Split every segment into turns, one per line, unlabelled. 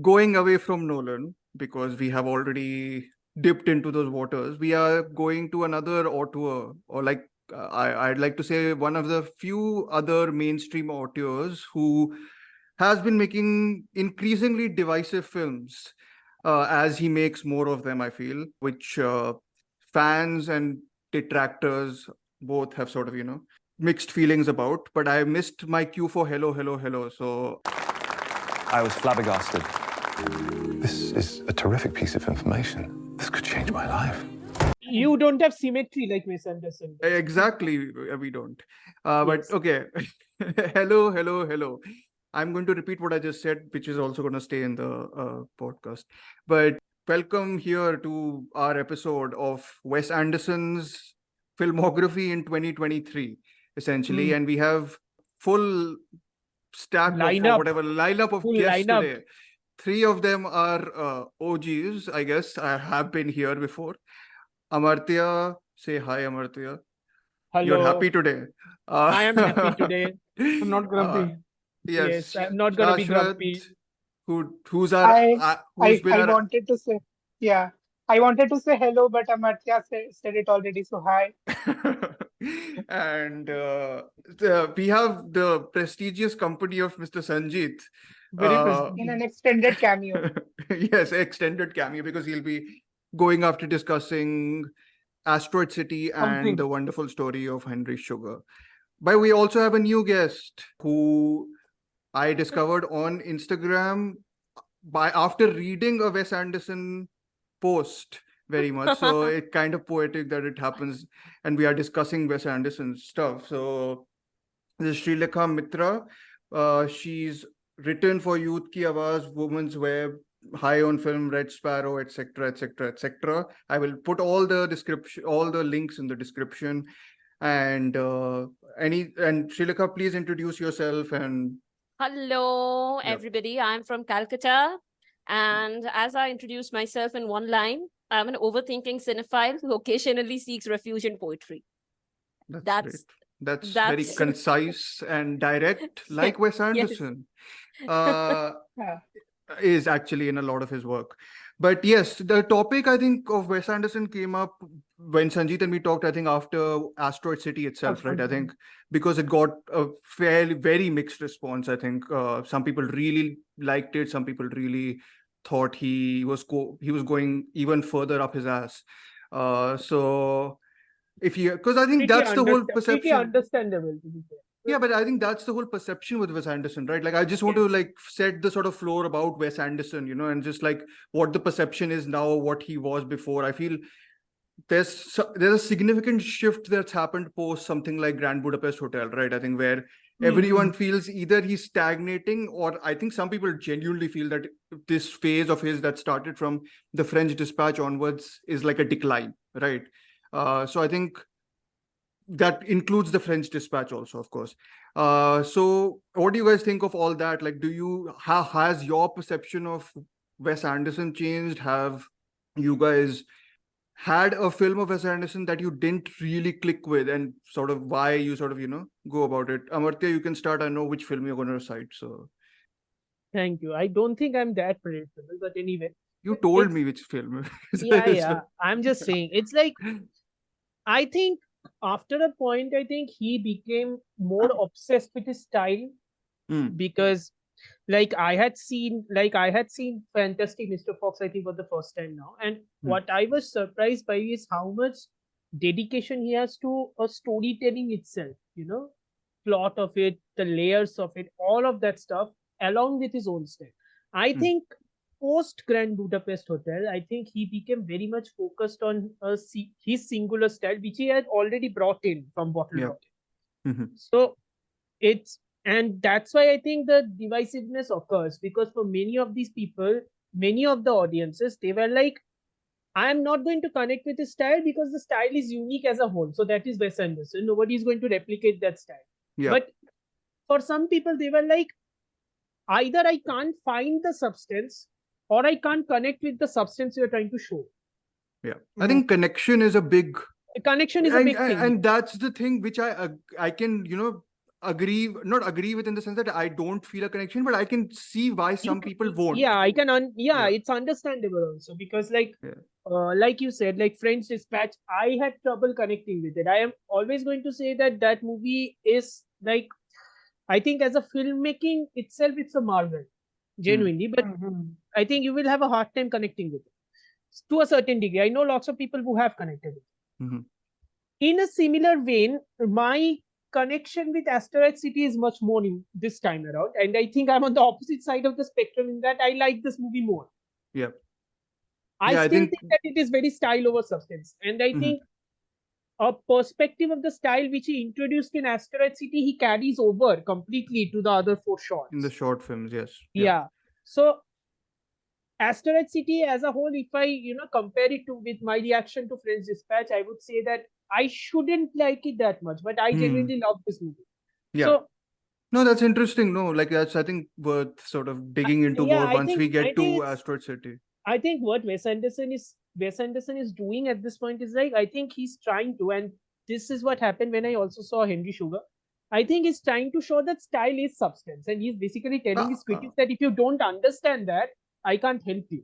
going away from Nolan, because we have already dipped into those waters, we are going to another auteur, or like I'd like to say one of the few other mainstream auteurs who has been making increasingly divisive films as he makes more of them, I feel, which fans and detractors both have sort of, mixed feelings about. But I missed my cue for hello, hello, hello. So
I was flabbergasted.
This is a terrific piece of information. This could change my life.
You don't have symmetry like Wes Anderson does.
exactly, we don't. But
Yes.
okay, hello, hello, hello. I'm going to repeat what I just said, which is also going to stay in the podcast. But welcome here to our episode of Wes Anderson's filmography in 2023, essentially. And we have full stack
Lineup.
of whatever lineup of
Full
guests
lineup.
today. 3 of them are OGs, I guess. I have been here before. Amartya, say hi, Amartya.
Hello.
You're happy today.
I am happy today.
I'm not grumpy.
Yes,
I'm not gonna be
Shashwat,
grumpy.
who's
I
been our
wanted to say, yeah, I wanted to say hello, but Amartya said it already. So hi.
and we have the prestigious company of Mr. Sanjeet.
Very
In an extended cameo.
Yes, extended cameo, because he'll be going after discussing Asteroid City and
Something.
the wonderful story of Henry Sugar. But we also have a new guest who I discovered on Instagram after reading a Wes Anderson post very much. So it's kind of poetic that it happens, and we are discussing Wes Anderson stuff. So this is Srilekha Mitra. She's written for Youth Ki Awaaz, Women's Web, High on Film, Red Sparrow, etc., etc., etc. I will put all the links in the description. And Srilekha, please introduce yourself. And
Hello,
Yeah.
everybody. I'm from Calcutta. And as I introduce myself in one line, I'm an overthinking cinephile who occasionally seeks refuge in poetry.
That's very
that's-
concise and direct, like Wes Anderson.
Yeah.
Is actually in a lot of his work. But yes, the topic, I think, of Wes Anderson came up when Sanjeet and me talked, I think, after Asteroid City itself, right? I think because it got a very mixed response. I think some people really liked it. Some people really thought he was going even further up his ass. So because I think that's the whole
Pretty
perception.
understandable, to be fair.
Yeah, but I think that's the whole perception with Wes Anderson, right? Like, I just want to set the sort of floor about Wes Anderson, and just like what the perception is now, what he was before. I feel there's a significant shift that's happened post something like Grand Budapest Hotel, right? I think where everyone feels either he's stagnating, or I think some people genuinely feel that this phase of his that started from The French Dispatch onwards is like a decline, right? So I think that includes The French Dispatch also, of course. So what do you guys think of all that? Like, has your perception of Wes Anderson changed? Have you guys had a film of Wes Anderson that you didn't really click with, and sort of why you sort of, go about it? Amartya, you can start. I know which film you're going to recite. So
Thank you. I don't think I'm that predictable, but anyway.
you told me which film.
Yeah. I'm just saying. It's like, I think after a point, I think he became more obsessed with his style because I had seen Fantastic Mr. Fox, I think, for the first time now. And what I was surprised by is how much dedication he has to a storytelling itself, plot of it, the layers of it, all of that stuff, along with his own style. I think post Grand Budapest Hotel, I think he became very much focused on his singular style, which he had already brought in from Bottle Rocket. So and that's why I think the divisiveness occurs, because for many of these people, many of the audiences, they were like, I am not going to connect with his style because the style is unique as a whole. So that is Wes Anderson. Nobody is going to replicate that style.
Yeah.
But for some people, they were like, either I can't find the substance or I can't connect with the substance you're trying to show.
Yeah. I think connection is a big
Connection is a big thing.
And that's the thing which I can, not agree with in the sense that I don't feel a connection, but I can see why some people won't.
Yeah, I can.
Yeah.
It's understandable also because, like,
Yeah.
like you said, like French Dispatch, I had trouble connecting with it. I am always going to say that movie is like, I think as a filmmaking itself, it's a marvel, genuinely. But I think you will have a hard time connecting with it to a certain degree. I know lots of people who have connected with it.
Mm-hmm.
In a similar vein, my connection with Asteroid City is much more in this time around, and I think I'm on the opposite side of the spectrum in that I like this movie more.
Yeah.
I
Yeah, I
still
think-
think that it is very style over substance, and I
Mhm.
think a perspective of the style which he introduced in Asteroid City, he carries over completely to the other 4 shots.
In the short films, yes.
Yeah. So Asteroid City as a whole, if I compare it to with my reaction to French Dispatch, I would say that I shouldn't like it that much, but I genuinely love this movie.
Yeah.
So
No, that's interesting. No, like that's I think worth sort of digging into
yeah,
more
I
once
think-
we
I
get
think
to
it's-
Asteroid City.
I think what Wes Anderson is doing at this point is like, I think he's trying to, and this is what happened when I also saw Henry Sugar. I think he's trying to show that style is substance, and he's basically telling his critics that if you don't understand that, I can't help you.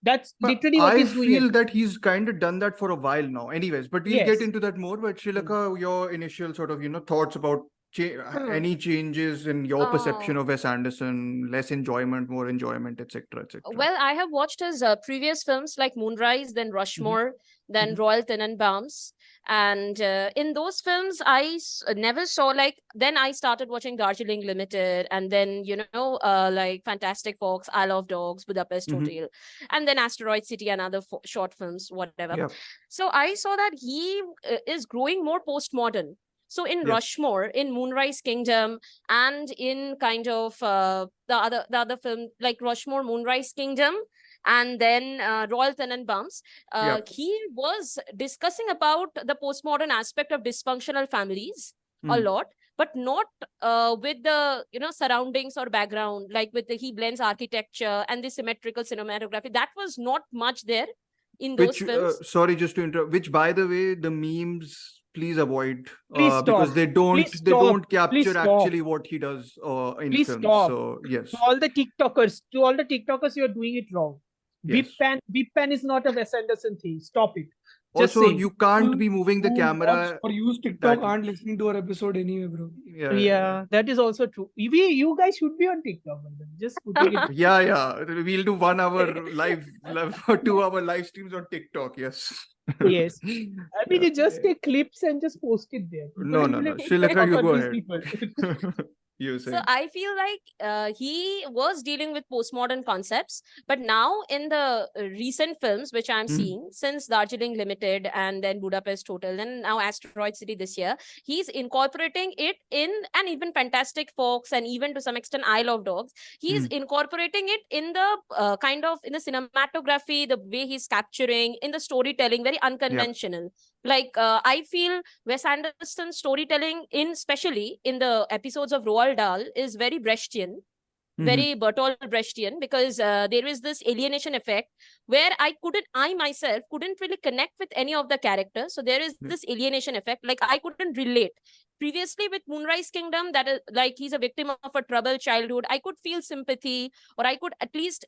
That's
But
literally what
I
he's doing.
feel that he's kind of done that for a while now. Anyways, but we'll
Yes.
get into that more. But Srilekha, your initial sort of thoughts about any changes in your perception of Wes Anderson, less enjoyment, more enjoyment, etc., etc.
Well, I have watched his previous films like Moonrise, then Rushmore, then Royal Tenenbaums. And in those films, I never saw then I started watching Darjeeling Limited, and then, like Fantastic Fox, Isle of Dogs, Budapest Hotel, and then Asteroid City and other short films, whatever.
Yeah.
So I saw that he is growing more postmodern. So in Rushmore, in Moonrise Kingdom, and in kind of the other film like Rushmore, Moonrise Kingdom, and then Royal Tenenbaums, he was discussing about the postmodern aspect of dysfunctional families a lot, but not with the surroundings or background, like he blends architecture and the symmetrical cinematography. That was not much there in those films.
Sorry, just to interrupt. Which, by the way, the memes. Please avoid
Please
because
stop.
they don't
Please
they
stop.
don't capture
Please stop.
actually what he does in
Please
films.
stop.
So yes.
To all the TikTokers, you're doing it wrong.
Yes.
Whip pan is not a Wes Anderson thing. Stop it. Just
Also,
saying.
you can't be moving the
who
camera.
watch or use TikTok
that
aren't listening to our episode anyway, bro.
Yeah, that is also true. You guys should be on TikTok. Just putting it.
Yeah. We'll do 1 hour live or 2 hour live streams on TikTok. Yes.
Yes. I mean, you just take clips and just post it there.
No. Srilekha, you go ahead. You say.
So I feel like he was dealing with postmodern concepts, but now in the recent films which I'm seeing, since Darjeeling Limited and then Budapest Hotel and now Asteroid City this year, he's incorporating it in, and even Fantastic Fox and even to some extent Isle of Dogs, he's incorporating it in the kind of in the cinematography, the way he's capturing, in the storytelling, very unconventional. Like I feel Wes Anderson's storytelling, especially in the episodes of Roald Dahl, is very Brechtian, very Bertolt Brechtian, because there is this alienation effect where I myself couldn't really connect with any of the characters. So there is this alienation effect, like I couldn't relate. Previously with Moonrise Kingdom, that is like he's a victim of a troubled childhood, I could feel sympathy, or I could at least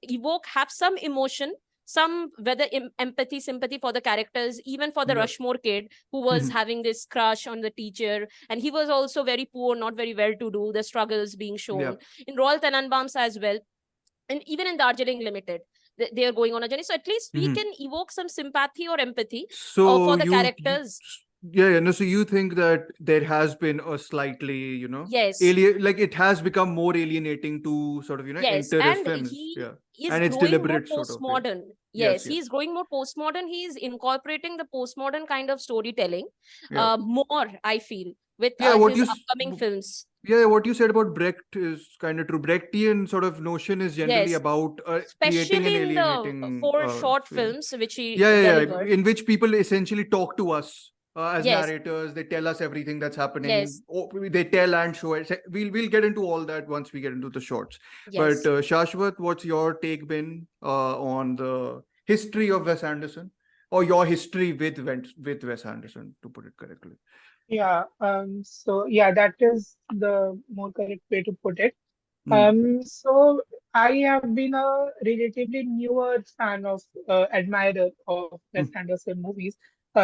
have some emotion, some whether empathy, sympathy for the characters, even for the Rushmore kid who was having this crush on the teacher, and he was also very poor, not very well to do, the struggles being shown in Royal Tenenbaums as well, and even in Darjeeling Limited, they are going on a journey. So at least we can evoke some sympathy or empathy for the characters.
No, so you think that there has been a slightly,
Yes,
like it has become more alienating to sort of,
yes,
enter
and
films.
he is
And it's
growing
deliberate
more
sort of.
postmodern. Yes, he's growing more postmodern. He's incorporating the postmodern kind of storytelling more, I feel, with his upcoming films.
Yeah, what you said about Brecht is kind of true. Brechtian sort of notion is generally about creating
especially
an
in
alienating
the 4 short films which he
yeah,
delivered.
in which people essentially talk to us as
Yes.
narrators. They tell us everything that's happening.
Yes.
They tell and show it. We'll get into all that once we get into the shorts.
Yes.
But Shashwat, what's your take been on the history of Wes Anderson, or your history with Wes Anderson, to put it correctly?
Yeah. So yeah, that is the more correct way to put it.
Mm.
So I have been a relatively newer fan of admirer of Wes
Mm.
Anderson movies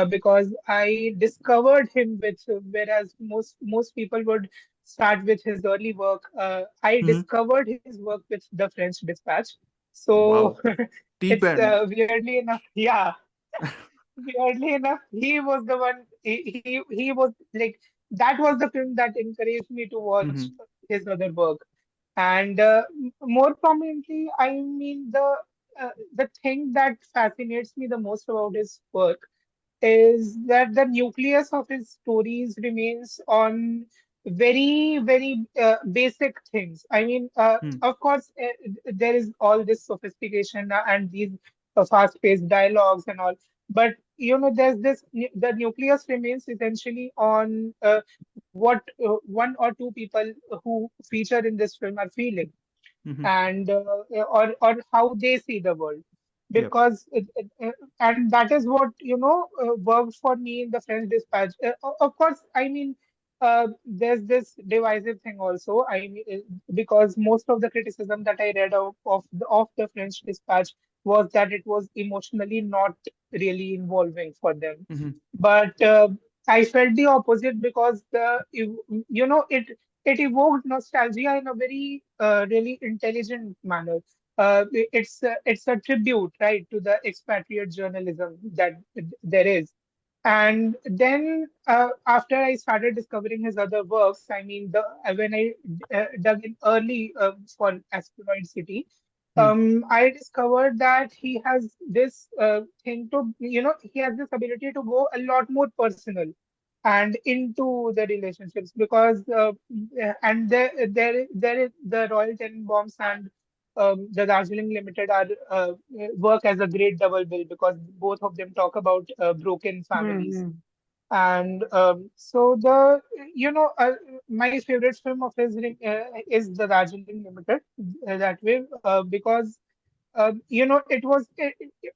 because I discovered him with whereas most people would start with his early work. I
Mm.
discovered his work with The French Dispatch. So
Wow. Deep
it's
end.
weirdly enough, yeah, weirdly enough, he was the one. He was like that was the film that encouraged me to watch
Mhm.
his other work. And more prominently, I mean the thing that fascinates me the most about his work is that the nucleus of his stories remains on very basic things. I mean,
Mm.
of course, there is all this sophistication and these fast-paced dialogues and all, but there's this the nucleus remains essentially on what one or two people who feature in this film are feeling
Mhm.
and or how they see the world
Yep.
because and that is what worked for me in the French Dispatch. Of course, I mean there's this divisive thing also. I mean, because most of the criticism that I read of the French Dispatch was that it was emotionally not really involving for them,
Mhm.
but I felt the opposite because it evoked nostalgia in a very really intelligent manner. It's a tribute, right, to the expatriate journalism that there is. And then after I started discovering his other works, I mean, when I dug in early for Asteroid City,
Mm.
I discovered that he has this thing to, he has this ability to go a lot more personal and into the relationships because and there is the Royal Tenenbaums and the Darjeeling Limited are work as a great double bill because both of them talk about broken families.
Hmm.
And so the my favorite film of his is the Darjeeling Limited that way because it was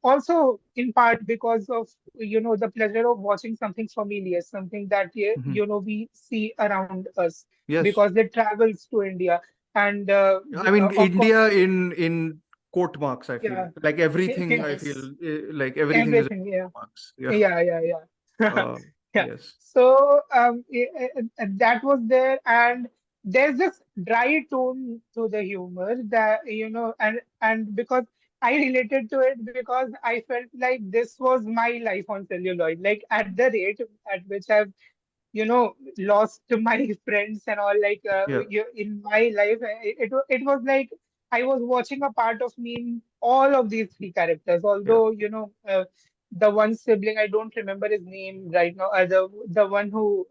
also in part because of the pleasure of watching something familiar, something that
Mhm.
we see around us
Yes.
because it travels to India and
I mean,
of course
India in quote marks, I feel.
yeah
Like everything, I feel
Yes.
like everything is in
everything yeah
marks. Yeah.
yeah
Uh,
yeah.
yes.
So that was there, and there's this dry tone to the humor that and because I related to it because I felt like this was my life on celluloid. Like at the rate at which I've lost my friends and all, like
Yeah.
in my life, it was like I was watching a part of me in all of these three characters.
Yeah.
Although the one sibling I don't remember his name right now, the one who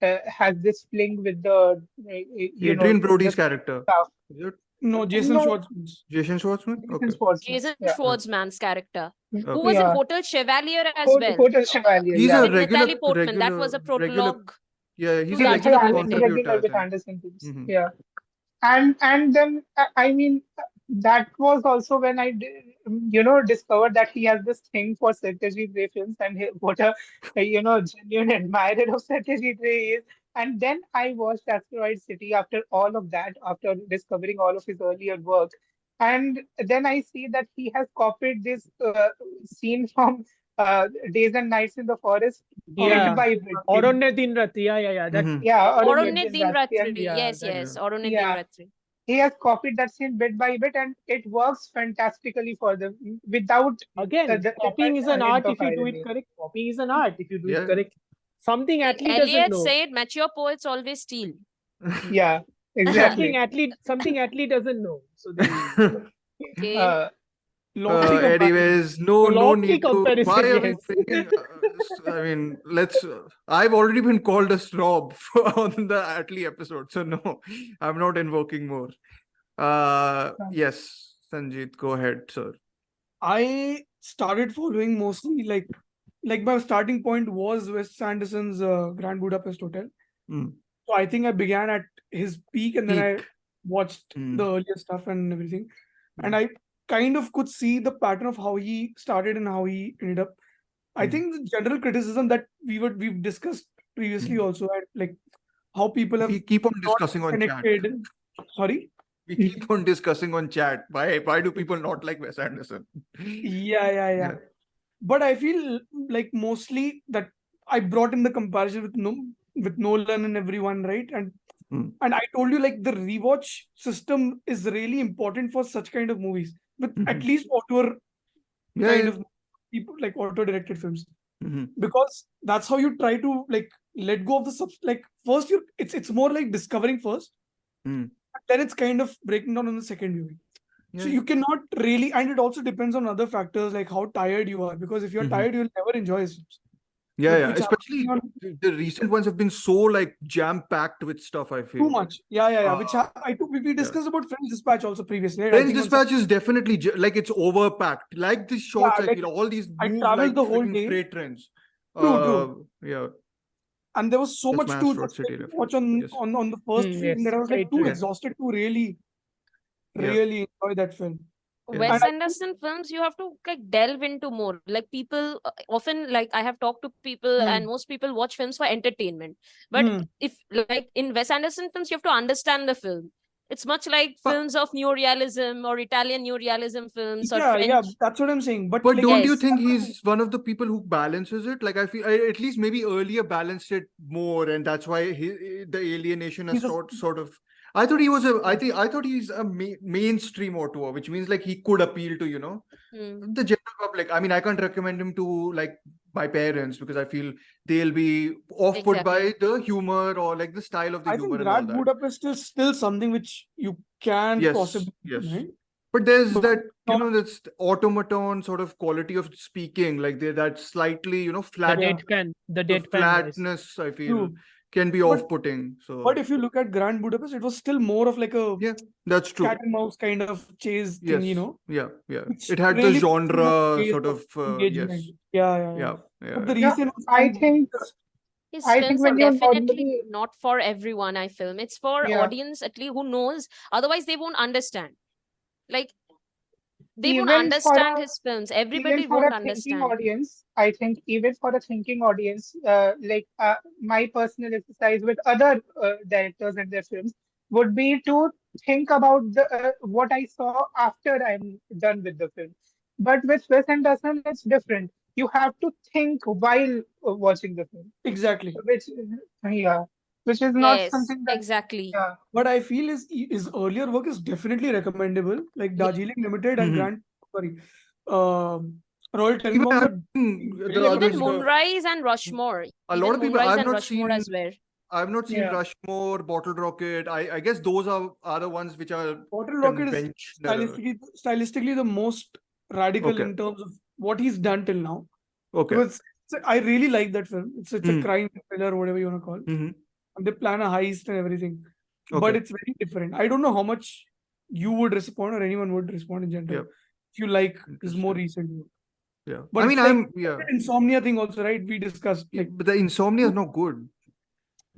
has this fling with the
Adrian
the
Brody's character.
staff.
Is it
No, Jason
No,
Schwartzman.
Jason Schwartzman?
Jason
Okay.
Schwartzman.
Jason
Yeah,
Yeah.
Schwartzman's character, who was
Okay.
in
yeah.
Hotel Chevalier as well,
Hotel Chevalier.
He's
Yeah,
a
with Natalie Portman. That
regular,
was a
regular.
prologue
Yeah, he's
to
a regular
Darjeeling
yeah, he's
Limited.
contributor,
regular
I
with
think.
Anderson films.
Hmm.
Yeah. And then I mean that was also when I discovered that he has this thing for Satyajit Ray films and what a genuine admirer of Satyajit Ray is. And then I watched Asteroid City after all of that, after discovering all of his earlier work, and then I see that he has copied this scene from Days and Nights in the Forest bit
Yeah.
by bit.
Aranya Din Rat. Yeah. That
Hmm.
Yeah, Arun
Auronyat
Din
Din
Ratri, and
Ratri.
yeah,
Yes,
that
Yeah.
yes. Auronyat Din
yeah,
Ratri.
he has copied that scene bit by bit, and it works fantastically for them without
again,
the
copying is
a
an
hint
art
of
if you do it
irony.
correct. Copying is an art if you do it
Yeah.
correct. Something
See,
athlete doesn't
Eliot
know.
said, mature poets always steal.
Yeah,
Something
exactly.
athlete doesn't know. So there you go.
Okay.
Lofty comparison.
Anyways, no
Lofty
need to. Why
comparison,
are we
yes.
bringing? I mean, let's. I've already been called a snob on the Atlee episode, so no, I'm not invoking more. Yes, Sanjeet, go ahead, sir.
I started following mostly like my starting point was Wes Anderson's Grand Budapest Hotel.
Mm.
So I think I began at his peak and then I
Peak.
watched the
Mm.
earlier stuff and everything. And
Mm.
I kind of could see the pattern of how he started and how he ended up. I
Mm.
think the general criticism that we've discussed previously also, and like how people have
We keep on
not
discussing on chat.
connected. Sorry.
We keep on discussing on chat. Why do people not like Wes Anderson?
Yeah. But I feel like mostly that I brought in the comparison with Nolan and everyone, right? And I told you like the rewatch system is really important for such kind of movies with at least auteur kind of people, like auteur directed films, because that's how you try to like let go of the like first it's more like discovering first, then it's kind of breaking down on the second viewing. So you cannot really, and it also depends on other factors like how tired you are, because if you're tired, you'll never enjoy his films.
Yeah. Especially the recent ones have been so like jam-packed with stuff, I feel.
Too much. Yeah. Which we discussed about French Dispatch also previously. Right?
French Dispatch is definitely like it's overpacked. Like these shots, I feel all these
I
move
traveled
like
the whole
freaking
day.
freight trains.
True.
Yeah.
And there was so
That's
much
my
to
Asteroid City
watch
reference.
on the first film that I was like too exhausted to really enjoy that film.
Wes Anderson films, you have to like delve into more. Like people often, like I have talked to people, and most people watch films for entertainment. But if like in Wes Anderson films, you have to understand the film. It's much like films of neorealism or Italian neorealism films or French.
Yeah, that's what I'm saying. But like,
don't you think he's one of the people who balances it? Like I feel at least maybe earlier balanced it more, and that's why the alienation has sort of. I thought he was I thought he's a mainstream auteur, which means like he could appeal to the general public. I mean, I can't recommend him to like my parents because I feel they'll be off-put by the humor or like the style of the humor.
I think Red Budapest is still something which you can possibly. Right?
But there's that that's automaton sort of quality of speaking, like that slightly flat.
The
flatness, I feel. Can be off-putting. So,
but if you look at Grand Budapest, it was still more of like a
that's true.
cat and mouse kind of chase thing,
Yeah. It had the genre sort of
engagement. Yeah. But the recent,
I think
his
I
films
think when
are
you're
definitely not for everyone. I film it's for audience at least who knows. Otherwise, they won't understand. Like they won't understand his films. Everybody won't understand.
Audience, I think even for a thinking audience, my personal exercise with other directors and their films would be to think about what I saw after I'm done with the film. But with Wes Anderson, it's different. You have to think while watching the film.
Exactly.
Which is not something that
exactly.
Yeah.
What I feel is his earlier work is definitely recommendable, like Darjeeling Limited and Royal Tenenbaums.
Even Moonrise and Rushmore.
A lot of people I've not seen
as well.
I've not seen Rushmore, Bottle Rocket. I guess those are the ones which are
Bottle Rocket is stylistically the most radical in terms of what he's done till now. Because I really like that film. It's a crime thriller, whatever you want to call it. And they plan a heist and everything. But it's very different. I don't know how much you would respond or anyone would respond in general. If you like his more recent work.
Yeah.
But
I mean,
Insomnia thing also, right? We discussed. Like,
but the Insomnia is not good.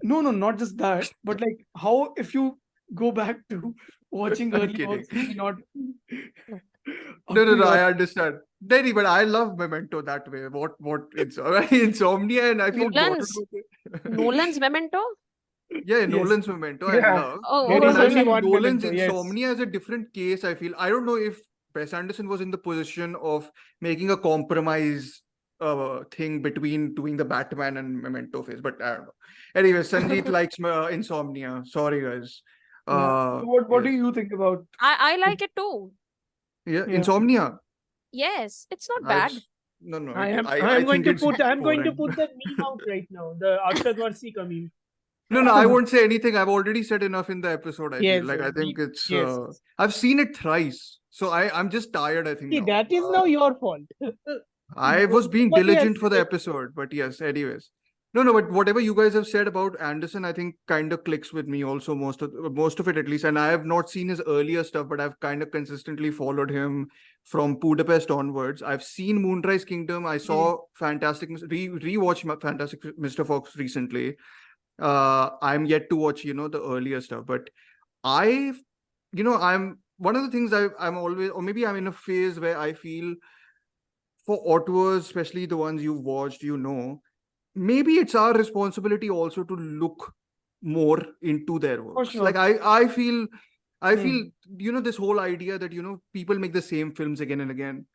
No, not just that. But like, how if you go back to watching early works, not.
No, I understand. But I love Memento that way. What Insomnia, and I feel
Nolan's Memento.
Yeah, Nolan's Memento. I love. Nolan's Insomnia is a different case. I feel I don't know if Wes Anderson was in the position of making a compromise thing between doing the Batman and Memento phase, but I don't know. Anyway, Sanjeet likes Insomnia. Sorry, guys.
What do you think about?
I like it too.
Yeah, Insomnia.
Yes, it's not bad.
No.
I'm going to put the meme out right now. The Auteurism meme.
No, I won't say anything. I've already said enough in the episode. I feel like I think it's. I've seen it thrice, so I'm just tired. I think.
That is now your fault.
I was being diligent for the episode, but yes. Anyways, no. But whatever you guys have said about Anderson, I think kind of clicks with me. Also, most of it at least, and I have not seen his earlier stuff, but I've kind of consistently followed him from Budapest onwards. I've seen Moonrise Kingdom. I saw Fantastic. Rewatched Fantastic Mr. Fox recently. I'm yet to watch, the earlier stuff, but I'm one of the things I'm always, or maybe I'm in a phase where I feel for auteurs, especially the ones you've watched, maybe it's our responsibility also to look more into their works.
sure.
Like I feel
Hmm.
this whole idea that people make the same films again and again.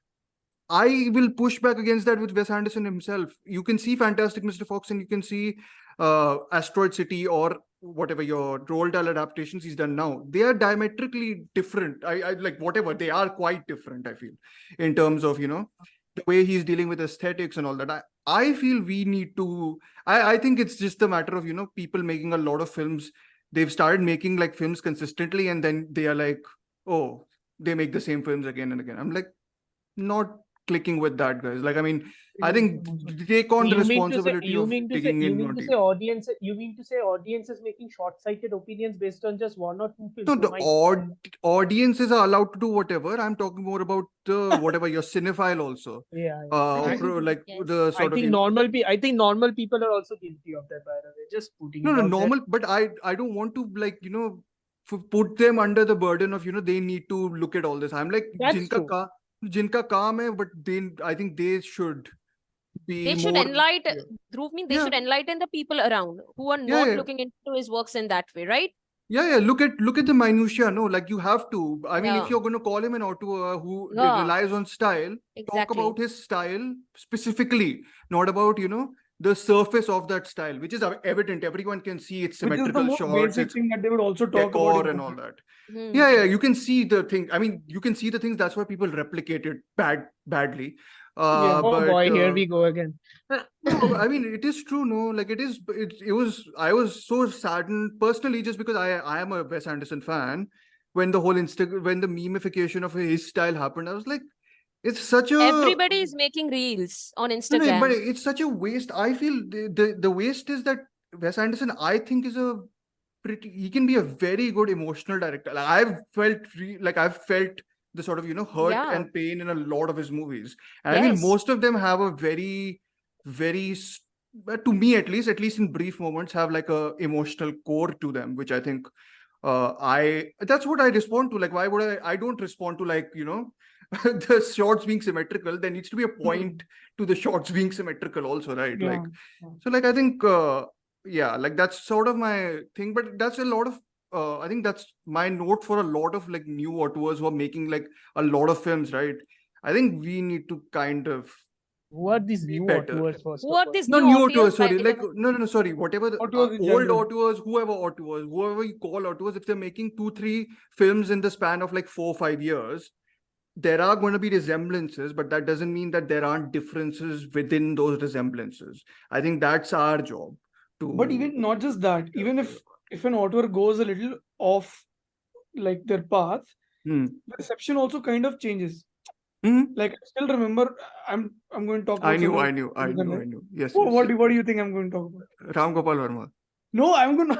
I will push back against that with Wes Anderson himself. You can see Fantastic Mr. Fox and you can see Asteroid City or whatever your Roald Dahl adaptations he's done now. They are diametrically different. I like whatever, they are quite different, I feel, in terms of, the way he's dealing with aesthetics and all that. I feel we need to, I think it's just a matter of, people making a lot of films. They've started making like films consistently and then they are like, oh, they make the same films again and again. I'm like, not clicking with that, guys. Like, I mean, I think take on the responsibility of digging in on deep.
You mean to say audiences making short-sighted opinions based on just one or two films?
So the audiences are allowed to do whatever. I'm talking more about the whatever your cinephile also.
Yeah.
Like
Yes.
the
I
sort of
think I think normal people are also guilty of that, by the way. Just putting
no
it out there.
normal, but I don't want to like put them under the burden of they need to look at all this. I'm like
That's true.
jinka kaam hai, but I think they should be
They should
more.
enlighten, Dhruv, they should
Yeah.
enlighten the people around who are not looking into his works in that way, right?
Yeah. Look at the minutia. No, like you have to. I mean, if
Yeah.
you're going to call him an auteur who
Yeah.
relies on style, talk
Exactly.
about his style specifically, not about the surface of that style, which is evident. Everyone can see it's
Which is the
symmetrical
most
shots,
basic
it's
thing that they would also talk
decor
about.
and all that.
Hmm.
Yeah, you can see the thing. I mean, you can see the things. That's why people replicate it badly.
Yeah.
Oh
But,
boy, here we go again.
no, I mean, it is true. No, like it is. It was. I was so saddened personally, just because I am a Wes Anderson fan. When the whole when the memification of his style happened, I was like, it's such a.
Everybody is making reels on
No,
Instagram.
but it's such a waste. I feel the waste is that Wes Anderson, I think, is a he can be a very good emotional director. Like I've felt the sort of hurt
Yeah.
and pain in a lot of his movies, and I
Yes.
mean most of them have a very to me at least in brief moments have like a emotional core to them, which I think that's what I respond to. Like, why would I don't respond to like the shots being symmetrical. There needs to be a point to the shots being symmetrical also, right?
Yeah.
Like, so like I think yeah, like that's sort of my thing, but that's a lot of I think that's my note for a lot of like new auteurs who are making like a lot of films, right? I think we need to kind of
Who are these new
better.
auteurs first?
Who
of
are
all?
these
No,
new
new
auteurs,
auteurs,
by
sorry.
the
Like,
way?
no, sorry. Whatever the
Auteurs in
old
general.
auteurs, whoever you call auteurs, if they're making 2-3 films in the span of like 4-5 years, there are going to be resemblances, but that doesn't mean that there aren't differences within those resemblances. I think that's our job to.
But even not just that, even if an author goes a little off like their path, the reception also kind of changes. Like I still remember, I'm going to talk about.
I knew. Yes.
What do you think I'm going to talk about?
Ram Gopal Verma.
No, I'm going to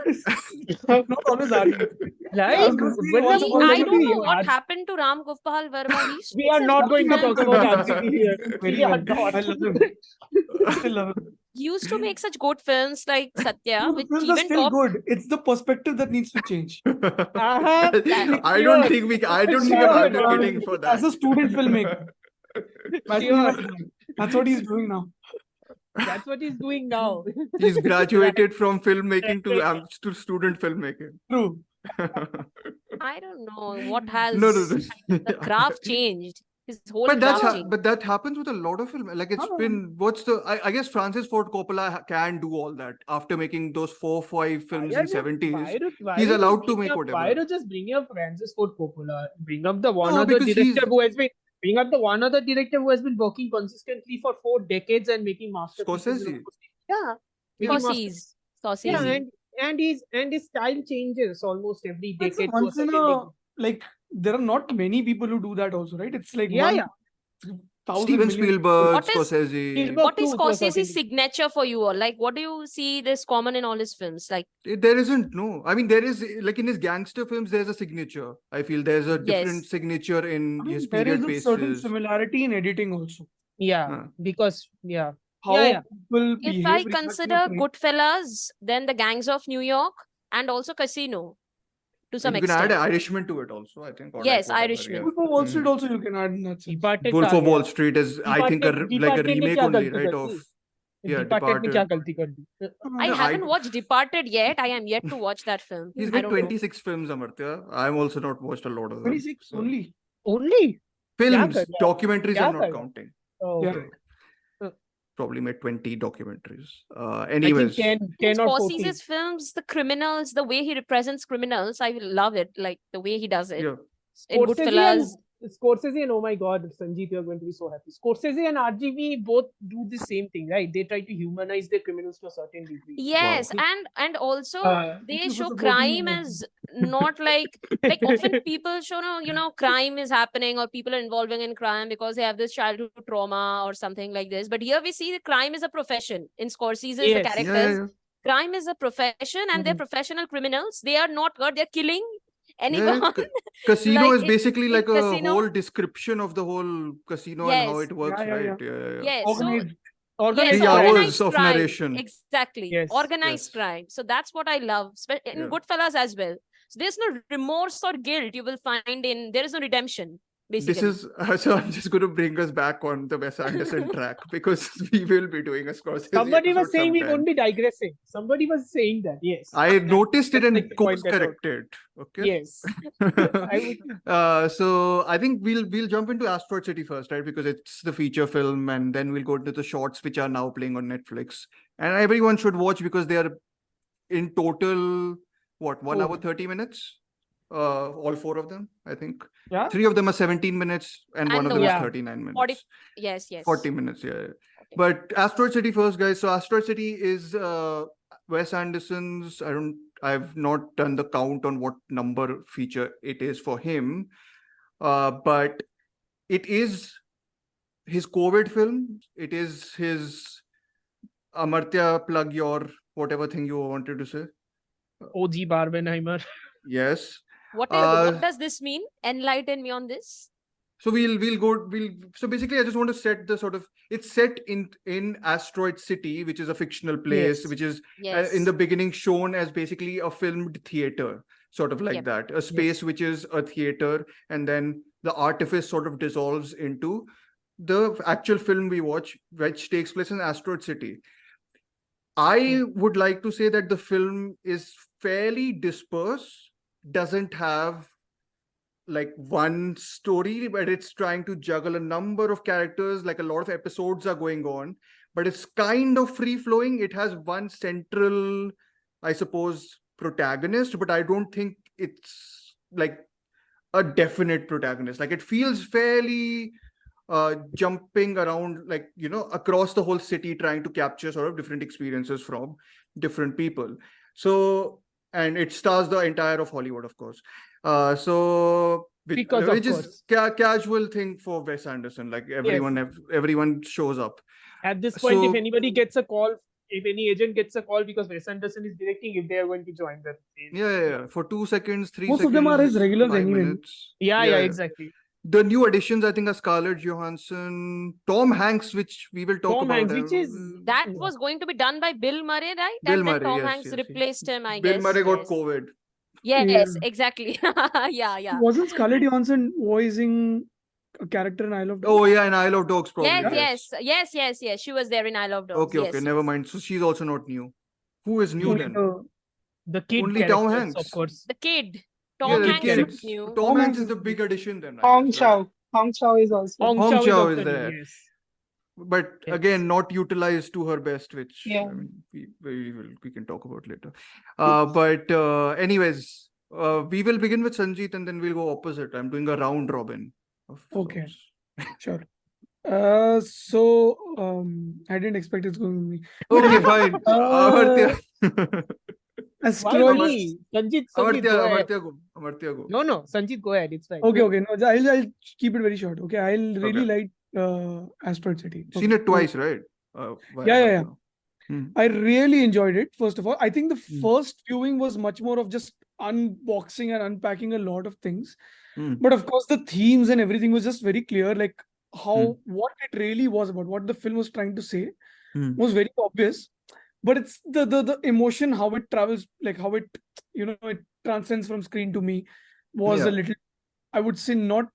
not always argue.
Like,
I was gonna say, once upon a
I
time,
don't know
yeah.
what happened to Ram Gopal Verma. He
we are
speaks
not
such
going to
good
talk about
films.
RCB here.
Very
We are
well.
not.
I love him. Still love him.
He used to make such good films like Satya,
No, the
which
films are
even
still
top.
good. It's the perspective that needs to change.
I don't think I'm advocating for that.
As a student filmmaker,
Sure.
that's what he's doing now.
That's what he's doing now.
He's graduated from filmmaking to student filmmaking.
True.
I don't know what has
No.
the graph changed. His whole
But
graph changed.
but that happens with a lot of film. Like it's been I guess Francis Ford Coppola can do all that after making those 4-5 films in 70s. He's allowed to make whatever.
Why to just bring up Francis Ford Coppola? Bring up the one
No,
other
because
director who has been. Bring up the one other director who has been working consistently for 4 decades and making masterpieces.
Scorsese.
Yeah.
Scorsese.
Yeah, and his style changes almost every
It's
decade.
once in a, like, there are not many people who do that also, right? It's like
Steven Spielberg,
What is-
Scorsese.
What is Scorsese's signature for you all? Like, what do you see this common in all his films? Like,
There isn't, no. I mean, there is, like in his gangster films, there's a signature. I feel there's a different signature in his
there
period
is a certain
pieces.
similarity in editing also.
Yeah, because
How people
if
behave
I
regarding
consider
the frame.
Goodfellas, then The Gangs of New York, and also Casino, to some
You can
extent.
add Irishman to it also, I think. or like
Yes,
whatever,
Irishman.
Wolf of Wall Street also you can add in that sense.
Wolf of Wall Street is, I think, like a remake only, right? Of Yeah,
Departed में क्या
Departed.
गलती कर दी?
I
No,
haven't watched Departed yet. I am yet to watch that film.
He's
I
made
don't know.
26 films, Amartya. I'm also not watched a lot of them.
26
so-
only.
Only?
Films,
कर रहा है?
documentaries
क्या
I'm
कर
not
रहा है?
counting.
Oh,
Yeah.
okay.
Probably made 20 documentaries.
I think
Anyways,
10
In
or 14.
Scorsese's films, the criminals, the way he represents criminals, I love it. Like the way he does it.
yeah.
In Goodfellas.
Scorsese and oh my god, Sanjeet, you're going to be so happy. Scorsese and RGV both do the same thing, right? They try to humanize their criminals to a certain degree.
Yes,
Wow.
and also they
Thank you for
show
supporting
crime
me.
as not like often people show crime is happening or people are involving in crime because they have this childhood trauma or something like this. But here we see the crime is a profession. In Scorsese's the
Yes.
characters,
Yeah.
crime is a profession and they're professional criminals. They are not good. They're killing
Yeah,
anyone.
Casino
Like
is basically like a
Casino.
whole description of the whole casino and how
Yes.
it works,
Yeah,
right?
yeah.
Yes.
Organized.
Organized
Yes,
3
crime.
hours
organized
of
crime.
narration.
Exactly.
Yes,
Organized
yes.
crime. So that's what I love. In
Yeah.
Goodfellas as well. So there's no remorse or guilt you will find in, there is no redemption, basically.
This is so I'm just going to bring us back on the Wes Anderson track because we will be doing a Scorsese
Somebody was
episode
saying we
sometime.
won't be digressing. Somebody was saying that, yes.
I noticed it
Just
and
like to point
course
that out.
corrected. Okay.
Yes. I would,
So I think we'll jump into Asteroid City first, right? Because it's the feature film, and then we'll go into the shorts which are now playing on Netflix, and everyone should watch because they are in total 1 hour 30 minutes. All 4 of them, I think.
Yeah.
3 of them are 17 minutes, and one
And
of
the
them is
one-
39 minutes.
40 Yes.
40 minutes, yeah. But Asteroid City first, guys. So Asteroid City is Wes Anderson's. I've not done the count on what number feature it is for him, but it is his COVID film. It is his Amartya, plug your whatever thing you wanted to say.
OG Barbenheimer.
Yes.
What does this mean? Enlighten me on this.
So so basically I just want to set the sort of, it's set in Asteroid City, which is a fictional place,
Yes.
which is
Yes.
in the beginning shown as basically a filmed theater, sort of like
Yep.
that, a space which is a theater, and then the artifice sort of dissolves into the actual film we watch, which takes place in Asteroid City. I would like to say that the film is fairly dispersed, doesn't have like one story, but it's trying to juggle a number of characters, like a lot of episodes are going on, but it's kind of free flowing. It has one central, I suppose, protagonist, but I don't think it's like a definite protagonist. Like it feels fairly jumping around, like, across the whole city, trying to capture sort of different experiences from different people. So, and it stars the entire of Hollywood, of course. Which is casual thing for Wes Anderson. Like everyone shows up.
At this point, if
So-
anybody gets a call, if any agent gets a call because Wes Anderson is directing, if they are going to join that.
Yeah. For 2 seconds, 3
Most
seconds.
of them are his regulars
5
anyway.
minutes.
Yeah, exactly.
The new additions, I think, are Scarlett Johansson, Tom Hanks, which we will talk
Tom
about.
Hanks, which is
That was going to be done by Bill Murray, right?
Bill
And then
Murray,
Tom
yes,
Hanks
yes.
replaced him, I
Bill
guess.
Murray got
Yes.
COVID.
Yes,
Yeah.
exactly. Yeah.
Wasn't Scarlett Johansson voicing a character in Isle of Dogs?
Oh yeah, and Isle of Dogs probably.
Yes. She was there in Isle of Dogs.
Okay, never mind. So she's also not new. Who is new
Only
then?
the kid
Only Tom
characters,
Hanks.
of course.
The kid.
Yeah,
Tom
the
Hanks
kids.
is new.
Tom Hanks is the big addition then. I
Hong
guess, right?
Chow. Hong Chow is also.
Hong
Hong
Chow is
Chow
also
is
new,
there.
yes.
But
Yes.
again, not utilized to her best, which
Yeah.
I mean, we can talk about later. But anyways, we will begin with Sanjeet and then we'll go opposite. I'm doing a round robin.
Okay. Sure. I didn't expect it's going to be.
Okay, fine. Amartya.
Why
Asteroid.
me? Sanjeet, go ahead.
Amartya go.
No, Sanjeet, go ahead. It's fine.
Okay. No, I'll keep it very short. Okay, I'll really like Asteroid City.
Seen
Okay.
it twice, right?
Yeah.
Hmm.
I really enjoyed it. First of all, I think the
Hmm.
first viewing was much more of just unboxing and unpacking a lot of things.
Hmm.
But of course, the themes and everything was just very clear, like what it really was about, what the film was trying to say was very obvious. But it's the emotion, how it travels, like how it it transcends from screen to me was a little, I would say, not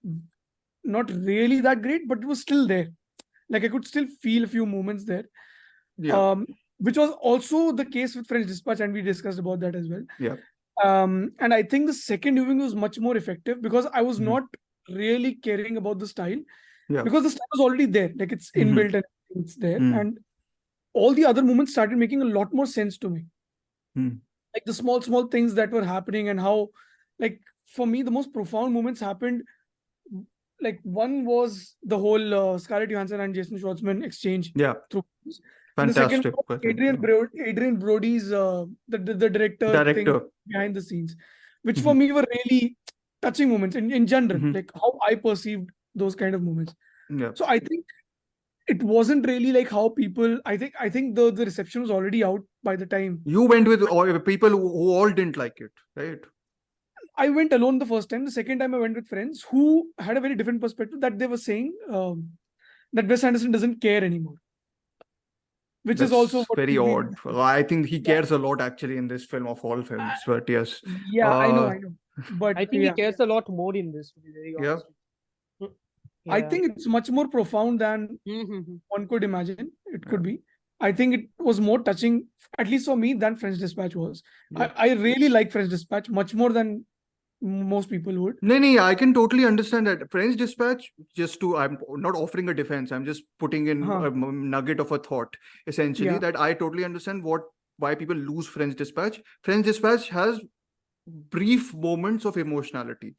really that great, but it was still there. Like I could still feel a few moments there.
Yeah.
Which was also the case with French Dispatch, and we discussed about that as well.
Yeah.
And I think the second viewing was much more effective because I was
Mhm.
not really caring about the style,
Yeah.
because the style was already there, like it's
Mhm.
inbuilt and it's there,
Mm.
and all the other moments started making a lot more sense to me.
Mm.
Like the small things that were happening, and how, like, for me, the most profound moments happened. Like, one was the whole Scarlett Johansson and Jason Schwartzman exchange
Yeah.
through. And the second
Fantastic.
was
I think.
Adrian Brody's the director thing
Director.
behind the scenes, which for
Mhm.
me were really touching moments in general,
Mhm.
like how I perceived those kind of moments.
Yeah.
So I think it wasn't really like how people. I think the reception was already out by the time.
You went with all people who all didn't like it, right?
I went alone the first time. The second time I went with friends who had a very different perspective, that they were saying that Wes Anderson doesn't care anymore, which is also
That's
what
very
we've been.
odd. I think he
Yeah.
cares a lot actually in this film of all films. But yes,
Yeah, I know,
uh,
but
I think
yeah,
he cares a lot more in this, to be very
yeah,
honest. Mm,
I
Yeah.
think it's much more profound than
Mhm.
one could imagine. It
Yeah.
could be. I think it was more touching, at least for me, than French Dispatch was.
Yeah.
I really like French Dispatch much more than most people would.
No, I can totally understand that. French Dispatch, I'm not offering a defense. I'm just putting in
Huh.
a nugget of a thought, essentially,
Yeah.
that I totally understand why people lose French Dispatch. French Dispatch has brief moments of emotionality.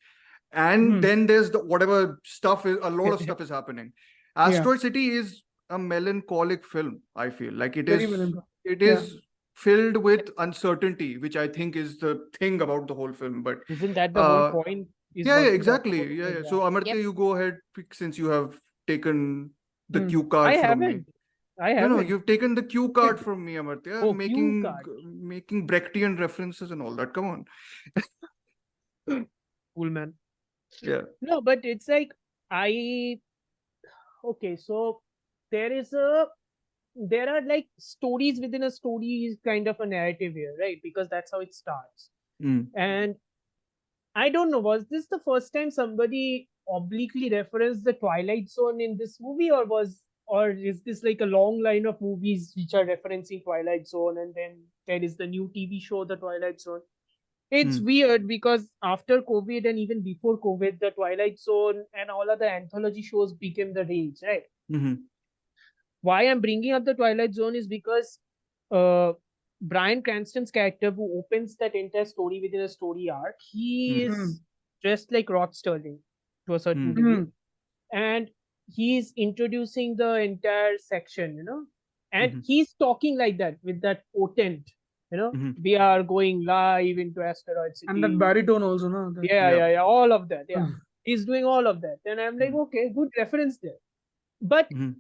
And
Hmm.
then there's whatever stuff is, a lot of stuff is happening.
Yeah.
Asteroid City is a melancholic film, I feel. Like
Very melancholic.
it
Yeah.
is filled with uncertainty, which I think is the thing about the whole film. But
Isn't that the whole
uh,
point? Is
yeah,
what we talked
exactly.
about?
Yeah. So Amartya,
Yep.
you go ahead since you have taken the
Hmm.
cue
I
card from me.
haven't. I
No,
haven't.
you've taken the cue card from me, Amartya.
Oh, cue card.
Making Brechtian references and all that. Come on.
Cool, man.
Yeah.
No, but it's like okay, so there are like stories within a story is kind of a narrative here, right? Because that's how it starts.
Mm.
And I don't know, was this the first time somebody obliquely referenced the Twilight Zone in this movie, or is this like a long line of movies which are referencing Twilight Zone, and then there is the new TV show, The Twilight Zone? It's
Mm.
weird because after COVID and even before COVID, the Twilight Zone and all of the anthology shows became the rage, right?
Mm-hmm.
Why I'm bringing up the Twilight Zone is because uh, Bryan Cranston's character, who opens that entire story within a story arc, he
Mm.
is dressed like Rod Sterling to a certain
Mm.
degree,
Hmm.
and he's introducing the entire section, and
Mhm.
he's talking like that with that potent,
Mhm.
we are going live into Asteroid City.
And that baritone also, no?
Yeah, all of that. Yeah,
Hmm.
he's doing all of that, and I'm like,
Mhm.
okay, good reference there. But
Mhm.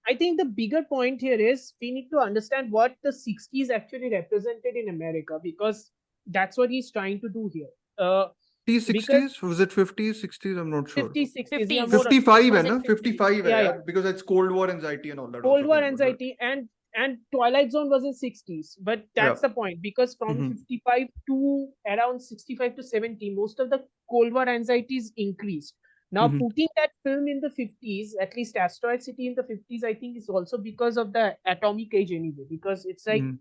I think the bigger point here is we need to understand what the 60s actually represented in America, because that's what he's trying to do here. Because
60s? Was it 50s, 60s? I'm not sure.
50s, 60s, yeah,
50s.
more
55
Was
hai
in
na?
50s.
55 hai,
Yeah,
yeah,
yeah.
because it's Cold War anxiety and all that.
Cold
also
War
going on, right?
anxiety and Twilight Zone was in 60s, but that's
Yeah.
the point, because from
Mhm.
55 to around 65 to 70, most of the Cold War anxieties increased. Now,
Mhm.
putting that film in the 50s, at least Asteroid City in the 50s, I think is also because of the atomic age anyway, because it's like,
Mhm.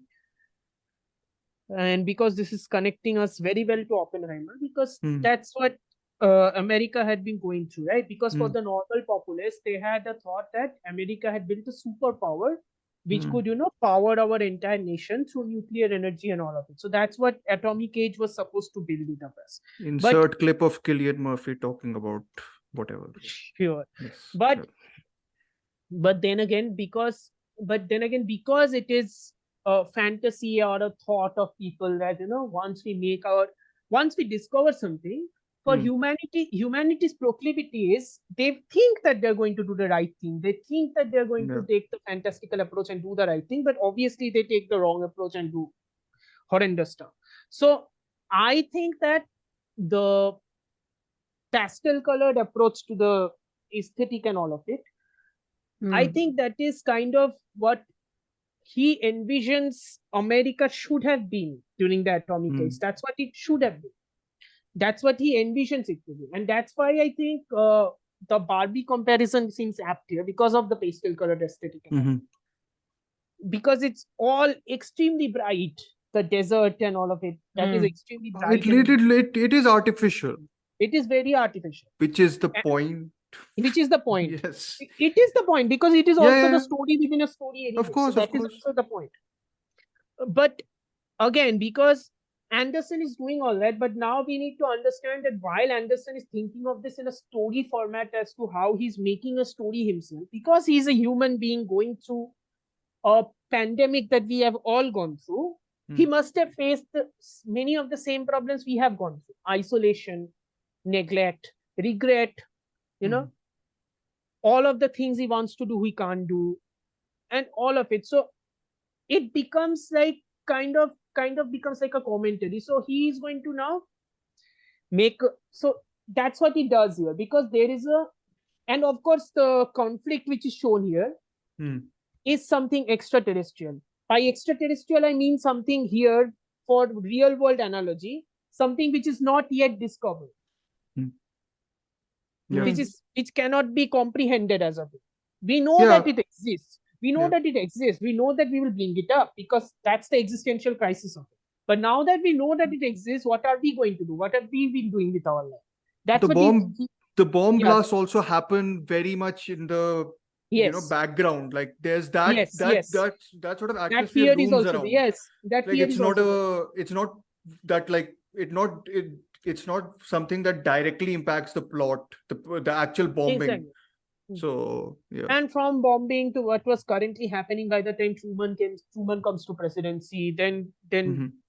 and because this is connecting us very well to Oppenheimer, because
Mhm.
that's what America had been going through, right? Because for
Mhm.
the normal populace, they had a thought that America had built a superpower which
Mhm.
could, power our entire nation through nuclear energy and all of it. So that's what atomic age was supposed to build it up as. But
Insert clip of Cillian Murphy talking about whatever.
sure,
Yes.
but
Yeah.
but then again, because it is a fantasy or a thought of people that once we discover something, for
Mm.
humanity's proclivity is they think that they're going to do the right thing, they think that they're going
Yeah.
to take the fantastical approach and do the right thing, but obviously they take the wrong approach and do horrendous stuff. So I think that the pastel colored approach to the aesthetic and all of it, I
Hmm.
think that is kind of what he envisions America should have been during the atomic age.
Mm.
That's what it should have been. That's what he envisions it to be. And that's why I think the Barbie comparison seems apt here, because of the pastel colored aesthetic.
Mhm.
because it's all extremely bright, the desert and all of it, that is extremely bright.
It is artificial,
It is very artificial,
which is the point.
which is the point.
Yes.
It is the point because it is
Yeah,
also
yeah,
the
yeah.
story within a story anyway.
Of course,
so
of
that is
course.
also the point. But again, because Anderson is doing all that, but now we need to understand that while Anderson is thinking of this in a story format as to how he's making a story himself, because he's a human being going through a pandemic that we have all gone through, he must have faced many of the same problems we have gone through: isolation, neglect, regret, all of the things he wants to do, he can't do, and all of it. So it becomes like kind of becomes like a commentary. So he is going to now so that's what he does here, because there is and of course the conflict which is shown here is something extraterrestrial. By extraterrestrial, I mean something here, for real world analogy, something which is not yet discovered, which cannot be comprehended as of yet. We know that it exists. We know that it exists. We know that we will bring it up because that's the existential crisis of it. But now that we know that it exists, what are we going to do? What have we been doing with our life? That's
the bomb blast also happened very much in the background. Like there's that that sort of atmosphere
that fear is
looms
also
around.
that
like
fear
it's
is
not
also
it's not that like it's not something that directly impacts the plot, the actual bombing.
Exactly.
So
and from bombing to what was currently happening by the time Truman comes to presidency, then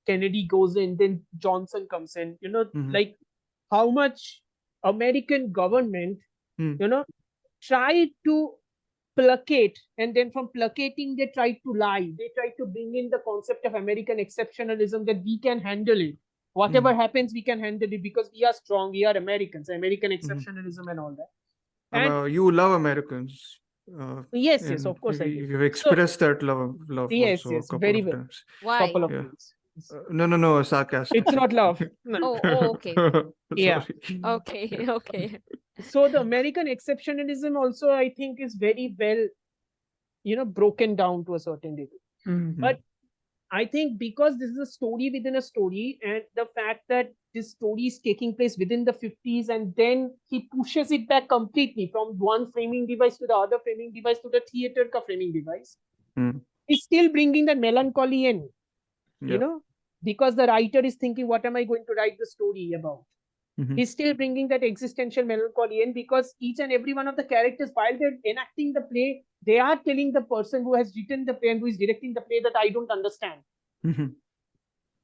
Kennedy goes in, then Johnson comes in, like how much American government tried to placate, and then from placating they tried to lie. They tried to bring in the concept of American exceptionalism, that we can handle it, whatever happens we can handle it because we are strong, we are Americans, American exceptionalism and all that. And
you love Americans.
Yes, of course I do.
You've expressed that love
Yes,
also a couple
very
of
well.
times.
Why?
Couple of times.
No, sarcastic.
It's not love. No.
Oh, okay.
Yeah.
Okay.
So the American exceptionalism also, I think, is very well, broken down to a certain degree. But I think because this is a story within a story, and the fact that this story is taking place within the 50s, and then he pushes it back completely from one framing device to the other framing device to the theater ka framing device, he's still bringing that melancholy in, because the writer is thinking, what am I going to write the story about? He's still bringing that existential melancholy in, because each and every one of the characters, while they're enacting the play, they are telling the person who has written the play and who is directing the play that I don't understand.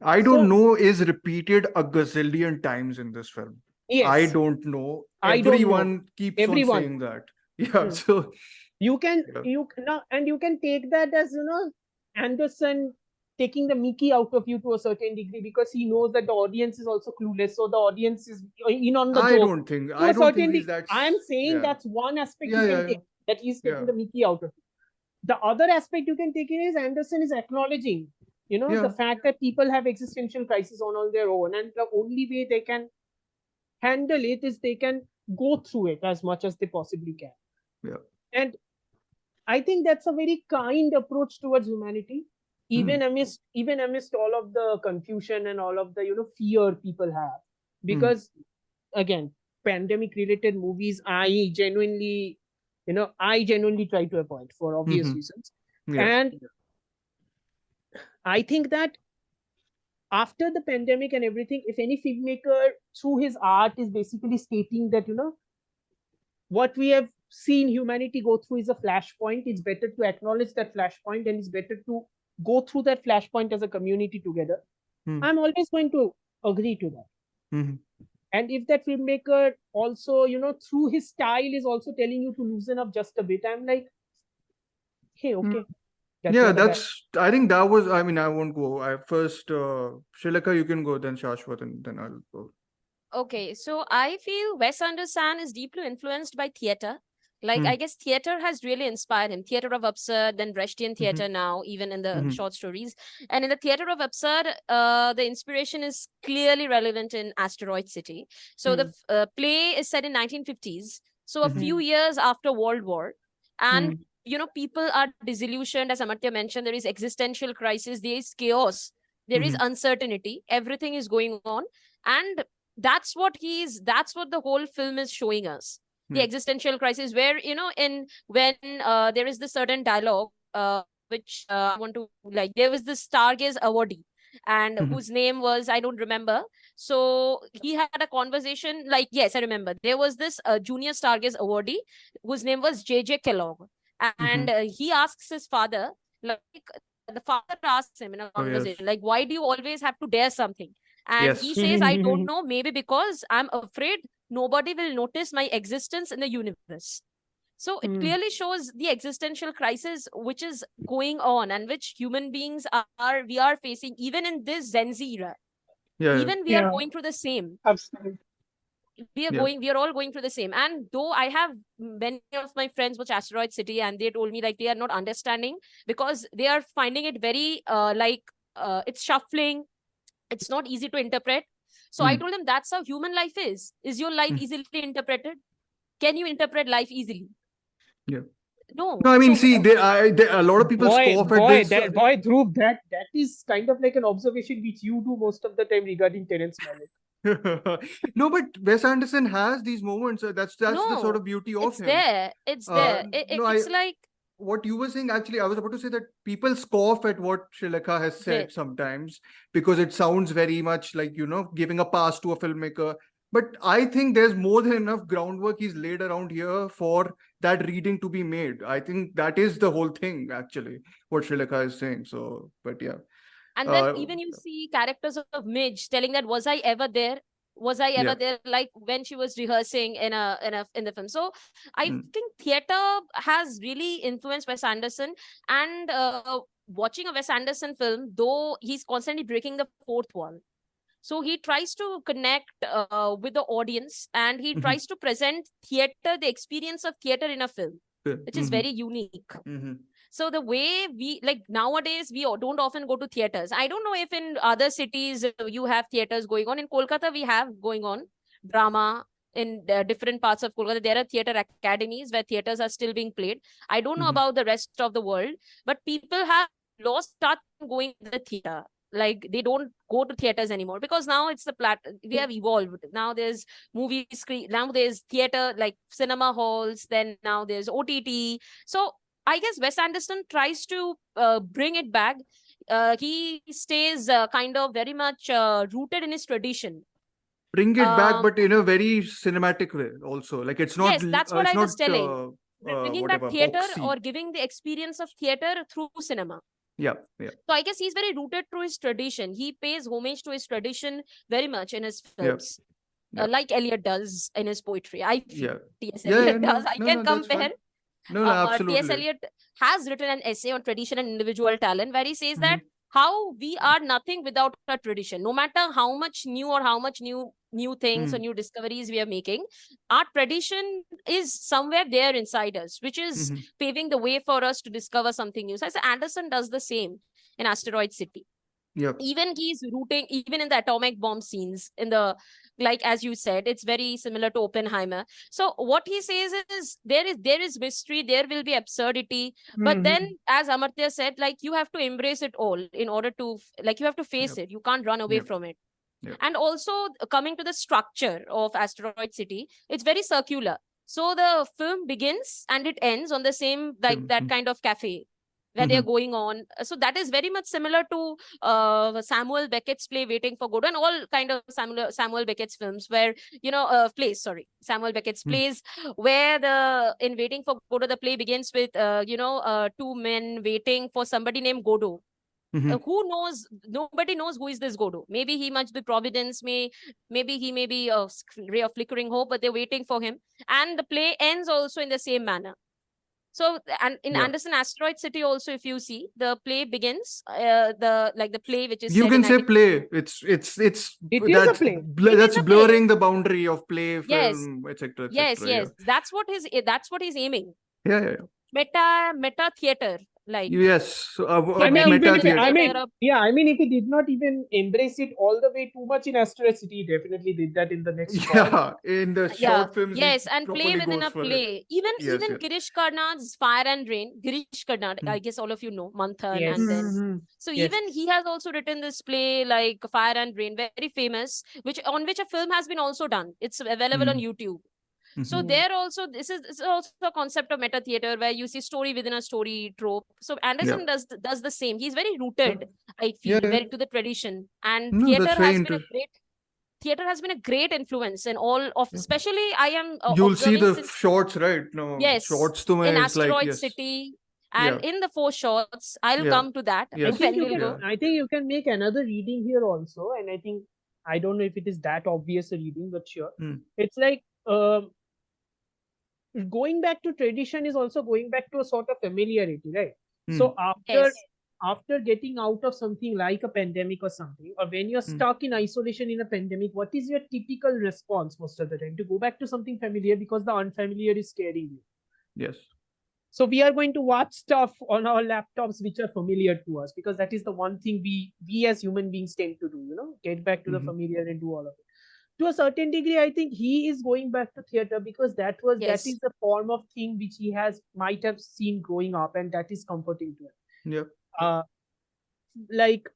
I don't know is repeated a gazillion times in this film.
Yes.
I don't know.
Everyone
keeps on saying that. Yeah. So
you can take that as Anderson taking the Mickey out of you to a certain degree, because he knows that the audience is also clueless, so the audience is in on the joke.
I don't think that's...
I'm saying that's one aspect you can take, that he's taking the Mickey out of you. The other aspect you can take is Anderson is acknowledging, the fact that people have existential crisis on their own, and the only way they can handle it is they can go through it as much as they possibly can.
Yeah.
And I think that's a very kind approach towards humanity, even amidst all of the confusion and all of the fear people have. Because again, pandemic related movies, I genuinely try to avoid for obvious reasons. And I think that after the pandemic and everything, if any filmmaker through his art is basically stating that what we have seen humanity go through is a flashpoint, it's better to acknowledge that flashpoint, and it's better to go through that flashpoint as a community together. I'm always going to agree to that. And if that filmmaker also, through his style is also telling you to loosen up just a bit, I'm like, hey, okay.
I think that was, I won't go. First, Srilekha, you can go, then Shashwat, and then I'll go.
Okay, so I feel Wes Anderson is deeply influenced by theater. I guess theater has really inspired him. Theater of absurd, then Brechtian theater now, even in the short stories. And in the theater of absurd, the inspiration is clearly relevant in Asteroid City. So the play is set in 1950s. So a few years after World War. And people are disillusioned, as Amartya mentioned. There is existential crisis, there is chaos, there is uncertainty, everything is going on, and that's what the whole film is showing us. The existential crisis, where when there is this certain dialogue, which I want to, like, there was this stargaze awardee, and whose name was, I don't remember. So he had a conversation, like, yes, I remember, there was this junior stargaze awardee whose name was JJ Kellogg, and he asks his father, like, the father asks him in a conversation, like, why do you always have to dare something? And he says, I don't know, maybe because I'm afraid nobody will notice my existence in the universe. So it clearly shows the existential crisis which is going on, and which human beings we are facing even in this Gen Z era. Even we are going through the same.
Absolutely.
We are all going through the same. And though I have many of my friends watch Asteroid City, and they told me, like, they are not understanding because they are finding it very it's shuffling, it's not easy to interpret. So I told them, that's how human life is. Is your life easily interpreted? Can you interpret life easily? No,
I mean, see, a lot of people scoff at this.
Dhruv, that is kind of like an observation which you do most of the time regarding Terrence Malick.
No, but Wes Anderson has these moments. That's the sort of beauty of
it's
him.
It's there. It's like
what you were saying. Actually, I was about to say that people scoff at what Srilekha has said sometimes because it sounds very much like, giving a pass to a filmmaker. But I think there's more than enough groundwork he's laid around here for that reading to be made. I think that is the whole thing, actually, what Srilekha is saying. So, but yeah.
And then even you see characters of Midge telling that, was I ever there? Was I ever there? Like when she was rehearsing in the film. So I think theater has really influenced Wes Anderson. And watching a Wes Anderson film, though he's constantly breaking the fourth wall. So he tries to connect with the audience, and he tries to present theater, the experience of theater in a film, which is very unique. So the way we, like, nowadays, we don't often go to theaters. I don't know if in other cities you have theaters going on. In Kolkata, we have going on drama. In different parts of Kolkata, there are theater academies where theaters are still being played. I don't know about the rest of the world, but people have lost touch going to the theater. Like, they don't go to theaters anymore because now it's we have evolved. Now there's movie screen, now there's theater, like cinema halls, then now there's OTT. So I guess Wes Anderson tries to bring it back. He stays kind of very much rooted in his tradition.
Bring it back, but in a very cinematic way also. Like, it's not...
Yes, that's what I was telling. Bringing back theater
boxy.
or giving the experience of theater through cinema.
Yeah.
So I guess he's very rooted to his tradition. He pays homage to his tradition very much in his films. Like Eliot does in his poetry. I feel T.S. Eliot does. I can compare.
No, absolutely.
T.S. Eliot has written an essay on tradition and individual talent where he says that how we are nothing without our tradition. No matter how much new or how much new things or new discoveries we are making, our tradition is somewhere there inside us, which is paving the way for us to discover something new. So Anderson does the same in Asteroid City. Even he's rooting, even in the atomic bomb scenes, in the, like, as you said, it's very similar to Oppenheimer. So what he says is there is mystery, there will be absurdity, but then, as Amartya said, like, you have to embrace it all in order to, like, you have to face it. You can't run away from it. And also, coming to the structure of Asteroid City, it's very circular. So the film begins and it ends on the same, like, that kind of cafe where they're going on. So that is very much similar to Samuel Beckett's play Waiting for Godot, and all kind of Samuel Beckett's films where, Samuel Beckett's plays, where in Waiting for Godot, the play begins with, two men waiting for somebody named Godot. Who knows? Nobody knows who is this Godot. Maybe he must be Providence. Maybe he may be a ray of flickering hope, but they're waiting for him. And the play ends also in the same manner. So, and in Anderson Asteroid City also, if you see, the play begins, the play which is...
You can say play. It's
a play.
That's blurring the boundary of play, film, etc.
Yes. That's what he's aiming.
Yeah.
Meta theater. Like,
Yes.
I mean,
meta
even,
theater.
I mean,
There are-
yeah, I mean, if he did not even embrace it all the way too much in Asteroid City, he definitely did that in the next part.
Yeah, in the
yeah,
short films, he
yes, and play
properly
within
goes
a
for it.
play. Even
Yes,
even
yes.
Girish Karnad's Fire and Rain. Girish Karnad,
Hmm.
I guess all of you know Manthan,
Yes.
and then
Mhm.
so
Yes.
even he has also written this play like Fire and Rain, very famous, which on which a film has been also done. It's available on
Hmm.
YouTube. So
Mhm.
there also, this is also a concept of meta theater where you see story within a story trope. So
Yeah.
Anderson does the same. He's very rooted, I
Yeah,
feel,
yeah.
very to the tradition. And
No, that's very interesting.
theater has been a great influence in all of,
Yeah.
especially I am
You'll see
observing
the
since,
shorts, right? No,
yes,
shorts to me
in
is like,
Asteroid
yes.
City
Yeah.
and in the four shots. I'll
Yeah.
come to that
I
Yes.
think
when
you
we'll
can.
go.
Yeah.
I think you can make another reading here also, and I think I don't know if it is that obvious a reading, but sure.
Hmm.
It's like going back to tradition is also going back to a sort of familiarity, right?
Hmm.
So
Yes.
after getting out of something like a pandemic or something, or when you're
Hmm.
stuck in isolation in a pandemic, what is your typical response most of the time? To go back to something familiar because the unfamiliar is scaring you.
Yes.
So we are going to watch stuff on our laptops which are familiar to us, because that is the one thing we as human beings tend to do, get back to the
Mhm.
familiar and do all of it. To a certain degree, I think he is going back to theater because that
Yes.
is the form of thing which he might have seen growing up, and that is comforting to him.
Yeah.
Uh, like,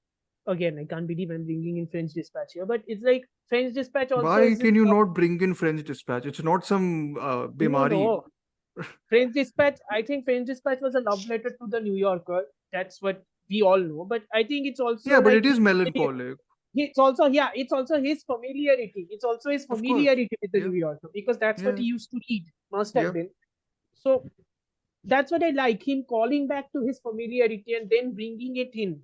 again, I can't believe I'm bringing in French Dispatch here, but it's like French Dispatch also
Why
is
can you not bring in French Dispatch? It's not some
no,
bimari.
no. French Dispatch, I think French Dispatch was a love letter to the New Yorker. That's what we all know. But I think it's also
Yeah, but
like
it is melancholic.
it's also his familiarity. It's also his
Of course.
familiarity with the
Yeah.
New Yorker, because that's what
Yeah.
he used to read. Must
Yeah.
have been. So that's what I like, him calling back to his familiarity and then bringing it in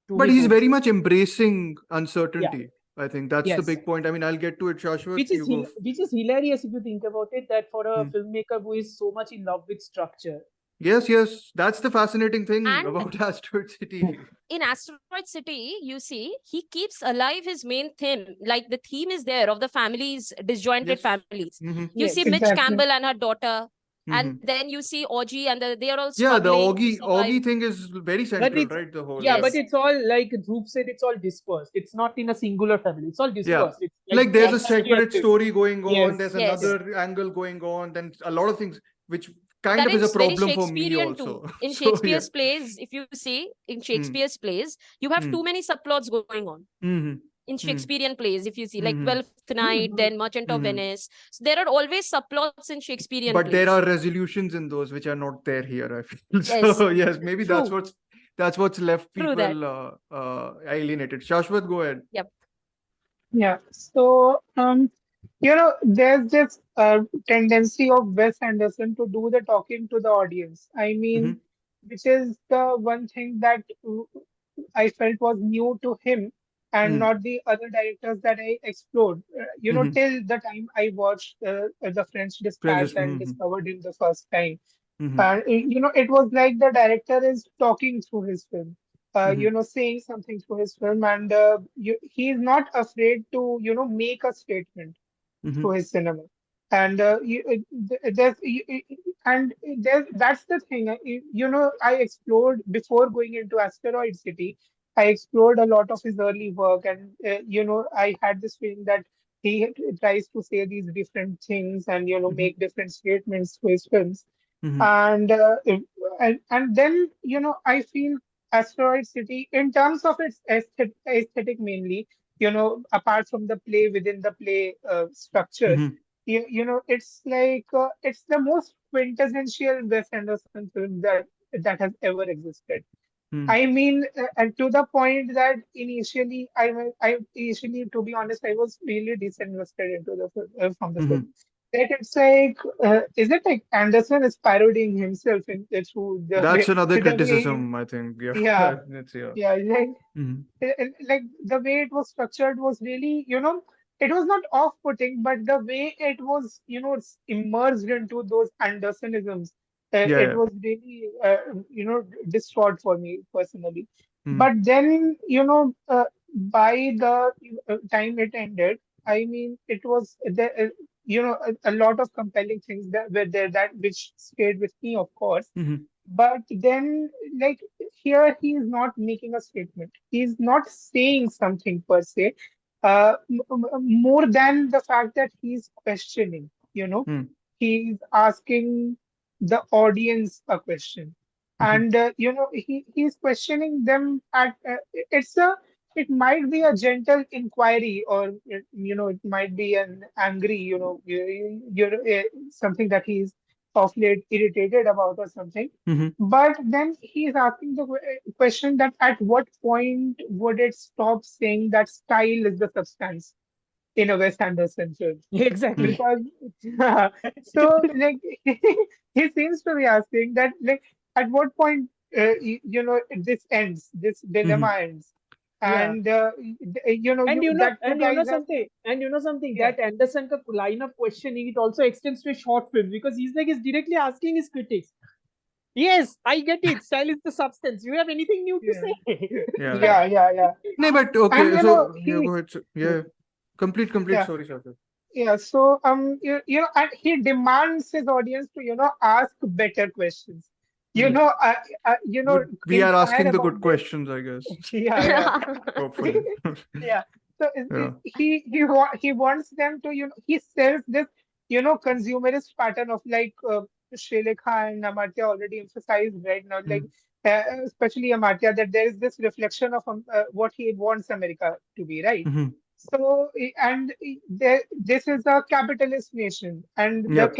to
But
his
he's
own.
very much embracing
Yeah.
uncertainty. I think that's the
Yes.
big point. I mean, I'll get to it, Shashwat.
Which is
You go.
which is hilarious if you think about it, that for a
Hmm.
filmmaker who is so much in love with structure.
Yes, yes. That's the fascinating thing
And
about Asteroid City.
in Asteroid City, you see, he keeps alive his main theme. Like the theme is there of the families, disjointed
Yes.
families.
Mm-hmm.
You see
Yes.
Mitch
Exactly.
Campbell and her daughter, and
Mm-hmm.
then you see Augie, and they are all
Yeah, the
struggling to survive.
Augie thing is very
But
central,
it's
right? The whole
Yes.
but it's all like Dhruv said, it's all dispersed. It's not in a singular family. It's all
yeah.
dispersed. It's
Like there's a
Yes.
separate story going on,
Yes.
there's
Yes.
another angle going on, then a lot of things which kind
That
of is a
is very
problem for me
Shakespearean too.
also.
In
So yeah.
Shakespeare's plays, if you see in
Mm.
Shakespeare's plays, you have
Mm.
too many subplots going on.
Mm-hmm.
In
Mm.
Shakespearean plays, if you see, like
Mm-hmm.
Twelfth Night, then Merchant of
Mm-hmm.
Venice. So there are always subplots in Shakespearean
But there
plays.
are resolutions in those which are not there here, I feel.
Yes.
So yes, maybe
True.
that's what's left
True that.
people alienated. Shashwat, go ahead.
Yep.
Yeah. So, there's this tendency of Wes Anderson to do the talking to the audience. I
Mm-hmm.
mean, which is the one thing that I felt was new to him and
Mm.
not the other directors that I explored.
Mm-hmm.
Till the time I watched the French Dispatch and
Mm-hmm.
discovered him the first time.
Mm-hmm.
And it was like the director is talking through his film,
Mm-hmm.
saying something through his film, and he is not afraid to, make a statement
Mm-hmm.
through his cinema. And that's the thing. I explored before going into Asteroid City. I explored a lot of his early work, and I had this feeling that he tries to say these different things and
Mm-hmm.
make different statements through his films.
Mm-hmm.
And and then I feel Asteroid City, in terms of its aesthetic mainly, apart from the play within the play structure,
Mm-hmm.
it's like it's the most quintessential Wes Anderson film that has ever existed.
Mm.
I mean, and to the point that initially, initially, to be honest, I was really disinvested into the from the
Mm-hmm.
film. That it's like, is it like Anderson is parodying himself through the
That's
way,
another
the way,
criticism, I think. Yeah.
yeah,
That's yeah.
yeah,
Mm-hmm.
like the way it was structured was really, it was not off-putting, but the way it was, immersed into those Andersonisms,
Yeah,
it
yeah.
was really, distraught for me personally.
Mm.
But then, by the time it ended, I mean, it was there, a lot of compelling things that were there that which stayed with me, of course.
Mm-hmm.
But then, like, here he is not making a statement. He is not saying something per se, more than the fact that he's questioning,
Hmm.
he's asking the audience a question.
Mhm.
And, he's questioning them at, it might be a gentle inquiry, or, it might be an angry, something that he's of late irritated about or something.
Mhm.
But then he's asking the question that at what point would it stop saying that style is the substance in a Wes Anderson film?
Hmm.
Exactly.
Because so like he seems to be asking that, like, at what point this ends, this
Mhm.
dilemma ends,
Yeah.
and that you
And you
guys
know
have,
something,
yeah,
that Anderson ka line of questioning, it also extends to a short film, because he's directly asking his critics. Yes, I get it. Style is the substance. You have anything new to
yeah,
say?
Yeah.
yeah.
No, but
And
okay. So yeah,
he,
go ahead. Yeah. Complete.
yeah.
Sorry, Shashwat.
Yeah, so and he demands his audience to ask better questions.
Hmm. But we are
Inquire
asking the good
about this.
questions, I guess.
Yeah,
Hopefully.
yeah. So
Yeah.
he wants them to he sells this consumerist pattern of, like, Srilekha and Amartya already emphasized right now, like,
Hmm.
especially Amartya, that there is this reflection of what he wants America to be, right?
Mhm.
So, this is a capitalist nation, and
Yep.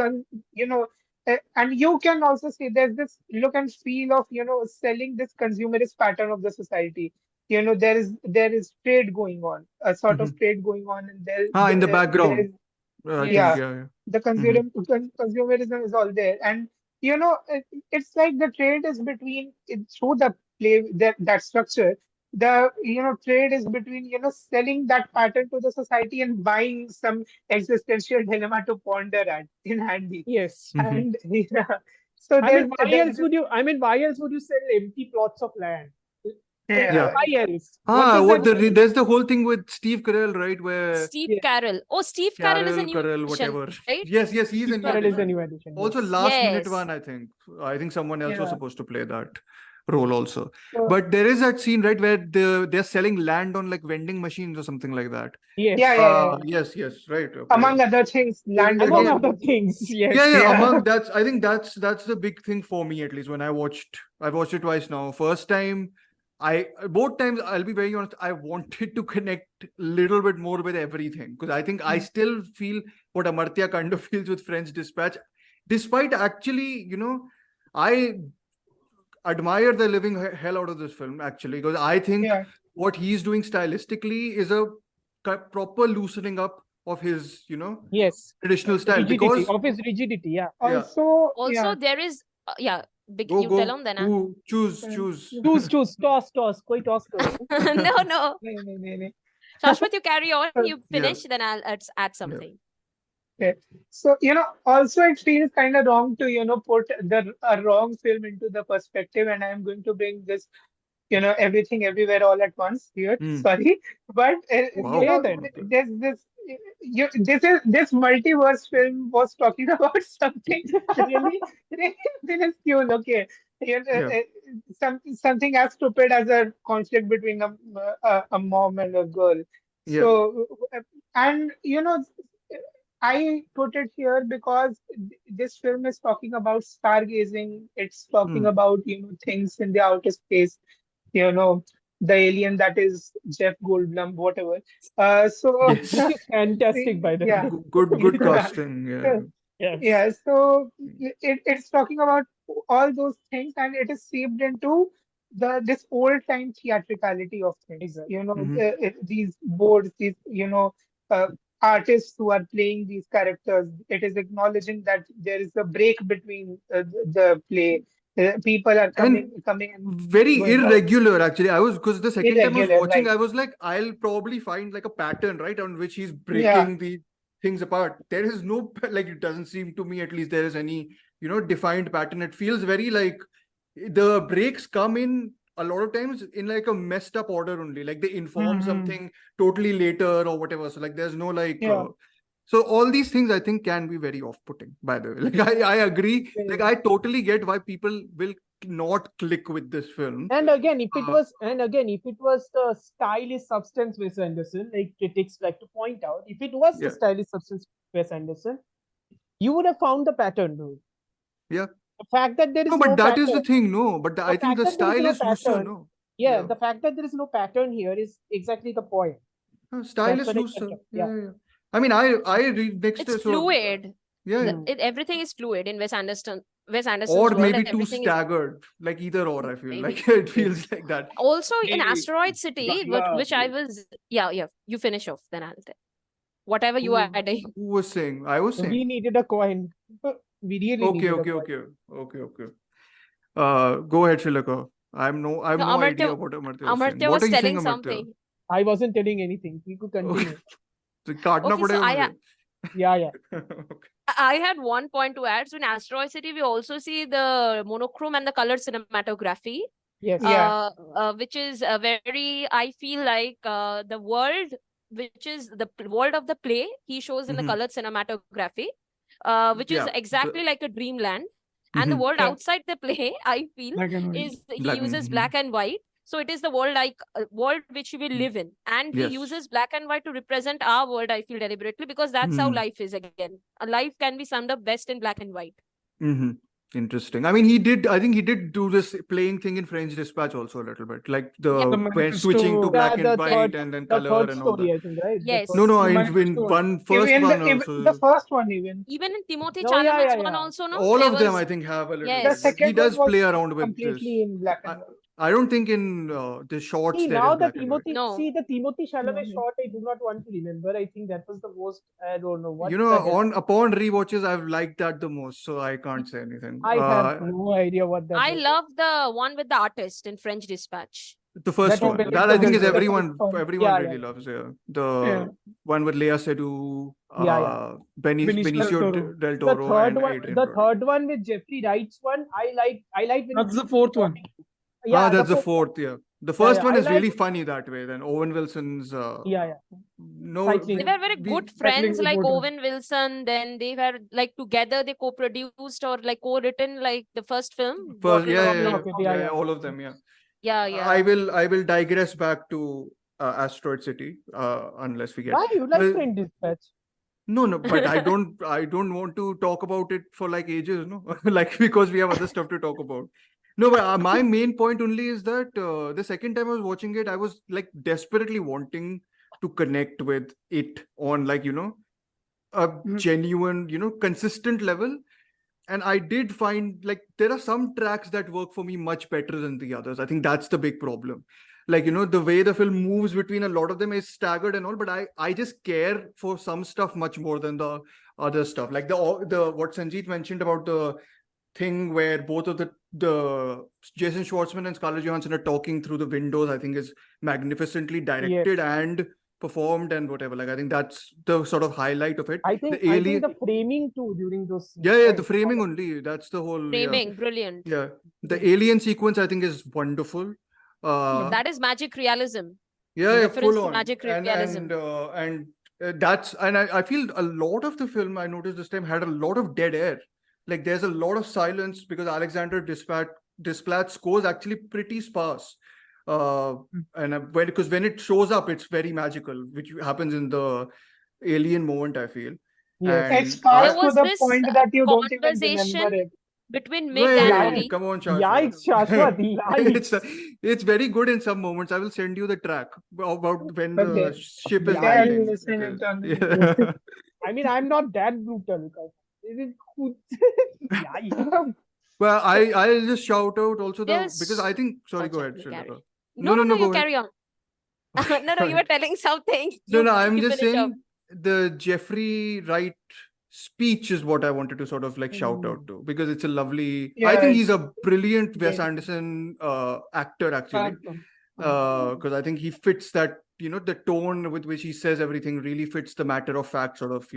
and you can also see there's this look and feel of selling this consumerist pattern of the society. There is trade going on, a sort of
Mhm.
trade going on, and
In the
there
background,
is,
I think.
yeah,
Yeah. Yeah.
the
Mhm.
consumerism is all there, and it's like the trade is between through the play, that structure. The trade is between selling that pattern to the society and buying some existential dilemma to ponder at in handy.
Yes.
Mhm.
And yeah, so
I mean,
there's
why else would you sell empty plots of land?
Yeah.
Why else? What does that do?
There's the whole thing with Steve Carell, right? Where
Steve
Yeah,
Carell. Oh, Steve Carell is a new
Carell,
addition,
whatever.
right?
Yes, he's a
Steve
new
Carell is the
addition.
new addition.
Also,
Yes.
last minute
Yes.
one, I think. I think someone else was
yeah.
supposed to play that role also.
So
But there is that scene, right, where they're selling land on like vending machines or something like that.
yeah,
Yes.
yeah, yeah, yeah.
Yes, right, okay.
Among other things, land is
Among
also
Again,
other
there.
things.
yeah,
Yes.
Yeah,
among I think that's the big thing for me, at least when I've watched it twice now. First time, both times, I'll be very honest, I wanted to connect a little bit more with everything, because I think I still feel what Amartya kind of feels with French Dispatch, despite actually, I admire the living hell out of this film, actually, because I think
yeah.
what he's doing stylistically is a proper loosening up of his,
Yes.
traditional style.
Rigidity.
Because
Of his rigidity. Yeah.
yeah,
Also,
Also,
yeah.
there is, yeah,
go
you tell
go
on then.
who choose
uh,
choose.
Choose. Toss. कोई toss करो.
No, no.
no.
Shashwat, you carry on.
So,
You
Yeah,
finish, then I'll add
yeah.
something.
okay. So, also it feels kind of wrong to, put the a wrong film into the perspective, and I'm going to bring this, everything everywhere all at once here.
Hmm.
Sorry, but
Wow.
Then.
Okay.
there's this multiverse film was talking about something really, really minuscule. Okay,
Yeah.
something as stupid as a conflict between a mom and a girl.
Yeah.
So, and I put it here because this film is talking about stargazing. It's talking
Hmm.
about things in the outer space. You know, the alien that is Jeff Goldblum, whatever. So
Yes.
Which is fantastic, by the
yeah,
way.
Good casting. Yeah.
Yes.
yeah. So it's talking about all those things, and it is seeped into this old time theatricality of things.
Exactly.
Hmm.
These boards, these uh, artists who are playing these characters. It is acknowledging that there is a break between the play. People are
And
coming and
very
going out.
irregular, actually. I was, because the second time I was
Irregular,
watching,
right?
I was like, I'll probably find like a pattern, right, on which he's
Yeah,
breaking the things apart. There is no like, it doesn't seem to me, at least, there is any defined pattern. It feels very like the breaks come in a lot of times in like a messed up order only, like they inform
hmm,
something totally later or whatever. So like there's no like
yeah.
so all these things, I think, can be very off-putting, by the way. Like I agree, like
Yeah.
I totally get why people will not click with this film.
And again, if it
Uh,
was, the stylish substance Wes Anderson, like critics like to point out, if it was the
Yeah.
stylish substance Wes Anderson, you would have found the pattern, dude.
Yeah.
The fact that there is
No, but that
pattern,
is the thing, no. But I think
fact
the
that there is
style
no
is looser,
pattern,
no.
yeah, the fact that there is no pattern here is exactly the point.
Style
That's
is
what I
looser.
get.
Yeah. I mean, I read next
It's
to so
fluid.
yeah.
Everything is fluid in Wes Anderson's
Or
world.
maybe
And
too
everything is
staggered, like either or. I feel
maybe.
like it feels like that.
Also in
The-
Asteroid City, which I was you finish off, then I'll tell. Whatever you are adding.
Who was saying? I was
We
saying.
needed a coin. We really
Okay.
needed a coin.
Go ahead, Srilekha. I have no idea
Amartya,
what Amartya was saying.
Amartya
What
was
are you saying,
telling
Amartya?
something.
I wasn't telling anything. We could continue.
So काटना
Okay, so
पड़ेगा मुझे.
Yeah.
Okay.
I had one point to add. So in Asteroid City, we also see the monochrome and the color cinematography.
Yes.
Yeah.
Which is very, I feel like the world, which is the world of the play, he shows in the
Mhm.
colored cinematography, which is
Yeah,
exactly like a dreamland. And the
Mhm.
world
Yeah.
outside the play, I feel,
Black and white.
is he
Black and-
uses
mhm.
black and white. So it is the world like world which we will live in, and he
Yes.
uses black and white to represent our world. I feel deliberately because that's how
Mhm.
life is again. A life can be summed up best in black and white.
Mm-hmm. Interesting. I mean, I think he did do this playing thing in French Dispatch also a little bit, like
Yeah.
The
when
manifesto.
switching to black
the
and white
third-
and then
The
color
third
and all
story,
that.
I think, right? The
Yes.
third
No,
The
in
manifesto.
one first
Even
one
the
also.
first one even.
Even in Timothy
Oh, yeah,
Chalamet's
yeah,
one
yeah.
also, no?
All
There
of them,
was-
I think, have a little
Yes.
bit.
The
He
second
does
one
play
was
around with this.
completely in black and white.
I don't think in the shorts
See,
there
now
is
the
black and white.
Timothy,
No.
the Timothy Chalamet
No.
shot, I do not want to remember. I think that was the most, I don't know what.
You
the
know,
hell.
upon rewatches, I've liked that the most, so I can't say anything.
I have no idea what that
I
was.
love the one with the artist in French Dispatch.
The first
That
one.
was
That I think is
the
everyone
first one.
everyone
Yeah,
really
yeah.
loves. Yeah. The
Yeah.
one with Lea Seydoux,
Yeah.
Benicio
del Toro.
del
The
Toro,
third
and
one,
Adrian
the
Brody.
third one with Jeffrey Wright's one, I like when
That's
he
the fourth one.
Yeah,
That's the
fourth one.
fourth. Yeah. The first
yeah,
one
I
is really
like-
funny that way. Then Owen Wilson's.
Yeah.
No.
Cycling.
They were very
we-
good
Cycling
friends, like
reporter.
Owen Wilson. Then they were like together, they co-produced or like co-written like the first film.
First,
Bottle
yeah,
Rocket.
Rocket, yeah.
all of them. Yeah.
Yeah.
I will digress back to Asteroid City, unless we get.
Why you like
Well,
French Dispatch?
No, but I don't want to talk about it for like ages, no? Like because we have other stuff to talk about. No, but my main point only is that the second time I was watching it, I was like desperately wanting to connect with it on like, a genuine, consistent level. And I did find like there are some tracks that work for me much better than the others. I think that's the big problem. Like, the way the film moves between a lot of them is staggered and all, but I just care for some stuff much more than the other stuff. Like the what Sanjeet mentioned about the thing where both of the Jason Schwartzman and Scarlett Johansson are talking through the windows, I think is magnificently directed and performed and whatever. Like I think that's the sort of highlight of it.
I think the framing too during those scenes.
Yeah,
right?
the framing only. That's the whole
Framing, brilliant.
Yeah, the alien sequence I think is wonderful.
That is magic realism.
Yeah,
Reference
full
to
on.
magic realism.
And that's and I feel a lot of the film I noticed this time had a lot of dead air. Like there's a lot of silence because Alexander Desplat's score is actually pretty sparse. And because when it shows up, it's very magical, which happens in the alien moment, I feel.
Yes.
It's sparse
There
to
was
the
this
point that you don't even
conversation
remember it.
between Mick
Wait,
and Woody.
come on, Shashwat.
Yikes, Shashwat, yikes.
It's very good in some moments. I will send you the track about when
But
the
they-
ship is
Yeah,
I'll
landing.
listen
It is-
internally.
yeah.
I mean, I'm not that brutal. Yikes.
Well, I'll just shout out also
There's-
because I think sorry, go
Sorry,
ahead,
you carry.
Srilekha.
No,
No,
you
go ahead.
carry on. No, you were telling something.
No, I'm
you
just
finish
saying
up.
the Jeffrey Wright speech is what I wanted to sort of like shout out to because it's a lovely. I
Yeah,
think he's
it's
a brilliant Wes
great.
Anderson actor actually.
Actor.
Because I think he fits that, the tone with which he says everything really fits the matter of fact sort of,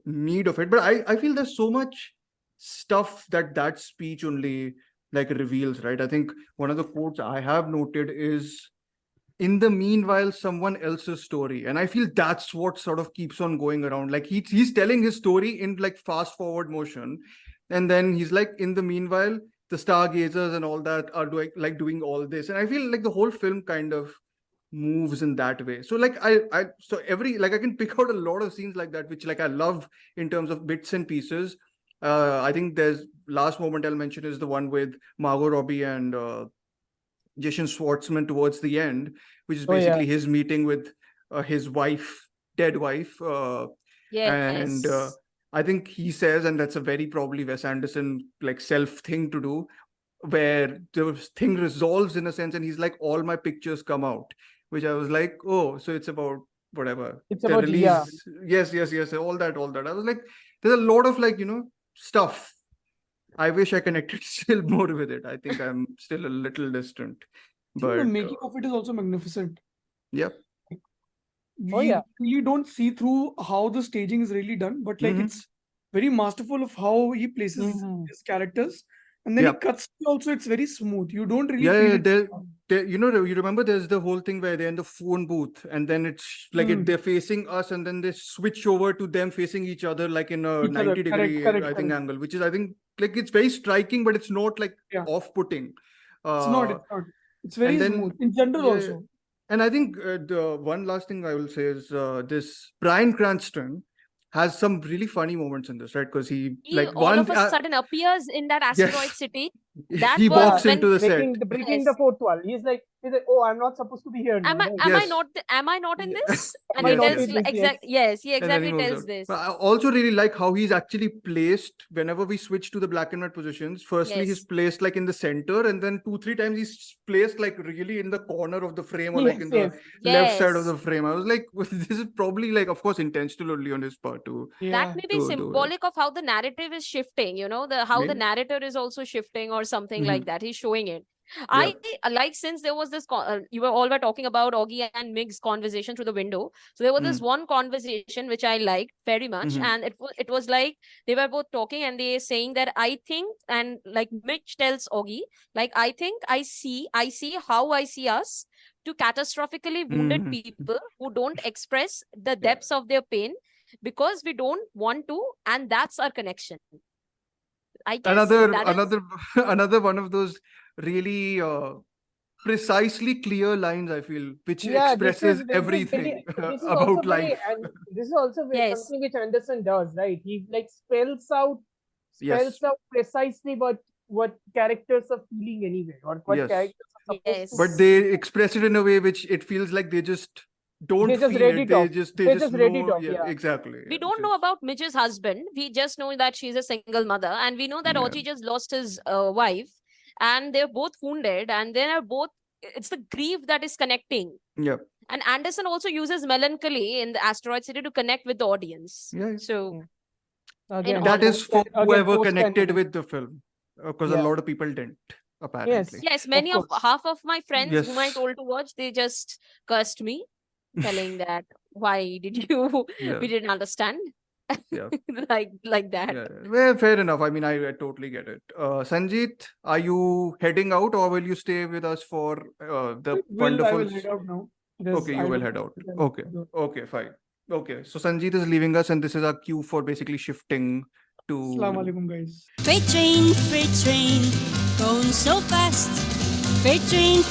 need of it. But I feel there's so much stuff that speech only like reveals, right? I think one of the quotes I have noted is, in the meanwhile, someone else's story. And I feel that's what sort of keeps on going around. Like he's telling his story in like fast forward motion. And then he's like, in the meanwhile, the stargazers and all that are doing all this, and I feel like the whole film kind of moves in that way. So like I can pick out a lot of scenes like that, which like I love in terms of bits and pieces. I think there's last moment I'll mention is the one with Margot Robbie and Jason Schwartzman towards the end, which is basically his meeting with his wife, dead wife. And I think he says, and that's a very probably Wes Anderson like self thing to do, where the thing resolves in a sense, and he's like, all my pictures come out, which I was like, oh, so it's about whatever.
It's
the
about
release. Yes, all that. I was like, there's a lot of like, stuff. I wish I connected still more with it. I think I'm still a little distant. But
the making of it is also magnificent.
Yep.
We really don't see through how the staging is really done, but like it's very masterful of how he places his characters, and then he cuts also. It's very smooth. You don't really feel it.
You remember there's the whole thing where they're in the phone booth, and then it's like they're facing us, and then they switch over to them facing each other, like in a 90-degree angle, which is, I think, like it's very striking, but it's not like off-putting.
It's not. It's very smooth in general also.
And I think the one last thing I will say is this Bryan Cranston has some really funny moments in this, right? Because he like
all of a sudden appears in that Asteroid City. That
he walks into the
breaking the fourth wall. He's like, oh, I'm not supposed to be here.
Am I not in this? And he tells he exactly tells this.
But I also really like how he's actually placed whenever we switch to the black and white positions. Firstly, he's placed like in the center, and then 2-3 times he's placed like really in the corner of the frame, or like in the left side of the frame. I was like, this is probably like, of course, intentional only on his part too.
That may be symbolic of how the narrative is shifting, how the narrator is also shifting or something like that. He's showing it. I like, since there was this you were talking about Augie and Mig's conversation through the window, so there was this one conversation which I liked very much, and it was like they were both talking and they saying that I think, and like Mitch tells Augie, like, I think I see how I see us, to catastrophically wounded people who don't express the depths of their pain because we don't want to, and that's our connection. I guess
another one of those really precisely clear lines, I feel, which expresses everything about life.
And this is also something which Anderson does, right? He like spells out precisely what characters are feeling anyway, or what characters are supposed to.
But they express it in a way which it feels like they just don't feel it. They just know. Exactly.
We don't know about Mitch's husband. We just know that she's a single mother, and we know that Augie just lost his wife, and they're both wounded, and they're both. It's the grief that is connecting.
Yeah.
And Anderson also uses melancholy in the Asteroid City to connect with the audience.
Yeah.
So
that is for whoever connected with the film, because a lot of people didn't. Apparently.
Yes. Many of half of my friends whom I told to watch, they just cursed me, telling that why did you? We didn't understand. like that.
Well, fair enough. I mean, I totally get it. Sanjeet, are you heading out, or will you stay with us for the wonderful?
I will head out now.
Okay, you will head out. Okay, fine. Okay, so Sanjeet is leaving us, and this is our cue for basically shifting to.
Assalamu alaikum, guys.
Freight train, going so fast. Freight train,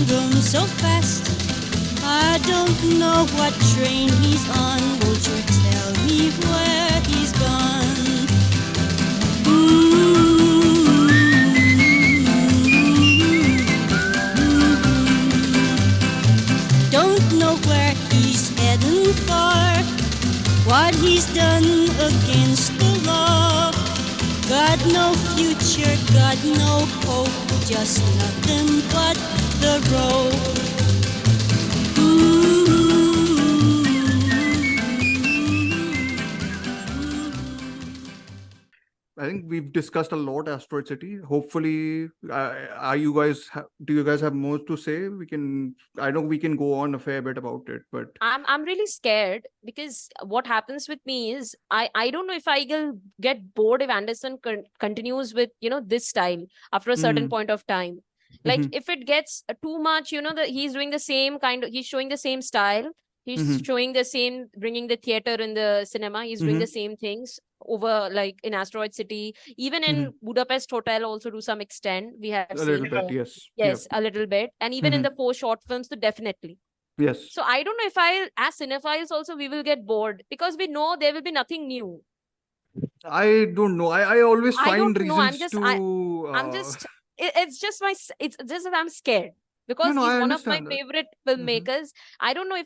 going so fast. I don't know what train he's on. Won't you tell me where he's gone? Don't know where he's heading for, what he's done against the law. Got no future, got no hope, just nothing but the road.
I think we've discussed a lot Asteroid City. Hopefully, do you guys have more to say? I know we can go on a fair bit about it, but
I'm really scared, because what happens with me is I don't know if I will get bored if Anderson continues with this style after a certain point of time. Like if it gets too much, that he's doing the same he's showing the same style. He's
Mhm.
showing the same, bringing the theater in the cinema. He's doing the
Mhm.
same things over like in Asteroid City, even in
Mhm.
Budapest Hotel also to some extent we have
A little
seen.
bit, yes. Yeah.
Yes, a little bit. And even in
Mhm.
the 4 short films, so definitely.
Yes.
So I don't know if as cinephiles also, we will get bored because we know there will be nothing new.
I don't know. I always
I
find
don't know.
reasons to.
I'm just, it's just it's just that I'm scared
No,
because
no,
he's
I
one of my
understand that.
favorite
Mhm.
filmmakers. I don't know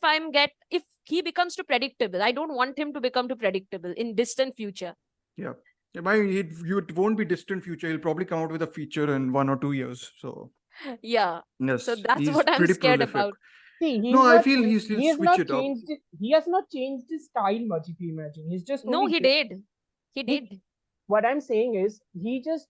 if he becomes too predictable. I don't want him to become too predictable in distant future.
Yeah. It won't be distant future. He'll probably come out with a feature in 1 or 2 years. So
Yeah.
yes,
So that's
he's
what I'm
pretty
scared
prolific.
about.
See,
No, I feel he'll
he has
switch
not
it up.
changed it. He has not changed his style much, if you imagine. He's just
No,
only
he did. He
he-
did.
what I'm saying is he just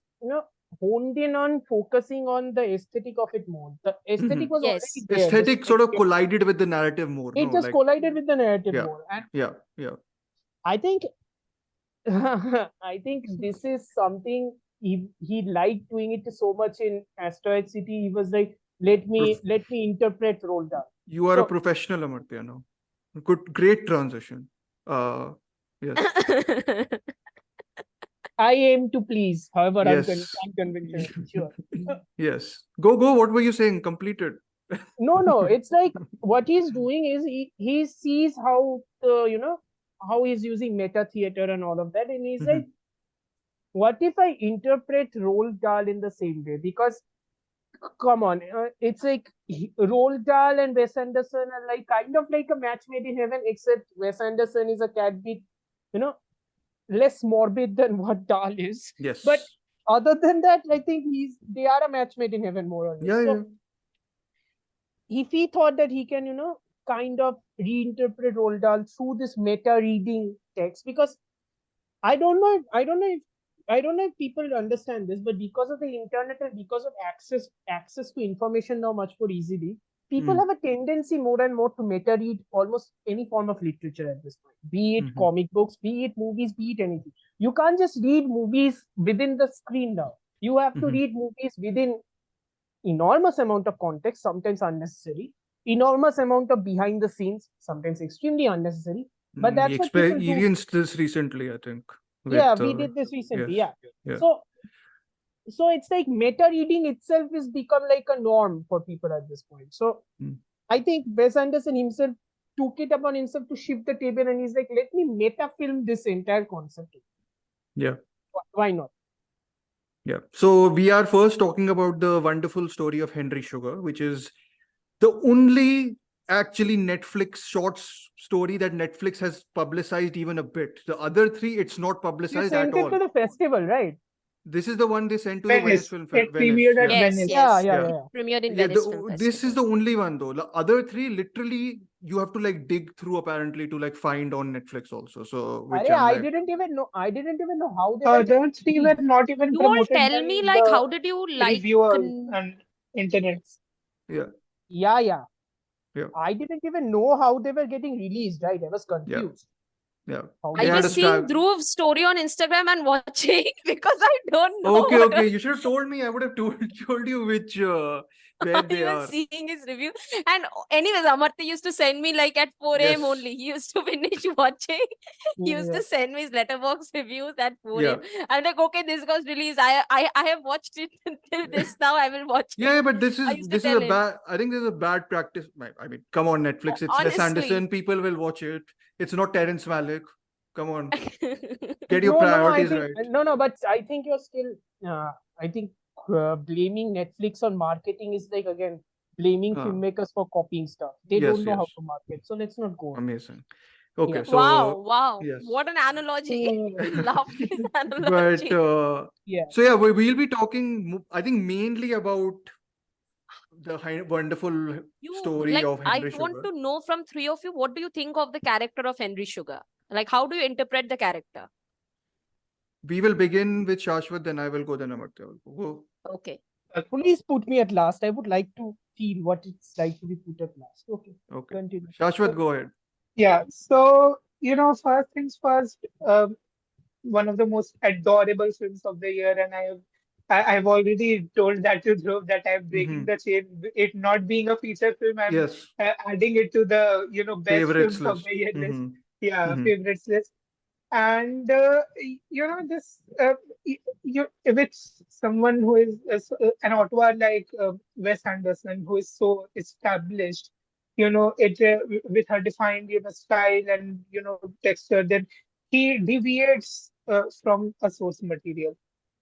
honed in on focusing on the aesthetic of it more. The aesthetic
Mhm.
was
Yes.
already there. The
Aesthetic sort of
script,
collided with the narrative more.
it
No,
just
like
collided with the narrative
yeah,
more. And
yeah, yeah.
I think I think this is something he liked doing it so much in Asteroid City. He was like, let me interpret Roald Dahl.
You are a
So
professional, Amartya. No, great transition. Yes,
I aim to please. However,
yes,
I'm convinced. Sure.
yes. Go. What were you saying? Completed.
No. It's like what he's doing is he sees how how he's using meta theater and all of that, and he's like,
Mhm.
what if I interpret Roald Dahl in the same way? Because come on, it's like Roald Dahl and Wes Anderson are like kind of like a match made in heaven, except Wes Anderson is a tad bit, you know, less morbid than what Dahl is.
Yes.
But other than that, I think they are a match made in heaven more or less.
Yeah, yeah.
So if he thought that he can, kind of reinterpret Roald Dahl through this meta reading text, because I don't know if people understand this, but because of the internet and because of access to information now much more easily, people
Mm.
have a tendency more and more to meta read almost any form of literature at this point, be it
Mhm.
comic books, be it movies, be it anything. You can't just read movies within the screen now. You have to
Mhm.
read movies within enormous amount of context, sometimes unnecessary, enormous amount of behind the scenes, sometimes extremely unnecessary. But
We
that's what people do.
experienced this recently, I think.
Yeah,
With
we did this recently.
yes,
Yeah.
yeah.
So it's like meta reading itself has become like a norm for people at this point. So
Mm.
I think Wes Anderson himself took it upon himself to shift the table, and he's like, let me meta film this entire concept.
Yeah.
Why not?
Yeah. So we are first talking about the wonderful story of Henry Sugar, which is the only actually Netflix shorts story that Netflix has publicized even a bit. The other three, it's not
They
publicized
sent
at
it
all.
to the festival, right?
This is the one they sent to the Venice
Venice.
Film
It
Venice.
premiered at
Yeah.
Yes,
Venice.
yes.
Yeah.
Premiered in
Yeah,
Venice Film
this is
Festival.
the only one though. The other three, literally, you have to like dig through apparently to like find on Netflix also. So which I'm
I
like,
didn't even know. I didn't even know how they were.
The three were not even
You all
promoted
tell
by
me, like,
the
how did you like?
reviewers and internet.
yeah,
Yeah.
yeah,
I didn't even know how they were getting released. Right? I was confused.
yeah.
How
They
I
they
had
was
a
seeing
stag.
Dhruv's story on Instagram and watching because I don't know.
Okay,
what
okay. You should have told me. I would have told you which where they
I was
are.
seeing his review. And anyways, Amartya used to send me like at 4 a.m.
Yes.
only. He used to finish watching. He used
Yeah.
to send me his letterbox reviews at 4
Yeah.
a.m. I'm like, okay, this got released. I have watched it until this now. I will watch it.
Yeah, but this
I
is
used to
this is
tell
a
him.
bad. I think there's a bad practice. I mean, come on, Netflix. It's Wes
Honestly.
Anderson. People will watch it. It's not Terrence Malick. Come on, get your
No, I
priorities
think
right.
no, but I think you're still. I think blaming Netflix on marketing is like again blaming
Ah.
filmmakers for copying stuff. They
Yes,
don't know how
yes.
to market. So let's not go on.
Amazing. Okay,
Yeah.
so
Wow.
yes.
What an analogy. Love this
But
analogy.
Yeah.
so yeah, we'll be talking. I think mainly about the wonderful story
Like,
of
I
Henry
want
Sugar.
to know from three of you, what do you think of the character of Henry Sugar? Like, how do you interpret the character?
We will begin with Shashwat, then I will go, then Amartya will go.
Okay.
Please put me at last. I would like to feel what it's like to be put at last. Okay.
Okay.
Continue.
Shashwat, go ahead.
Yeah. So, first things first, one of the most adorable films of the year, and I have I've already told that to Dhruv that I'm breaking the chain. It not being a feature film, I'm
Yes.
adding it to the best
Favorites
films of
list.
the year list.
Mm-hmm.
Yeah,
Mm-hmm.
favorites list. And this with someone who is an auteur like Wes Anderson, who is so established, it with her defined style and texture, then he deviates from a source material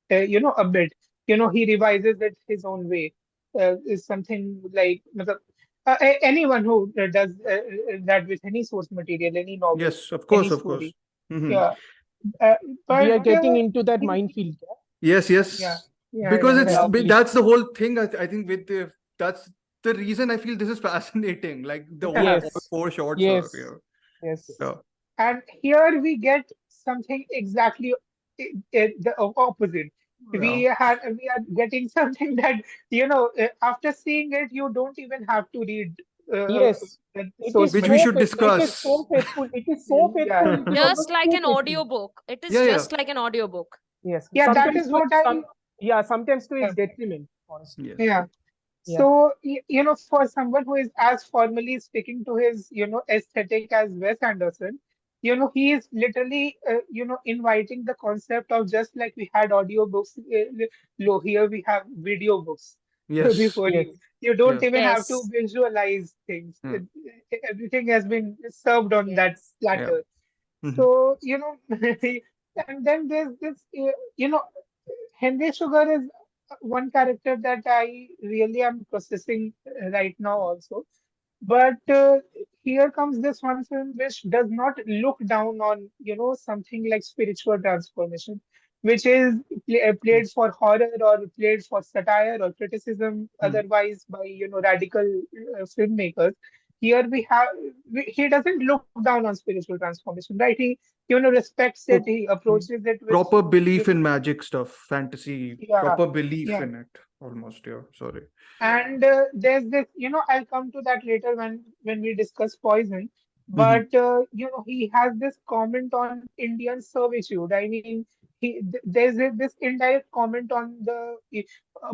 a bit. He revises it his own way. Is something like anyone who does that with any source material, any novel,
Yes, of
any
course, of course.
story.
Mm-hmm.
Yeah. Uh,
We
but
are getting into that
he-
minefield.
Yes,
yeah,
yes. Because
yeah,
it's
Exactly.
that's the whole thing. I think with that's the reason I feel this is fascinating. Like the whole
yeah.
all
Yes.
four shots are,
Yes. Yes.
yeah.
And here we get something exactly the opposite.
Yeah.
We are getting something that after seeing it, you don't even have to read
Yes.
the
It
source
is
Which we
so
should
material.
faithful. It is
discuss.
so faithful. It is so
Yeah,
faithful. It is
Just
almost
like
too
an
faithful.
audiobook. It is
Yeah, yeah.
just like an audiobook.
Yes.
yeah. That
Sometimes
is what I.
yeah, sometimes to
Yeah.
its detriment, honestly.
Yes.
Yeah.
Yeah.
So, for someone who is as formally sticking to his, aesthetic as Wes Anderson, he is literally, inviting the concept of just like we had audiobooks, here we have video books
Yes.
before
Yes.
you. You don't
Yes.
even have to
Yes.
visualize things.
Yeah.
Everything has been served on that
Yes.
Yeah.
platter.
Mhm.
So, and then there's this, Henry Sugar is one character that I really am processing right now also. But here comes this one film which does not look down on, something like spiritual transformation, which is played for horror or played for satire or criticism
Mm.
otherwise by, radical filmmakers. Here he doesn't look down on spiritual transformation, right? He, respects it,
Oh,
he approaches it with,
proper
you
belief
know,
in magic stuff, fantasy,
yeah,
proper belief
yeah.
in it almost. Yeah. Sorry.
And there's this, I'll come to that later when we discuss Poison.
Mhm.
But he has this comment on Indian servitude. I mean, there's this indirect comment on the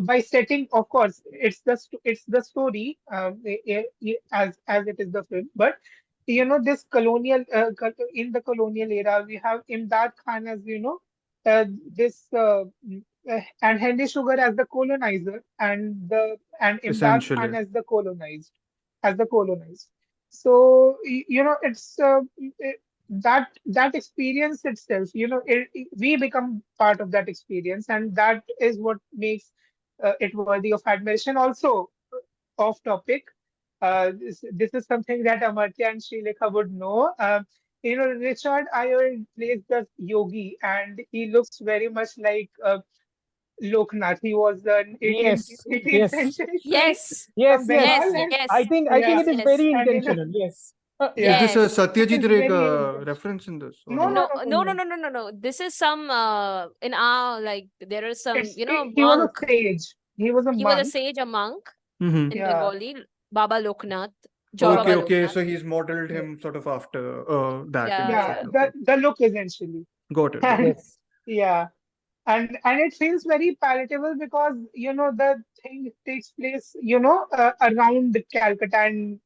by setting. Of course, it's the story as it is the film, but this colonial in the colonial era, we have Imdad Khan as this and Henry Sugar as the colonizer, and Imdad
Essentially.
Khan as the colonized. So it's that experience itself. We become part of that experience, and that is what makes it worthy of admiration. Also, off topic. This is something that Amartya and Srilekha would know. Richard Ayer plays the yogi, and he looks very much like Loknath. He was an 18th,
Yes.
18th
Yes.
century priest
Yes.
Yes.
from
Yes.
Yes.
Bengal. And
Yes.
I think
yeah,
it is
Yes.
very
and
intentional. Yes.
Is
yeah,
this a
Yes.
it
Satyajit
is
Ray
very intense.
reference in this or
No,
no?
no,
No,
no, no,
no, no,
no.
no, no, no, no. This is some in our like there is some,
He was a
monk.
sage. He was a
He was a
monk.
sage, a monk
Mm-hmm.
in
Yeah,
Bengali, Baba Loknath, Joy
yeah,
Okay,
Baba
okay.
Loknath.
So he's modeled
yeah.
him sort of after that in
Yeah,
the
Yeah,
film.
yeah.
Okay.
the look essentially.
Got it, got it.
And
Yes.
yeah, and it feels very palatable because the thing takes place around Calcutta, and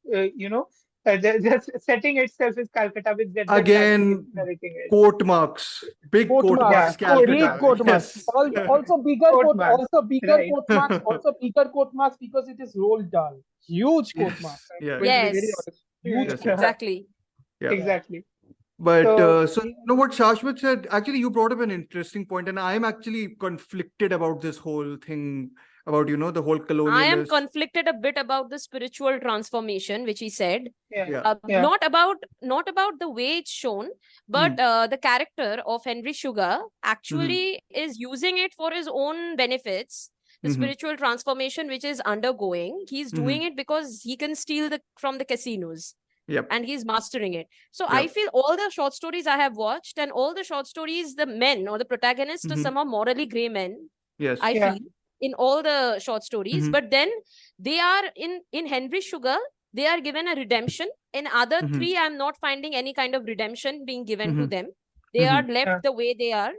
the setting itself is Calcutta with Jet Chaterjee
Again,
narrating it.
quote marks, big
Quote
quote
marks.
Yeah,
marks,
quote
Big
marks,
Calcutta.
quote marks.
Yes.
quote marks,
Also bigger
right?
quote marks. Also bigger quote marks because it is Roald Dahl. Huge quote marks.
Yes.
I'm
Yeah,
going
yeah.
to be very
Yes.
honest. Huge
Yes,
quote
yes.
marks.
Exactly.
Yeah.
Yeah.
Exactly.
But
So
so what Shashwat said, actually you brought up an interesting point, and I'm actually conflicted about this whole thing about the whole
I am
colonialist.
conflicted a bit about the spiritual transformation, which he said.
yeah,
Yeah.
yeah,
Not about the way it's shown, but the character of Henry Sugar actually is using it for his own benefits. The
Mm-hmm.
spiritual transformation which is undergoing, he's
Mm-hmm.
doing it because he can steal from the casinos.
Yep.
And he's mastering it. So I
Yep.
feel all the short stories I have watched, and all the short stories, the men or the protagonist are somehow morally gray men,
Yes.
I
yeah,
feel, in all the short stories. But then they are in Henry Sugar, they are given a redemption. In other three, I'm not finding any kind of redemption being given to them. They are left
yeah,
the way they are.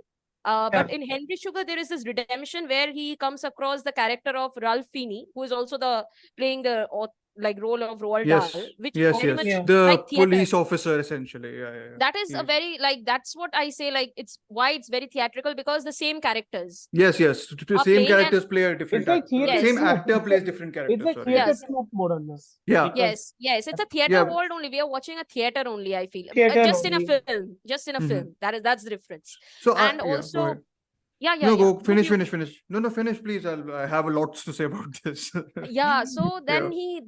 But in Henry Sugar, there is this redemption where he comes across the character of Ralph Fiennes, who is also playing the role of Roald
Yes,
Dahl, which
yes,
very
yes.
much
The
like theater.
police officer, essentially. Yeah, yeah.
That is a
Yes.
very that's what I say, like it's why it's very theatrical, because the same characters
Yes, yes. The
are
same
playing
characters play a different
It's like
actor.
theater
Yes.
Same
troupe.
actor plays different characters.
It's like
sorry.
theater
Yes.
troupe more or less.
Yeah.
Because
Yes, it's a theater
Yeah.
world only. We are watching a theater only, I feel.
Theater
Just in a
only.
film. Just in a
Mhm.
film. That's the difference.
So,
And
yeah, go
also,
ahead.
yeah.
No, go
Dhruv,
finish,
you-
finish. No, finish, please. I have a lot to say about this.
Yeah, so then
Yeah.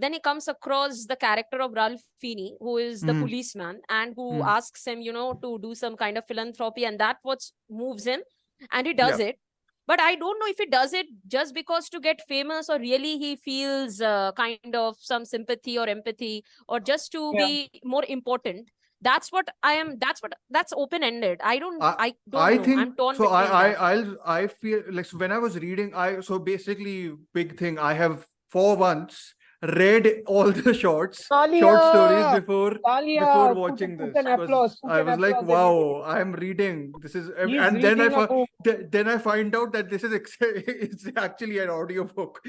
then he comes across the character of Ralph Fiennes, who is the
Mhm.
policeman, and who
Mhm.
asks him, to do some kind of philanthropy, and that what moves him, and he does
Yeah.
it. But I don't know if he does it just because to get famous, or really he feels kind of some sympathy or empathy, or just to
Yeah.
be more important. That's open ended. I don't
I
know.
think
I'm torn
so.
between that.
I feel like, so when I was reading, so basically big thing. I have for once read all the short stories
Talia!
before
Talia,
watching
put
this.
an applause,
I
put
was
an
like,
applause,
wow, I'm reading. This is,
He's
and then
reading a book.
then I find out that this is it's actually an audiobook,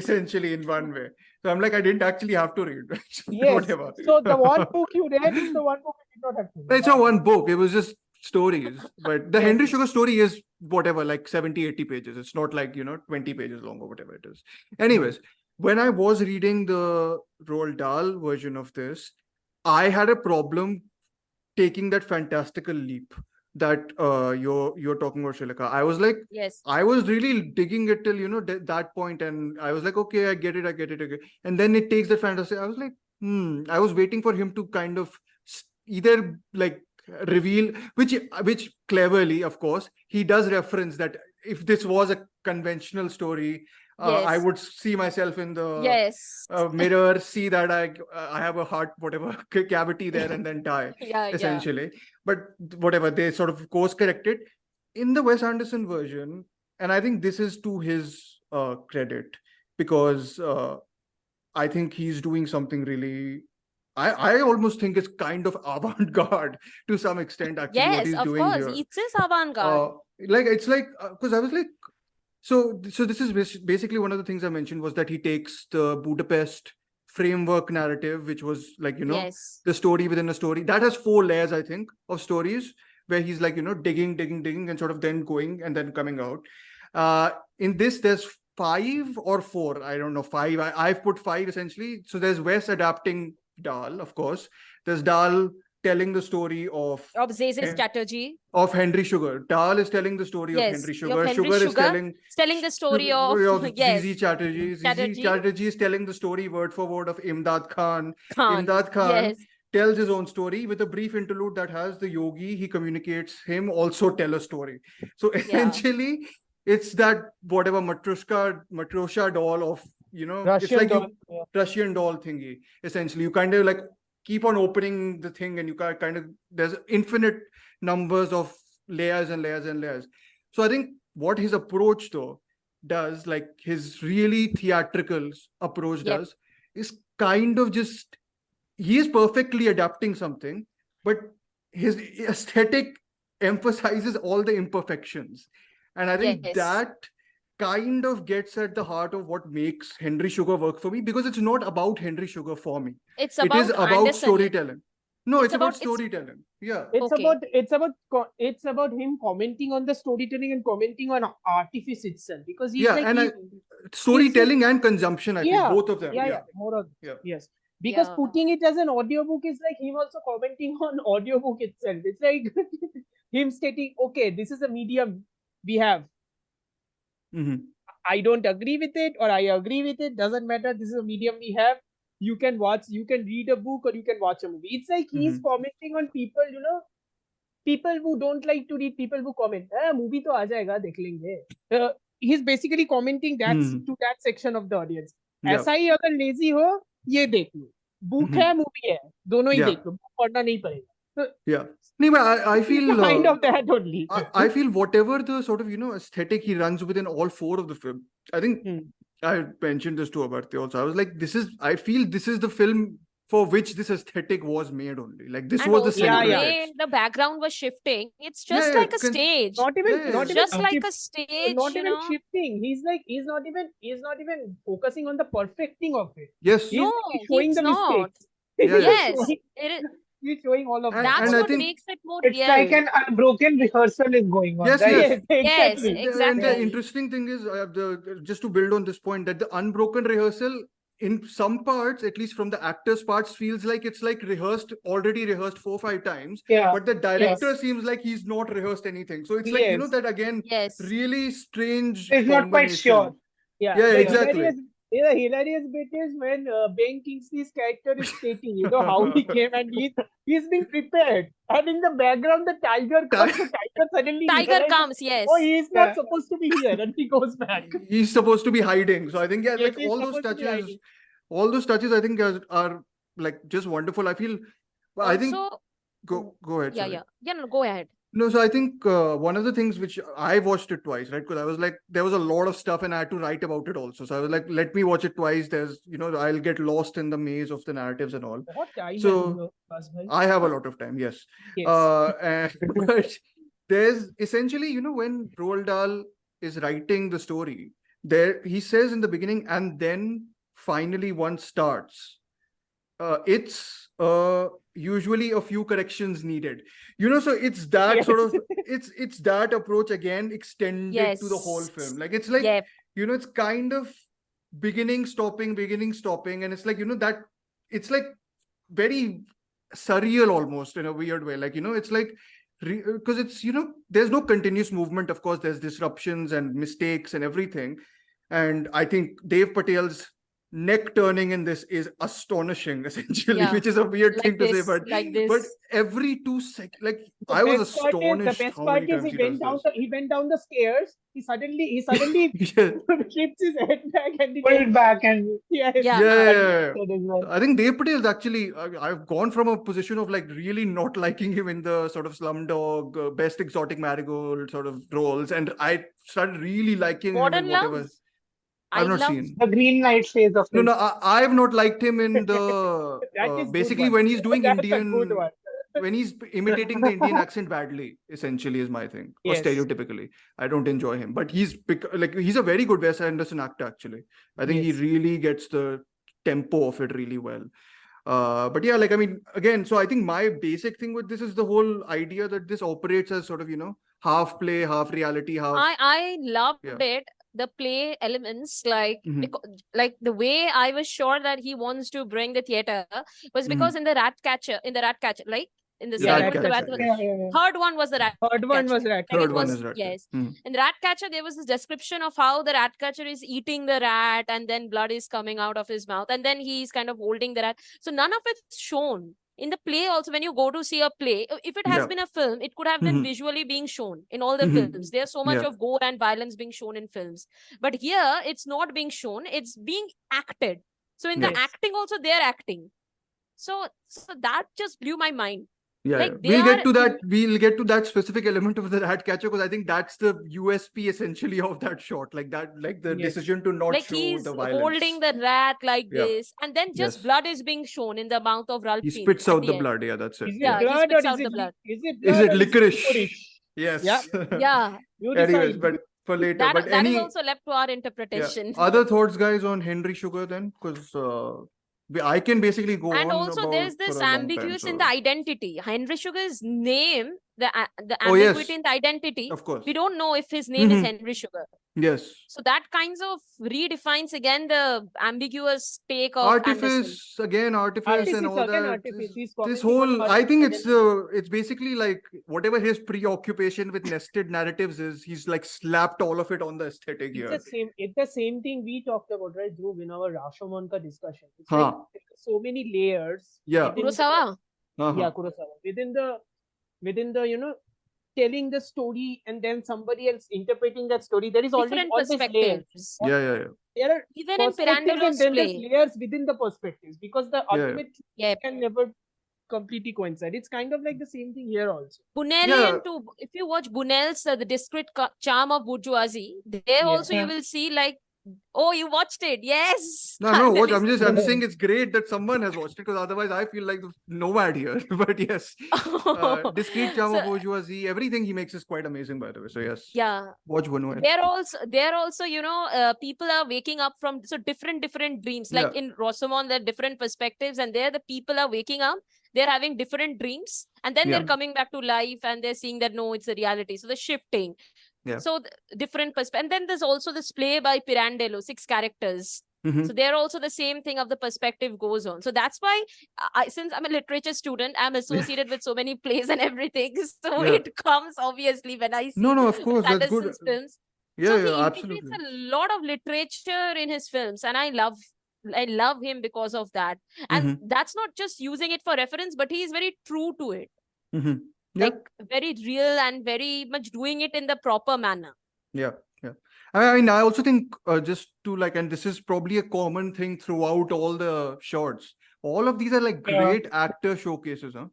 essentially, in one way. So I'm like, I didn't actually have to read.
Yes.
Whatever.
So the one book you read is the one book you did not have to read.
It's not one book. It was just stories. But the
Yes.
Henry Sugar story is whatever, like 70, 80 pages. It's not like, 20 pages long or whatever it is. Anyways, when I was reading the Roald Dahl version of this, I had a problem taking that fantastical leap that you're talking about, Srilekha. I was like,
Yes.
I was really digging it till that point, and I was like, okay, I get it. And then it takes that fantasy. I was like, I was waiting for him to kind of either like reveal, which cleverly, of course, he does reference that if this was a conventional story, I
Yes.
would see myself in the
Yes.
mirror, see that I have a heart, whatever cavity there, and then die.
Yeah.
Essentially. But whatever, they sort of course corrected in the Wes Anderson version, and I think this is to his credit, because I think he's doing something really, I almost think it's kind of avant-garde to some extent, actually, what
Yes,
he's
of
doing
course.
here.
It is avant-garde.
It's like, because I was like, so this is basically one of the things I mentioned, was that he takes the Budapest framework narrative, which was like,
Yes.
the story within a story that has 4 layers, I think, of stories, where he's like, digging and sort of then going and then coming out. In this, there's 5 or 4, I don't know, 5. I've put 5 essentially. So there's Wes adapting Dahl, of course. There's Dahl telling the story of
Zez's Chatterjee.
of Henry Sugar. Dahl is telling the story of
Yes,
Henry
of
Sugar.
Henry
Sugar is
Sugar telling the story of yes,
ZZ Chatterjee. ZZ
Chatterjee.
Chatterjee is telling the story word for word of Imdad Khan.
Khan.
Imdad Khan
Yes.
tells his own story with a brief interlude that has the yogi he communicates him also tell a story. So essentially, it's that whatever Matryoshka doll of, it's
Russian
like
doll. Yeah.
Russian doll thingy. Essentially, you kind of like keep on opening the thing, and you kind of, there's infinite numbers of layers and layers and layers. So I think what his approach though does, like his really theatrical approach does, is kind of just, he is perfectly adapting something, but his aesthetic emphasizes all the imperfections. And I think that kind of gets at the heart of what makes Henry Sugar work for me, because it's not about Henry Sugar for me.
It's
It
about
is about
Anderson.
storytelling. No, it's about
it's-
storytelling. Yeah.
It's about him commenting on the storytelling and commenting on artifice itself, because he's
Yeah,
like
and storytelling and consumption, I think, both of them.
more of
Yeah.
yes. Because
Yeah.
putting it as an audiobook is like him also commenting on audiobook itself. It's like him stating, okay, this is a medium we have.
Mhm.
I don't agree with it, or I agree with it. Doesn't matter. This is a medium we have. You can read a book, or you can watch a movie. It's like he's commenting on people, people who don't like to read, people who comment, movie to aa jayega, dekh lenge. He's basically commenting to that section of the audience.
Yeah.
ऐसा ही अगर lazy हो, ये देख लो. Book है, movie है, दोनों ही देख लो. Book पढ़ना नहीं पड़ेगा.
Yeah. No, but I feel
Kind of that only.
I feel whatever the sort of aesthetic he runs within all 4 of the film. I think I mentioned this to Amartya also. I was like, I feel this is the film for which this aesthetic was made only. Like this
And
was the
also the
central
yeah.
way
text.
the background was shifting, it's
Yeah,
just
yeah,
like a stage.
Not even,
Yeah,
not
It's
even
just like
shift-
a stage,
not
you
even
know.
shifting. He's not even focusing on the perfecting of it.
yes.
He's
No,
like showing
he's
the
not.
mistakes.
Yeah,
He's
Yes,
showing,
it is.
he's showing all of that.
That's
and I
what
think
makes it more
It's
real.
like an unbroken rehearsal is going on,
yes,
right?
yes.
Yes,
Yes,
exactly.
And
exactly.
the interesting thing is, just to build on this point, that the unbroken rehearsal in some parts, at least from the actors' parts, feels like it's like already rehearsed 4 or 5 times.
Yeah.
But the director
Yes.
seems like he's not rehearsed anything. So it's like,
Yes.
that again,
Yes.
really strange
He's not quite
combination.
sure.
Yeah,
Yeah,
the
exactly.
hilarious bit is when Ben Kingsley's character is stating, how he came and he's been prepared, and in the background the tiger comes. The tiger suddenly
Tiger
realizes,
comes, yes.
oh, he's not
Yeah.
supposed to be here, and he goes back.
He's supposed to be hiding. So I think, yeah,
Yes,
like
he's
all those
supposed to be
touches,
hiding.
I think are like just wonderful. I feel, I think,
Also,
go ahead.
yeah,
sorry.
yeah. No, go ahead.
No, so I think one of the things which I watched it twice, right? Because I was like, there was a lot of stuff and I had to write about it also. So I was like, let me watch it twice. There's, I'll get lost in the maze of the narratives and all.
What time
So,
has your husband?
I have a lot of time, yes.
Yes.
But there's essentially, when Roald Dahl is writing the story, he says in the beginning, and then finally one starts. It's usually a few corrections needed, so it's that
Yes.
sort of it's that approach again extended to the whole
Yes.
film. Like it's like
Yep.
it's kind of beginning stopping, and it's like that it's like very surreal almost in a weird way. Like it's like because it's there's no continuous movement. Of course, there's disruptions and mistakes and everything, and I think Dev Patel's neck turning in this is astonishing, essentially,
Yeah.
which is a weird
Like
thing to say,
this,
but
like this.
but every 2 seconds, like
The
I was
best part is-
astonished
The best
how
part
many
is
times
he
he
went
does
down.
this.
He went down the stairs. He suddenly
Yeah.
flips his head back and he
Pull it back and
Yes.
Yeah.
Yeah.
that is well.
I think Dev Patel is actually, I've gone from a position of like really not liking him in the sort of Slumdog, Best Exotic Marigold sort of roles, and I started really liking
Modern
him in whatever.
Love.
I've
I
not
love
seen.
The Green Knight phase of
No,
his.
no, I've not liked him in the
That is good
basically
one.
when he's doing
That's a
Indian,
good one.
when he's imitating the Indian accent badly, essentially is my thing, or
Yes.
stereotypically. I don't enjoy him, but he's a very good Wes Anderson actor actually. I think
Yes.
he really gets the tempo of it really well. But yeah, like I mean, again, so I think my basic thing with this is the whole idea that this operates as sort of half play, half reality, half
I loved
Yeah.
it. The play elements, like
Mhm.
like the way I was sure that he wants to bring the theater was
Mhm.
because in the Ratcatcher, like in the
Yeah,
second one,
Ratcatcher,
the
yes.
third one was the Ratcatcher.
Third one was Ratcatcher.
Third
Second
one
was
is Ratcatcher.
yes.
Mhm.
In the Ratcatcher, there was this description of how the Ratcatcher is eating the rat, and then blood is coming out of his mouth, and then he's kind of holding the rat. So none of it's shown. In the play also, when you go to see a play, if it has
Yeah.
been a film, it could have been
Mhm.
visually being shown in all the
Mhm.
films. There's so much
Yeah.
of gore and violence being shown in films. But here, it's not being shown, it's being acted. So in the
Yes.
acting also, they're acting. So that just blew my mind.
Yeah,
Like,
yeah.
they
We'll
are
get to that. We'll get to that specific element of the rat catcher because I think that's the USP essentially of that shot. Like that, like the
Yes.
decision to not
like
show
he's
the violence.
holding the rat like
Yeah.
this, and then just
Yes.
blood is being shown in the mouth of Ralph
He
Fiennes
spits
at
out the
end.
blood. Yeah, that's it.
Is it
Yeah, he
blood or
spits
is
out
it
the blood.
Is it
Is
blood
it
or
licorice? Yes.
Yeah.
Yeah,
You
Anyways,
decide.
but for later.
that
but
that is
any
also left to our
yeah.
interpretation.
Other thoughts, guys, on Henry Sugar then? Because I can basically go
And
on
also,
about
there's
for
this
a long time.
ambiguous in
So
the identity. Henry Sugar's name, the
Oh, yes.
ambiguity in the identity.
of course,
We don't know if his name is
Mhm.
Henry Sugar.
yes.
So that kinds of redefines again the ambiguous take of Anderson.
Artifice again, artifice
Artifice
and all
again,
that.
artifice. He's
This
commenting on
whole, I
artifice
think
again.
it's basically like whatever his preoccupation with nested narratives is, he's like slapped all of it on the aesthetic here.
It's the same thing we talked about, right, Dhruv, in our Rashomon ka discussion. It's
Huh.
like so many layers.
Yeah.
within the-
Kurosawa.
Uh-huh.
Yeah, Kurosawa. Within the telling the story and then somebody else interpreting that story. There is always
Different
always layers.
perspectives.
Yeah.
There are
Even in
perspectives and
Pirandello's
then there's
play.
layers within the perspectives because the
Yeah.
ultimate truth
Yep.
can never completely coincide. It's kind of like the same thing here also.
Bunnellian
Yeah.
too. If you watch Bunnell's The Discreet Charm of Bourgeoisie, there also
Yeah.
you will see like Oh, you watched it? Yes.
No, no, watch. I'm saying it's great that someone has watched it, because otherwise I feel like the nomad here. But yes, discrete charm of
So,
bourgeoisie, everything he makes is quite amazing, by the way. So yes,
yeah.
watch Bunu.
They're also, people are waking up from different dreams. Like
Yeah.
in Rosamond, there are different perspectives, and there the people are waking up. They're having different dreams, and then they're
Yeah.
coming back to life, and they're seeing that no, it's a reality. So the shifting.
Yeah.
So different perspective. And then there's also this play by Pirandello, 6 characters.
Mhm.
So they're also the same thing of the perspective goes on. So that's why since I'm a literature student, I'm associated with so many plays and everything. So
Yeah.
it comes obviously when I see
No, no, of course,
Wes
that's good.
Anderson's films.
Yeah,
So
yeah,
he integrates
absolutely.
a lot of literature in his films, and I love him because of that. And
Mhm.
that's not just using it for reference, but he is very true to it.
Mhm. Yeah.
Like very real and very much doing it in the proper manner.
Yeah, yeah. I mean, I also think just to like, and this is probably a common thing throughout all the shorts. All of these are like
Yeah.
great actor showcases, huh?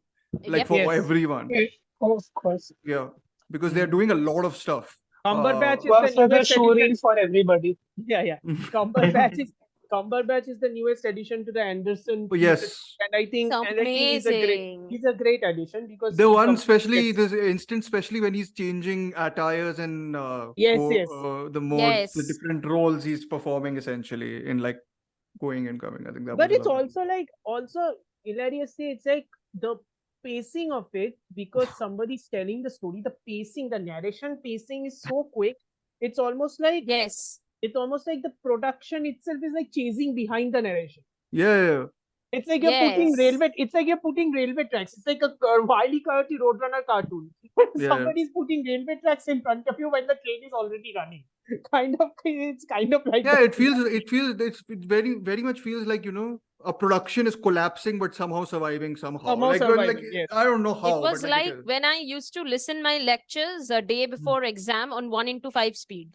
Like
Yep.
for
Yes.
everyone.
Yeah, of course.
Yeah, because they're doing a lot of stuff.
Cumberbatch is
Works
the
as a
newest
show
addition.
reel for everybody.
Yeah. Cumberbatch is the newest addition to the Anderson.
Oh, yes.
And I think
It's amazing.
he's a great addition because
The
he
one,
completely
especially
gets-
this instance, especially when he's changing attires and
Yes.
the modes, the
Yes.
different roles he's performing essentially in like going and coming. I think that
But
was
it's
lovely.
also hilariously, it's like the pacing of it, because somebody's telling the story, the narration pacing is so quick. It's almost like
Yes.
the production itself is like chasing behind the narration.
Yeah.
It's like you're putting
Yes.
railway tracks. It's like a Wile E. Coyote Roadrunner cartoon.
Yeah.
Somebody's putting railway tracks in front of you when the train is already running. It's kind of like
Yeah,
that.
it's very much feels like, a production is collapsing but somehow surviving somehow.
Somehow
Like,
surviving, yes.
I don't know how,
It was
but
like
it is.
when I used to listen my lectures a day before exam on 1:5 speed.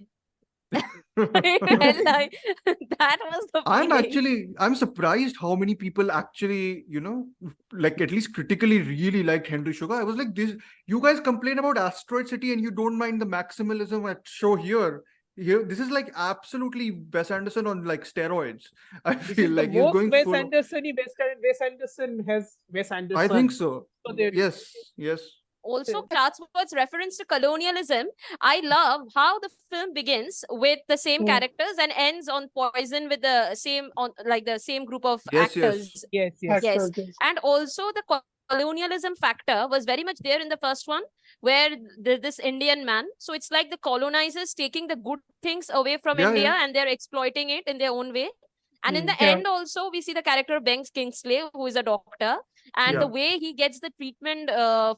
And that was the feeling.
I'm surprised how many people actually, like at least critically really liked Henry Sugar. I was like, you guys complain about Asteroid City and you don't mind the maximalism at show here. This is like absolutely Wes Anderson on like steroids. I
This
feel
is
like
the
he's
most
going
Wes
full.
Anderson.
I think so.
So there-
Yes.
Also, Chatsworth's reference to colonialism. I love how the film begins with the same characters and ends on Poison with the same group of
Yes.
actors.
Yes.
Yes.
Actors.
And also the colonialism factor was very much there in the first one, where this Indian man. So it's like the colonizers taking the good things away from
Yeah,
India
yeah.
and they're exploiting it in their own way. And in the
Yeah.
end, also, we see the character of Ben Kingsley, who is a doctor, and the
Yeah.
way he gets the treatment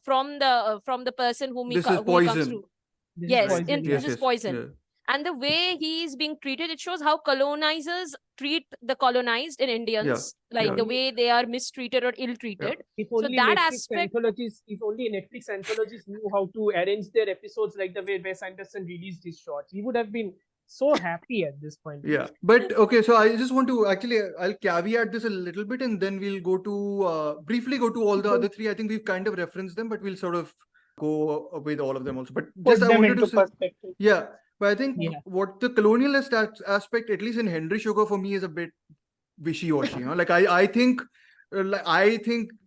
from the person whom
This is
who he comes
Poison.
to.
This is
Yes,
Poison,
in,
yeah.
this is Poison.
Yeah.
And the way he is being treated, it shows how colonizers treat the colonized in Indians, like
Yeah.
the way they are mistreated or ill-treated.
If
So
only
that
Netflix
aspect,
anthologists knew how to arrange their episodes like the way Wes Anderson released his shorts, he would have been so happy at this point.
Yeah, but okay, so I just want to I'll caveat this a little bit and then we'll go to briefly go to all the other three. I think we've kind of referenced them, but we'll sort of go with all of them also. But
Put
just I
them
wanted
into
to say,
perspective.
yeah, but I think
Yeah.
what the colonialist aspect, at least in Henry Sugar, for me is a bit wishy-washy. Like I think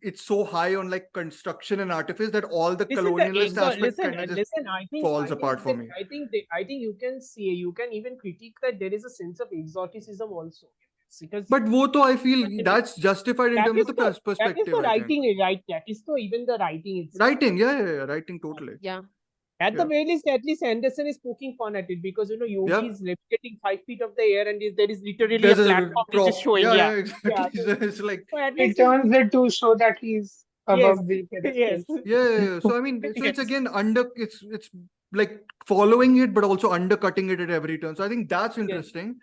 it's so high on like construction and artifice that all the colonialist aspect kind of just falls apart for me.
I think you can even critique that there is a sense of exoticism also. Because
But wo to I feel that's justified in
that
terms
is
of the
that
perspective.
is the
I think.
writing, right? That is the even the writing itself.
Writing, yeah, writing totally.
yeah.
At the
Yeah.
very least, at least Anderson is poking fun at it, because Yogi
Yeah.
is levitating 5 feet of the air and there is literally
There's
a
a
platform which
prop.
is showing.
Yeah, exactly.
Yeah.
So it's like
So at
It
least
turns it to show that he's above the
yes.
pedestal.
yeah. So I mean, so it's
Yes.
again it's like following it, but also undercutting it at every turn. So I think that's interesting.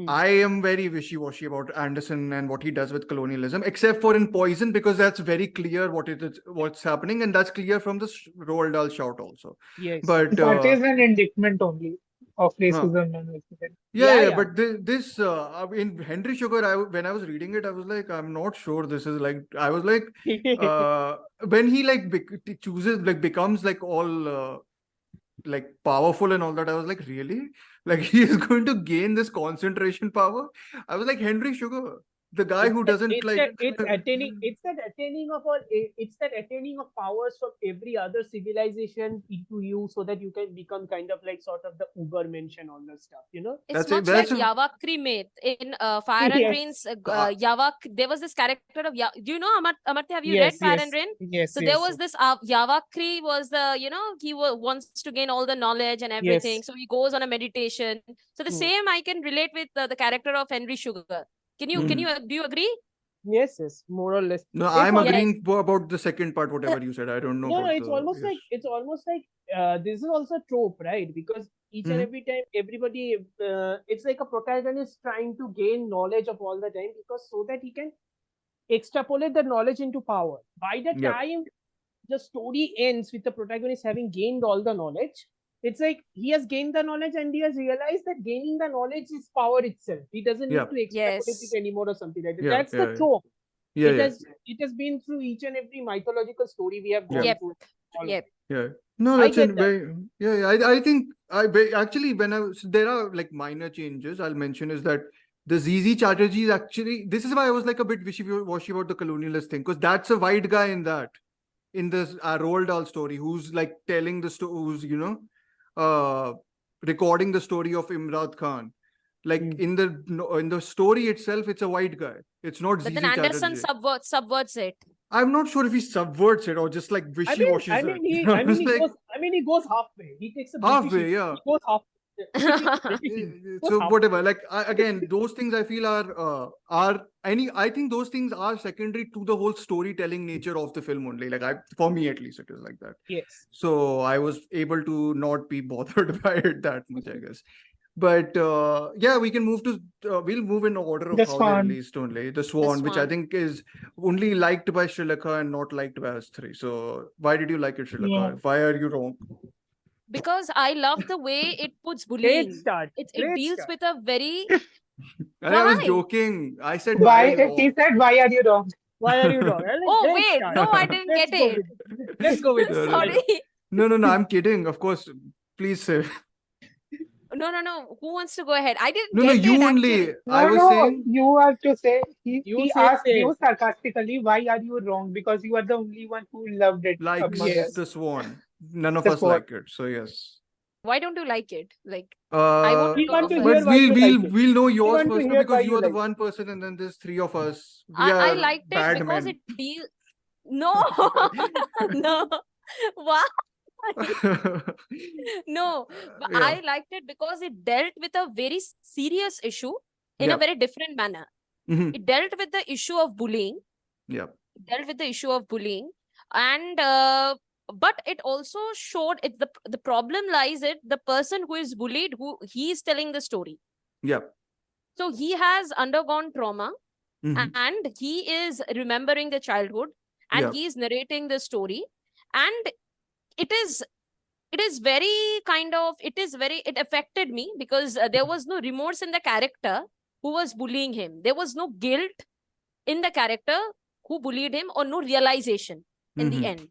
I am very wishy-washy about Anderson and what he does with colonialism, except for in Poison, because that's very clear what's happening, and that's clear from the Roald Dahl shout also.
Yes.
But
That is an indictment only of racism and racism.
yeah. But this in Henry Sugar, when I was reading it, I was like, I'm not sure this is like. I was like, when he like chooses like becomes like all like powerful and all that. I was like, really? Like he is going to gain this concentration power? I was like, Henry Sugar, the guy who doesn't like.
it's that attaining of powers from every other civilization into you, so that you can become kind of like sort of the Ubermensch and all that stuff, you know.
It's
That's it.
much like
That's a-
Yavakri Mate in Fire and
Yes.
Rain's Yavak. There was this character of do you know Amartya? Have you
Yes,
read Fire
yes.
and Rain?
Yes.
So
yes,
there was this Yavakri was the, you know, he wants to gain all the knowledge and everything.
Yes.
So he goes on a meditation. So the same I can relate with the character of Henry Sugar. Can you do you agree?
Yes, more or less.
No,
It's
I'm
almost-
agreeing about the second part, whatever you said. I don't know.
No,
about
it's
the-
almost
yes.
like this is also a trope, right? Because each and
Mhm.
every time everybody, it's like a protagonist trying to gain knowledge of all the time, because so that he can extrapolate the knowledge into power. By the
Yep.
time the story ends with the protagonist having gained all the knowledge, it's like he has gained the knowledge and he has realized that gaining the knowledge is power itself. He doesn't
Yep.
need to extrapolate
Yes.
it anymore or something like that.
Yeah,
That's
yeah,
the
yeah.
trope.
Yeah, yeah.
It has been through each and every mythological story we have gone
Yep.
through. all of
Yep.
Yeah. No,
I
that's
get
in
that.
very. Yeah. I think actually when there are like minor changes I'll mention is that the ZZ Chatterjee is actually, this is why I was like a bit wishy-washy about the colonialist thing, because that's a white guy in this Roald Dahl story who's like telling the story, who's recording the story of Imrad Khan. Like in the story itself, it's a white guy. It's not
But
ZZ
then Anderson
Chatterjee.
subverts it.
I'm not sure if he subverts it or just like wishy-washy.
I mean, he goes halfway. He takes a
Halfway,
British,
yeah.
He goes halfway.
So whatever, like again, those things I feel I think those things are secondary to the whole storytelling nature of the film only. Like for me at least, it is like that.
Yes.
So I was able to not be bothered by it that much, I guess. But yeah, we can move to we'll move in order of
The
how
Swan.
they released only. The Swan, which I
Swan.
think is only liked by Srilekha and not liked by us three. So why did you like it, Srilekha?
Yeah.
Why are you wrong?
Because I love the way it puts
Great
bullying.
start.
It
Great
deals
start.
with a very
I was
Why?
joking. I said
Why?
are you wrong?
He said, "Why are you wrong?"
Why are you wrong? I'm like,
Oh,
great
wait,
start.
no, I didn't
Let's
get
go
it.
with it. Let's go with it.
Sorry.
No, I'm kidding. Of course, please say.
No. Who wants to go ahead? I didn't
No,
get it.
you
actually.
only. I
No,
was
no,
saying.
you have to say.
You
He
say
asked
it.
you sarcastically, "Why are you wrong?" Because you are the only one who loved it
Likes
among
Yes.
us.
the Swan. None of
The
us
Swan.
like it. So yes.
Why don't you like it? Like, I want
We
to
want to
know
But
hear why you like it.
we'll know yours
want to
first, no,
hear why
because
you
you are the
like it.
one person, and then there's three of us. We
I
are
liked it
bad
because
men.
it deals. No, no. Why? No, but
Yeah.
I liked it because it dealt with a very serious issue in
Yeah.
a very different manner.
Mhm.
It dealt with the issue of bullying.
Yeah.
And but it also showed it the problem lies at the person who is bullied, who he is telling the story.
Yeah.
So he has undergone trauma
Mhm.
and he is remembering the childhood and
Yeah.
he is narrating the story, and it is very kind of it affected me because there was no remorse in the character who was bullying him. There was no guilt in the character who bullied him, or no realization in the
Mhm.
end.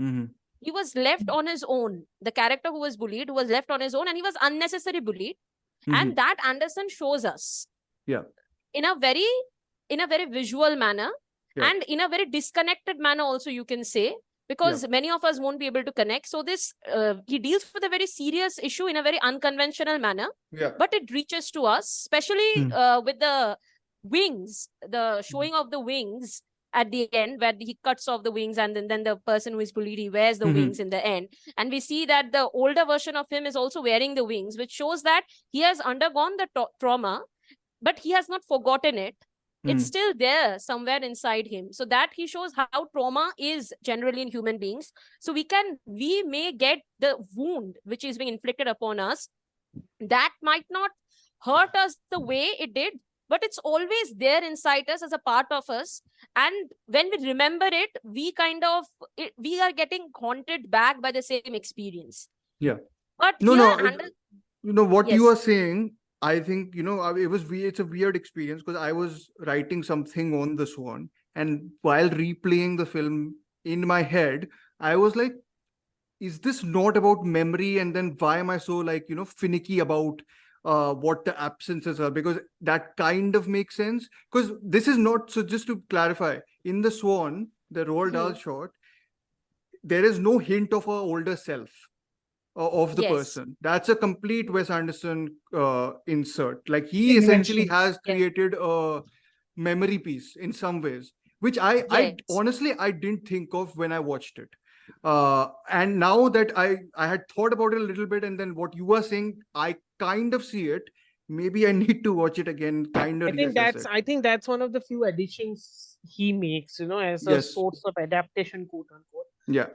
Mhm.
He was left on his own. The character who was bullied was left on his own, and he was unnecessarily bullied.
Mhm.
And that Anderson shows us
Yeah.
in a very visual manner,
Yeah.
and in a very disconnected manner also, you can say, because many of us won't be able to connect. So this he deals with a very serious issue in a very unconventional manner,
Yeah.
but it reaches to us, especially with the wings, the showing of the wings at the end, where he cuts off the wings, and then the person who is bullied, he wears the wings in the end, and we see that the older version of him is also wearing the wings, which shows that he has undergone the trauma, but he has not forgotten it. It's still there somewhere inside him. So that he shows how trauma is generally in human beings. So we may get the wound which is being inflicted upon us, that might not hurt us the way it did, but it's always there inside us as a part of us. And when we remember it, we are getting haunted back by the same experience.
Yeah.
But
No,
here,
what you
Yes.
are saying, I think, it's a weird experience because I was writing something on the Swan, and while replaying the film in my head, I was like, is this not about memory? And then why am I so like, finicky about what the absences are? Because that kind of makes sense. Because this is not, so just to clarify, in the Swan, the Roald Dahl shot, there is no hint of an older self of the
Yes.
person. That's a complete Wes Anderson insert. Like he essentially has created a memory piece in some ways, which I
Yes.
honestly I didn't think of when I watched it. And now that I had thought about it a little bit, and then what you were saying, I kind of see it. Maybe I need to watch it again, kind of reassess it.
I think that's one of the few additions he makes, as a
Yes.
source of adaptation, quote unquote.
Yeah.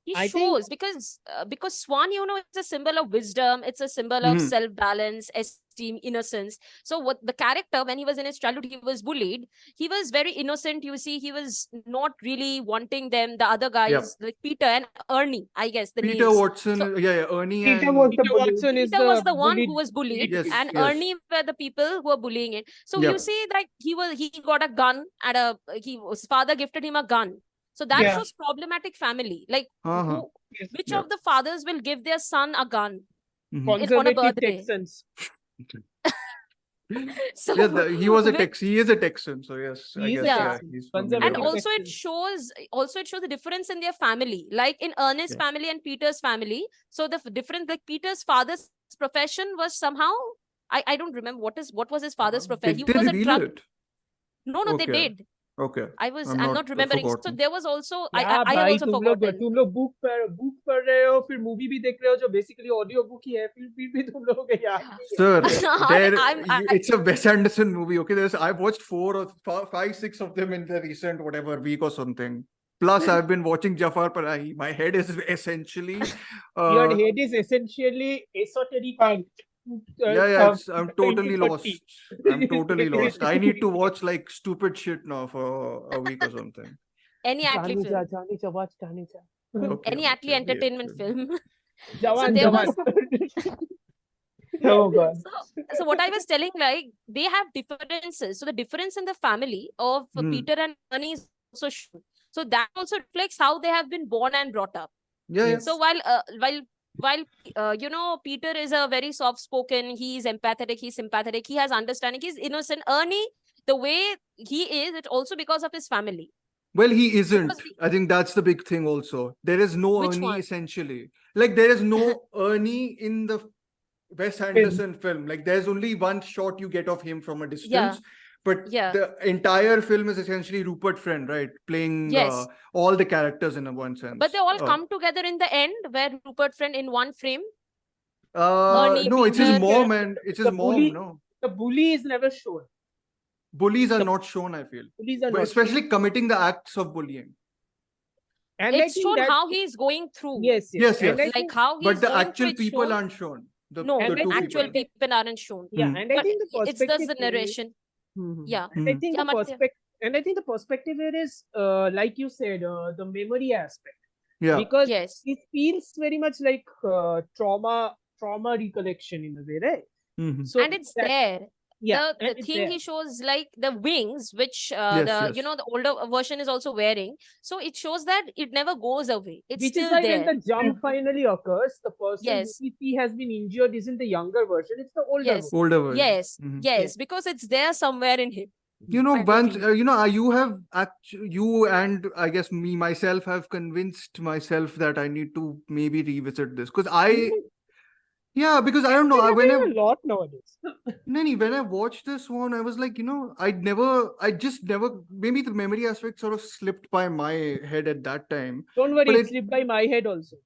He
I think-
shows because Swan, it's a symbol of wisdom. It's a symbol of self-balance, esteem, innocence. So what the character, when he was in his childhood, he was bullied. He was very innocent. You see, he was not really wanting them. The other guys, like Peter and Ernie, I guess the
Peter
names.
Watson,
So-
Ernie
Peter
and
was the
Peter
bully.
Watson is
Peter was the one
bullied-
who was bullied,
Yes,
and
yes.
Ernie were the people who were bullying it. So
Yeah.
you see, like he got a gun his father gifted him a gun. So that
Yeah.
shows problematic family. Like
Uh-huh.
which
Yeah.
of the fathers will give their son a gun
Mhm.
on a
conservative
birthday?
Texans.
So
He was a
which-
Texan. He is a Texan, so yes, I
He is
guess
a
Yeah.
Texan.
he's
Conservative
and
familiar with
also it shows the difference in their family, like in Ernest's
Yeah.
family and Peter's family. So the difference, like Peter's father's profession was somehow, I don't remember what was his father's profession.
Did
He
they
was a
reveal
drug.
it?
No, they
Okay.
did.
Okay.
I'm not remembering. So
forgotten.
there was also
Yeah,
I have
भाई,
also forgotten.
तुम लोग book पढ़ रहे हो, फिर movie भी देख रहे हो, जो basically audio book ही है, फिर भी तुम लोगों को याद नहीं है।
Sir,
I'm-
it's a Wes Anderson movie. Okay, I've watched 4 or 5, 6 of them in the recent whatever week or something. Plus, I've been watching Jafar Panahi. My head is essentially.
Your head is essentially esoteric.
I'm totally lost. I'm totally lost. I need to watch like stupid shit now for a week or something.
Any Attlee film.
watch Kani cha.
Okay,
Any
okay,
Attlee entertainment
yeah.
film.
Jawan,
there
Jawan.
Oh God.
So what I was telling, like, they have differences. So the difference in the family of Peter and Ernie is also shown. So that also reflects how they have been born and brought up.
Yeah.
So while Peter is a very soft spoken, he's empathetic, he's sympathetic, he has understanding, he's innocent. Ernie, the way he is, it's also because of his family.
Well, he isn't.
Because
I think that's the big thing also. There is no
Which
Ernie
one?
essentially. Like there is no Ernie in the Wes Anderson film. Like there's only one shot you get of him from a distance. But
Yeah.
the entire film is essentially Rupert Friend, right? Playing
Yes.
all the characters in a one sense.
But they all come together in the end, where Rupert Friend in one frame.
No,
Ernie,
it's his
Peter,
mom and it's his
the
mom,
bully-
no.
The bully is never shown.
Bullies are not shown, I feel.
Bullies are
But
not
especially committing the acts of bullying.
And I
It's
think
shown
that-
how he's going through.
Yes.
Yes,
And
yes.
I
Like
think-
how he's
But the
going through,
actual
it's
people
shown.
aren't shown.
No,
the
and
two
actual
people.
people aren't shown.
Yeah,
Hmm.
and I
But
think the
it's
perspective
just the
here is-
narration.
Mhm.
Yeah.
And I think
Yeah,
the
Amartya.
perspective, and I think the perspective here is, like you said, the memory aspect.
Yeah.
Because
Yes.
it feels very much like trauma recollection in a way, right?
Mhm.
So
And it's
that-
there.
Yeah,
The
and it's
thing
there.
he shows, like the wings, which
Yes,
the
yes.
the older version is also wearing. So it shows that it never goes away. It's
Which is
still
why
there.
when the jump finally occurs, the person
Yes.
who we see has been injured isn't the younger version; it's the older
Yes.
version.
Older version.
Yes,
Mhm.
yes, because it's there somewhere in him. I
Once
feel.
you have you and I guess me myself have convinced myself that I need to maybe revisit this because because I don't know
They're
when
doing a lot nowadays.
when I watched this one I was like I just never maybe the memory aspect sort of slipped by my head at that time.
Don't worry,
But
it
it-
slipped by my head also.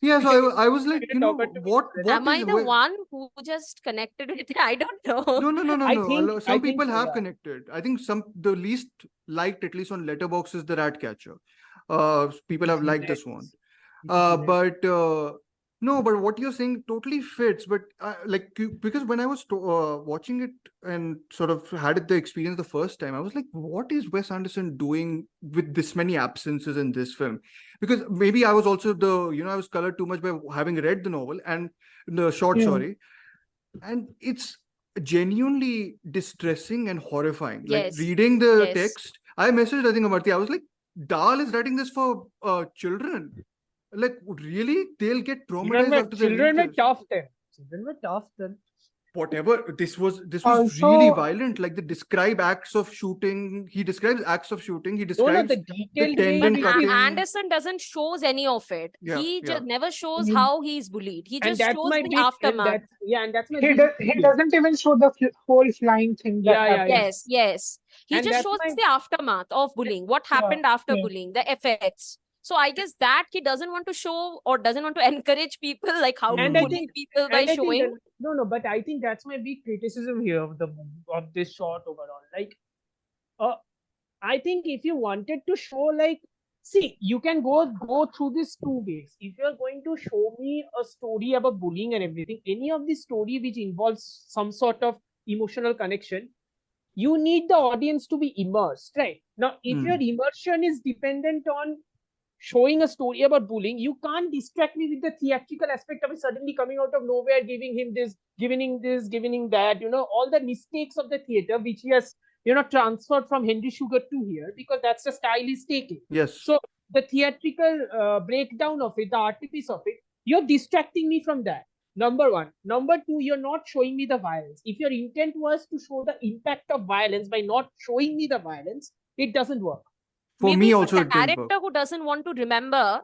Yeah, so I was like
Talk about to me.
what
Am I
is
the one who just connected with it? I don't know.
No.
I think-
Some
I think
people
so,
have
yeah.
connected. I think the least liked, at least on Letterboxd, is the Ratcatcher. People have liked this one. But but what you're saying totally fits. But because when I was watching it and sort of had the experience the first time, I was like, what is Wes Anderson doing with this many absences in this film? Because maybe I was also I was colored too much by having read the novel and the short,
Yeah.
sorry. And it's genuinely distressing and horrifying. Like
Yes.
reading the
Yes.
text, I messaged, I think, Amartya, I was like, Dahl is writing this for children. Like, really? They'll get
Children
traumatized
were,
after they read
children were
this.
tough then. Children were tough then.
Whatever, this was
Also-
really violent. Like, they describe acts of shooting. He describes acts of shooting. He
No,
describes
the detailed way.
tendon
But
cutting.
Anderson doesn't shows any of it.
Yeah,
He
yeah.
never shows
Mhm.
how he's bullied. He
And
just
that's
shows
my
the
big, and
aftermath.
that's my
He,
big
he
issue.
doesn't even show the whole flying thing that
Yeah, yeah,
happened.
yeah.
Yes. He
And
just
that's
shows
my-
the aftermath of bullying. What
Yeah,
happened after
yeah.
bullying, the effects. So I guess that he doesn't want to show or doesn't want to encourage people like how to
And I
bully
think-
people by
And I think
showing.
that, no, but I think that's my big criticism here of this short overall. Like, I think if you wanted to show, like, see, you can go through this two ways. If you're going to show me a story about bullying and everything, any of the story which involves some sort of emotional connection, you need the audience to be immersed, right? Now, if your immersion is dependent on showing a story about bullying, you can't distract me with the theatrical aspect of it suddenly coming out of nowhere, giving him this, giving that, all the mistakes of the theater, which he has, transferred from Henry Sugar to here, because that's the style he's taking.
Yes.
So the theatrical breakdown of it, the artifice of it, you're distracting me from that. Number one. Number two, you're not showing me the violence. If your intent was to show the impact of violence by not showing me the violence, it doesn't work.
For
Maybe
me
it's
also,
a
it didn't
character
work.
who doesn't want to remember.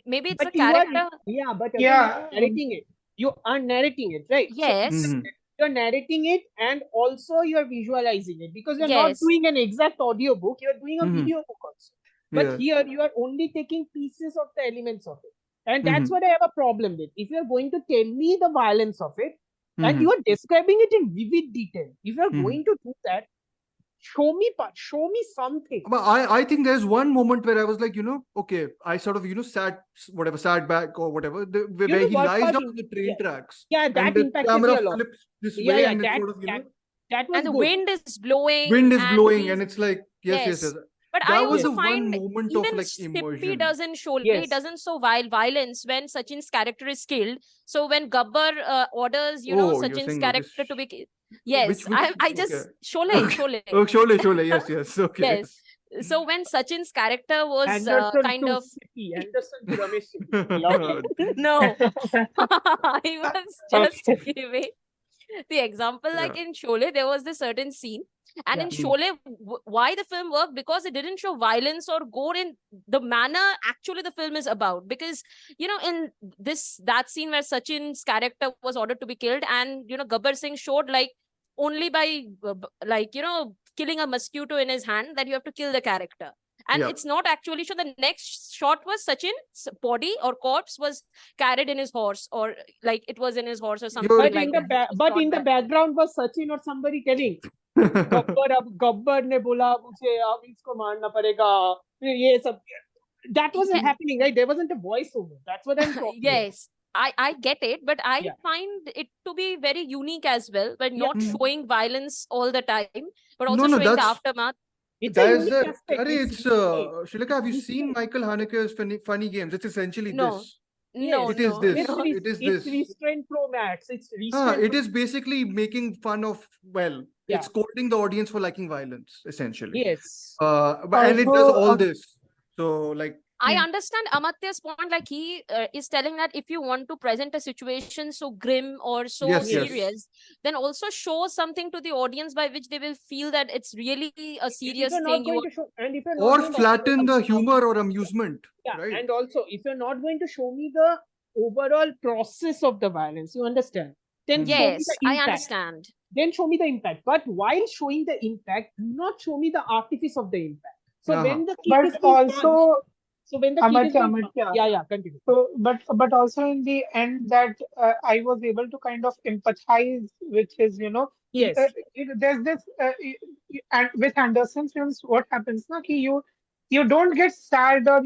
Maybe it's
But
a
you are,
character.
but again,
Yeah,
you're narrating it. You are narrating it, right? So
Yes.
Mhm.
you're narrating it and also you're visualizing it, because you're not
Yes.
doing an exact audio book, you're doing a
Mhm.
video book also. But
Yeah.
here you are only taking pieces of the elements of it. And that's what I have a problem with. If you're going to tell me the violence of it, and you are describing it in vivid detail, if you're going to do that, show me something.
But I think there's one moment where I was like, okay, I sort of, sat back or whatever, where
You know
he
what
lies
part
down
in-
on the train
yeah.
tracks.
Yeah,
And
that
the
impacted me
camera
a lot.
flips this
Yeah,
way
yeah,
and it's
that,
sort of,
that was
And the
good.
wind is blowing.
wind is blowing
he's-
and it's like, yes.
But
That
I
was
also
the one
find
moment of
even
like
Sippy
immersion.
doesn't show, he
Yes.
doesn't show violence when Sachin's character is killed. So when Gabbar orders,
Oh, you're
Sachin's
saying
character
this-
to be killed. Yes,
which-
I just
okay.
Sholay.
Oh, Sholay, yes, okay.
Yes. So when Sachin's character was
Anderson
kind
to
of
Sippy, Anderson to Ramesh Sippy. Love it.
no, I was just
Okay.
giving the example. Like in Sholay, there was this certain scene, and in
Yeah.
Sholay, why the film worked, because it didn't show violence or gore in the manner actually the film is about. Because in that scene where Sachin's character was ordered to be killed, and Gabbar Singh showed like only by killing a mosquito in his hand that you have to kill the character. And
Yeah.
it's not actually sure. The next shot was Sachin's body or corpse was carried in his horse, or like it was in his horse or something
You're-
But
like
in the
that.
but in the background was Sachin or somebody telling, Gabbar ने बोला मुझे अब इसको मारना पड़ेगा, ये सब. That wasn't
Yeah.
happening, right? There wasn't a voiceover. That's what I'm talking about.
Yes, I get it, but I
Yeah.
find it to be very unique as well, but not
Yeah.
showing violence all the time, but
No,
also
no,
showing the
that's-
aftermath.
It's
That
a
is
unique
the
aspect.
it's
It's
Srilekha, have you
it's
seen
great.
Michael Haneke's funny games? It's essentially
No.
this.
No,
It is
no,
this.
no.
It is
It's
this.
restraint pro max. It's restraint.
It is basically making fun of,
Yeah.
it's scolding the audience for liking violence, essentially.
Yes.
And it does
Also,
all this. So, like,
I understand Amartya's point. Like he is telling that if you want to present a situation so grim or so
Yes, yes.
serious, then also show something to the audience by which they will feel that it's really a serious
If you're
thing.
not going to show, and if you're not
or
going to-
flatten the humor or amusement.
Yeah,
Right.
and also if you're not going to show me the overall process of the violence, you understand? Then show me
Yes,
the
I
impact.
understand.
Then show me the impact. But while showing the impact, do not show me the artifice of the impact. So
Uh-huh.
when the kid is
but
being
also,
punched, so when the kid is being
Amartya.
yeah, continue.
So, but also in the end, that I was able to kind of empathize with his,
Yes.
there's this, and with Anderson films, what happens, na, ki you don't get sad or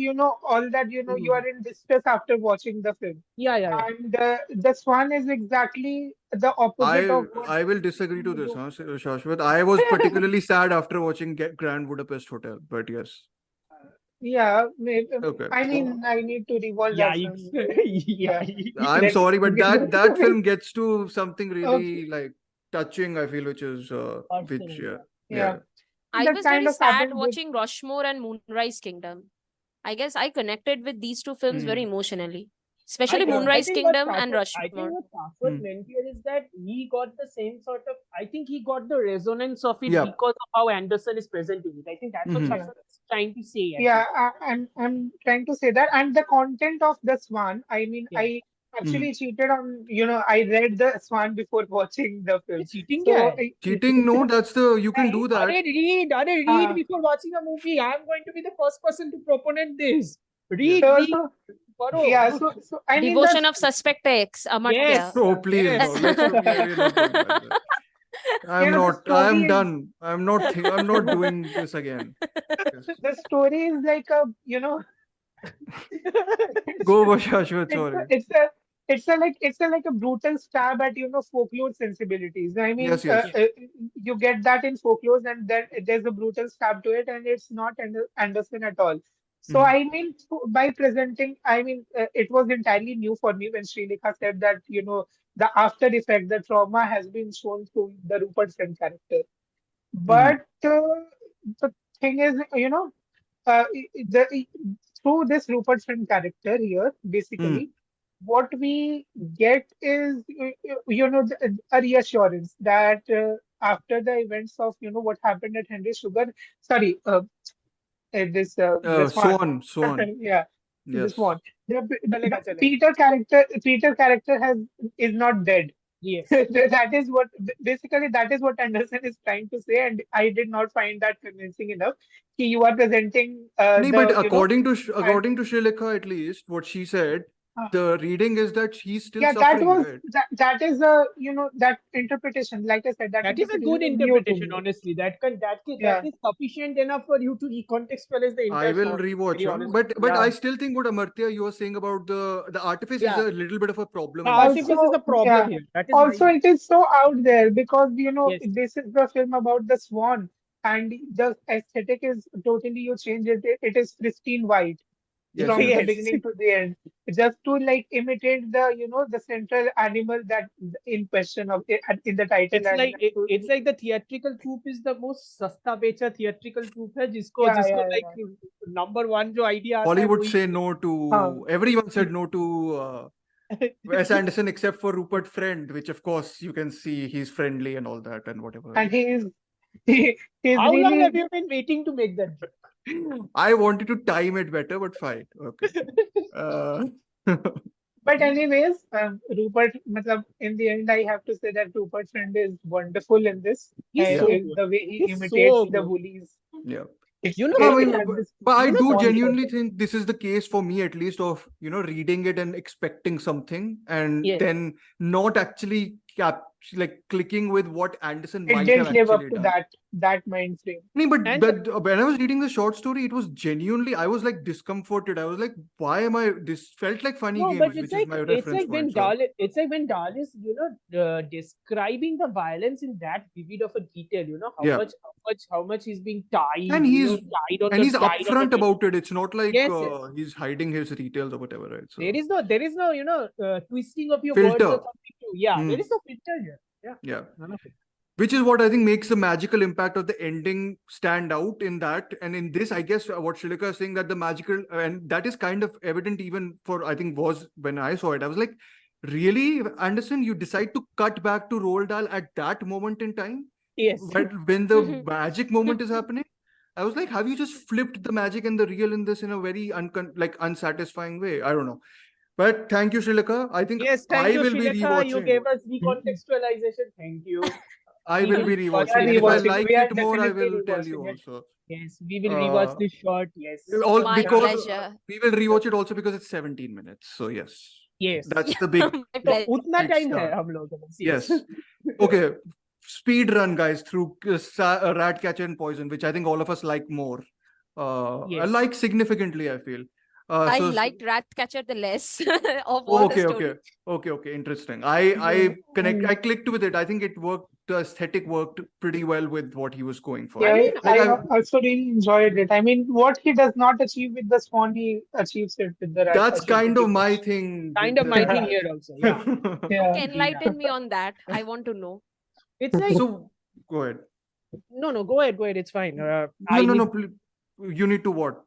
all that, you are in distress after watching the film.
Yeah.
And the Swan is exactly the opposite of what.
I will disagree to this, Shashwat. I was particularly sad after watching Grand Budapest Hotel, but yes.
Yeah, maybe,
Okay.
I mean, I need to rewatch that film.
Yeah.
I'm
Let's-
sorry, but that film gets to something really like touching, I feel, which is which
Personal,
yeah.
Yeah.
I
That
was
kind
very
of
sad
happened with-
watching Rushmore and Moonrise Kingdom. I guess I connected with these two films very emotionally,
I
especially
think,
Moonrise
I think what
Kingdom and
Shashwat, I think
Rushmore.
what Shashwat meant here is that he got the same sort of, I think he got the resonance of it
Yeah.
because of how Anderson is presenting it. I think that's what Shashwat is trying to say.
Yeah,
Actually.
I'm trying to say that, and the content of the Swan. I mean,
Yeah.
I actually cheated on. I read the Swan before watching the
ये
film.
cheating
So
क्या है?
Cheating, no, that's you can do that.
Read before watching a movie. I'm going to be the first person to proponent this. Read.
yeah. So I mean,
Devotion of Suspect X, Amartya.
Yes.
Oh, please,
Yes.
no. We're not going back there. I'm
the
not.
story
I'm
is-
done. I'm not doing this again. Yes.
the story is like a
Go, Shashwat, sorry.
it's a like a brutal stab at folklore sensibilities. I mean,
Yes.
you get that in folklore, and then there's a brutal stab to it, and it's not Anderson at all. So I mean, by presenting, I mean, it was entirely new for me when Srilekha said that the after effect, the trauma has been shown through the Rupert Friend character. But the thing is, through this Rupert Friend character here, basically, what we get is, a reassurance that after the events of, what happened at Henry Sugar, sorry, this one,
Swan.
yeah, this
Yes.
one.
Chalega.
Peter character is not dead.
Yes.
That is what Anderson is trying to say, and I did not find that convincing enough. You are presenting
No, but
the
according to Srilekha, at least what she said, the reading is that she's still
yeah,
suffering, right?
that is a that interpretation. Like I said,
That is a good
new to
interpretation,
me.
honestly. That
Yeah.
is sufficient enough for you to recontextualize the
I
entire
will
story,
rewatch,
very honestly.
but
Yeah.
I still think what Amartya you were saying about the artifice is
Yeah.
a little bit of a problem.
The
in this
artifice
film.
is a problem here. That is
Also, it is so out there because
Yes.
this is the film about the swan, and the aesthetic is totally you change it. It is pristine white
Yes,
from the
Yes.
beginning to the end, just to like imitate the the central animal that in question of in the title.
It's like the theatrical troupe is the most sasta becha theatrical troupe है जिसको
Yeah,
जिसको
yeah,
like number one जो idea आता है
Hollywood
वही
say no to everyone said no to Wes Anderson except for Rupert Friend, which of course you can see he's friendly and all that and whatever.
and he's
How long
really
have you been waiting to make that joke?
I wanted to time it better, but fine. Okay.
But anyways, Rupert, matlab, in the end, I have to say that Rupert Friend is wonderful in this.
He's so
In
good.
the way he
He's
imitates
so
the
good.
bullies.
Yeah.
You know,
I
It
mean,
has this
but I do
small
genuinely
purpose.
think this is the case for me, at least, of reading it and expecting something, and
Yes.
then not actually clicking with what Anderson
It
might
didn't
have
live up
actually
to
done.
that mind frame.
No, but
And-
when I was reading the short story, it was genuinely, I was like discomforted. I was like, why am I? This felt like funny
No,
games,
but
which
it's
is
like
my
it's
reference
like when
point. So.
Dahl it's like when Dahl is describing the violence in that vivid of a detail.
Yeah.
How much he's being tied.
And he's
tied on
and he's
tied on the
upfront
table.
about it. It's not like
Yes, yes.
he's hiding his details or whatever, right? So
There is no twisting of your
Filter.
words or something too. Yeah,
Hmm.
there is no filter here.
yeah.
None of it.
Which is what I think makes the magical impact of the ending stand out in that. And in this, I guess what Srilekha is saying, that the magical, and that is kind of evident even for, I think, was when I saw it. I was like, really, Anderson, you decide to cut back to Roald Dahl at that moment in time?
Yes.
When the magic moment is happening? I was like, have you just flipped the magic and the real in this in a very unsatisfying way? I don't know. But thank you, Srilekha. I think
Yes, thank
I
you,
will be
Srilekha. You
rewatching.
gave us recontextualization. Thank you.
I
We
will
will
be
rewatch
rewatching.
it.
And if I
Rewatching.
like
We are
it more, I
definitely
will tell you
rewatching it.
also.
Yes, we will rewatch this short. Yes.
All
My
because
pleasure.
we will rewatch it also because it's 17 minutes. So yes,
Yes.
that's the big.
My
तो
pleasure.
उतना
Big
time है
start.
हम लोगों को.
Yes. Okay. Speed run, guys, through Ratcatcher and Poison, which I think all of us like more. I
Yes.
like significantly, I feel.
I
So-
liked Ratcatcher the less of all the stories.
Okay. Interesting. I clicked with it. I think it worked. The aesthetic worked pretty well with what he was going for.
Yeah,
Like,
I also really enjoyed it. I mean, what he does not achieve with the Swan, he achieves it with the Rat
that's
Catcher
kind of
pretty
my
much.
thing.
Kind of my thing here also. Yeah.
Yeah.
Enlighten me on that. I want to know.
It's like
So go ahead.
no, go ahead. It's fine.
No. You need to what?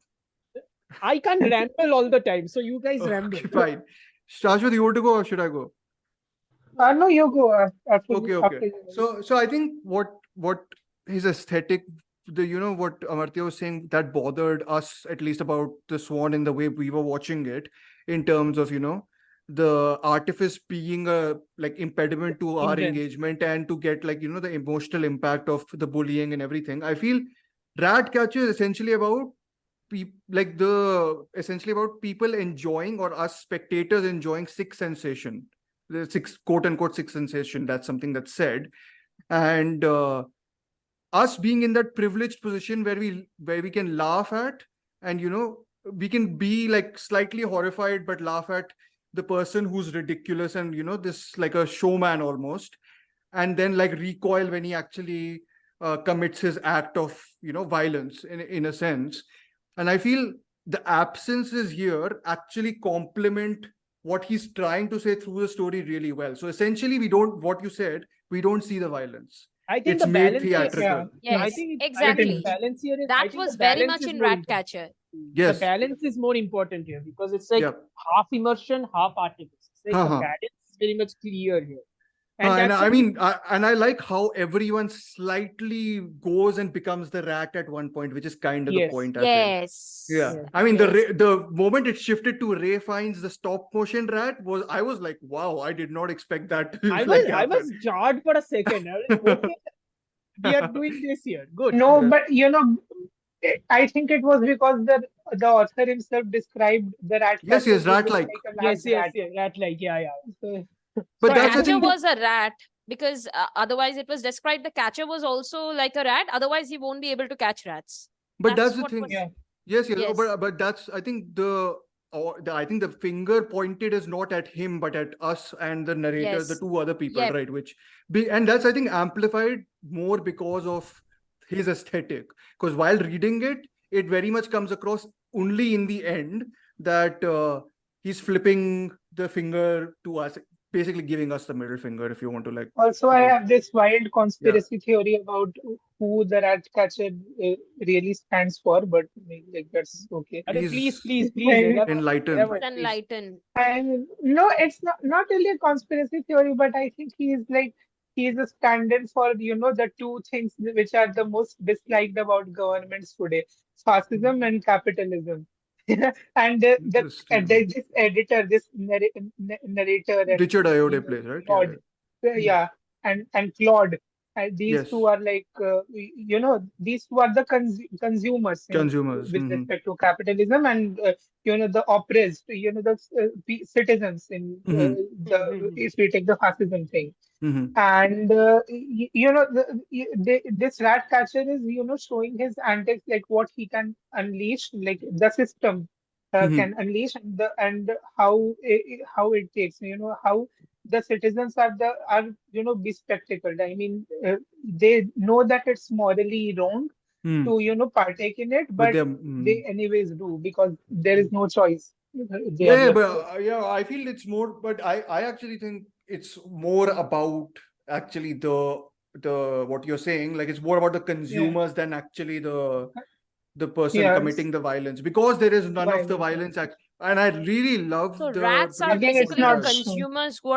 I can't ramble all the time, so you guys ramble.
Okay, fine. Shashwat, you want to go or should I go?
No, you go after.
Okay.
After you.
So I think what his aesthetic, what Amartya was saying, that bothered us at least about the Swan in the way we were watching it, in terms of the artifice being a like impediment to our
Hindrance.
engagement and to get like the emotional impact of the bullying and everything. I feel Ratcatcher is essentially about essentially about people enjoying, or us spectators enjoying, sick sensation, the six quote unquote sick sensation. That's something that's said, and us being in that privileged position where we can laugh at, and we can be like slightly horrified but laugh at the person who's ridiculous and this like a showman almost, and then like recoil when he actually commits his act of violence in a sense. And I feel the absences here actually complement what he's trying to say through the story really well. So essentially, we don't see the violence.
I think
It's
the
made
balance
theatrical.
Yes,
I think
exactly.
the balance here is, I
That
think
was
the
very
balance
much
is
in
more important.
Ratcatcher.
Yes.
The balance is more important here because it's like
Yep.
half immersion, half artifice. It's like the
Uh-huh.
balance is very much clear here.
And
that's
I
what-
mean, I like how everyone slightly goes and becomes the rat at one point, which is kind of the
Yes.
point. I think.
Yes.
Yeah.
Yes.
I mean,
Yes.
the moment it shifted to Ray finds the stop motion rat I was like, wow, I did not expect that to
I
happen.
was jarred for a second. I was like, okay, we are doing this here. Good.
No,
Yeah.
but I think it was because the author himself described the rat.
Yes,
catcher to look
rat-like.
like a
Yes,
large rat.
rat like, yeah.
So,
But
So
that's the
catcher
thing.
was a rat because otherwise it was described the catcher was also like a rat. Otherwise, he won't be able to catch rats.
But that's the
what
thing.
was-
yeah.
Yes.
Yes.
But that's, I think I think the finger pointed is not at him, but at us and the narrator, the
Yes.
two other people,
Yep.
right? And that's, I think, amplified more because of his aesthetic. Because while reading it, it very much comes across only in the end that he's flipping the finger to us, basically giving us the middle finger, if you want to like.
Also, I have this wild conspiracy theory about who the rat catcher really stands for, but like that's okay.
Please
Please.
enlighten.
Enlighten.
No, it's not really a conspiracy theory, but I think he's a stand-in for the two things which are the most disliked about governments today: fascism and capitalism. And
Interesting.
there's this editor, this narrator, and
Richard Ayoade plays, right?
Claude, yeah, and Claude. These
Yes.
two are like these two are the consumers
Consumers.
with respect to capitalism, and the oppressed, the citizens in if we take the fascism thing. And this rat catcher is showing his antics, like what he can unleash, like the system can unleash, and how it takes, how the citizens are bespectacled. I mean, they know that it's morally wrong to partake in it, but they anyways do because there is no choice. They are left with.
I feel it's more, but I actually think it's more about actually the what you're saying, like it's more about the consumers than actually the person
Yeah,
committing the violence, because there is none of the
violence,
violence and I really love
So
the
rats are
Again, it's
basically
not
the
shown.
consumers who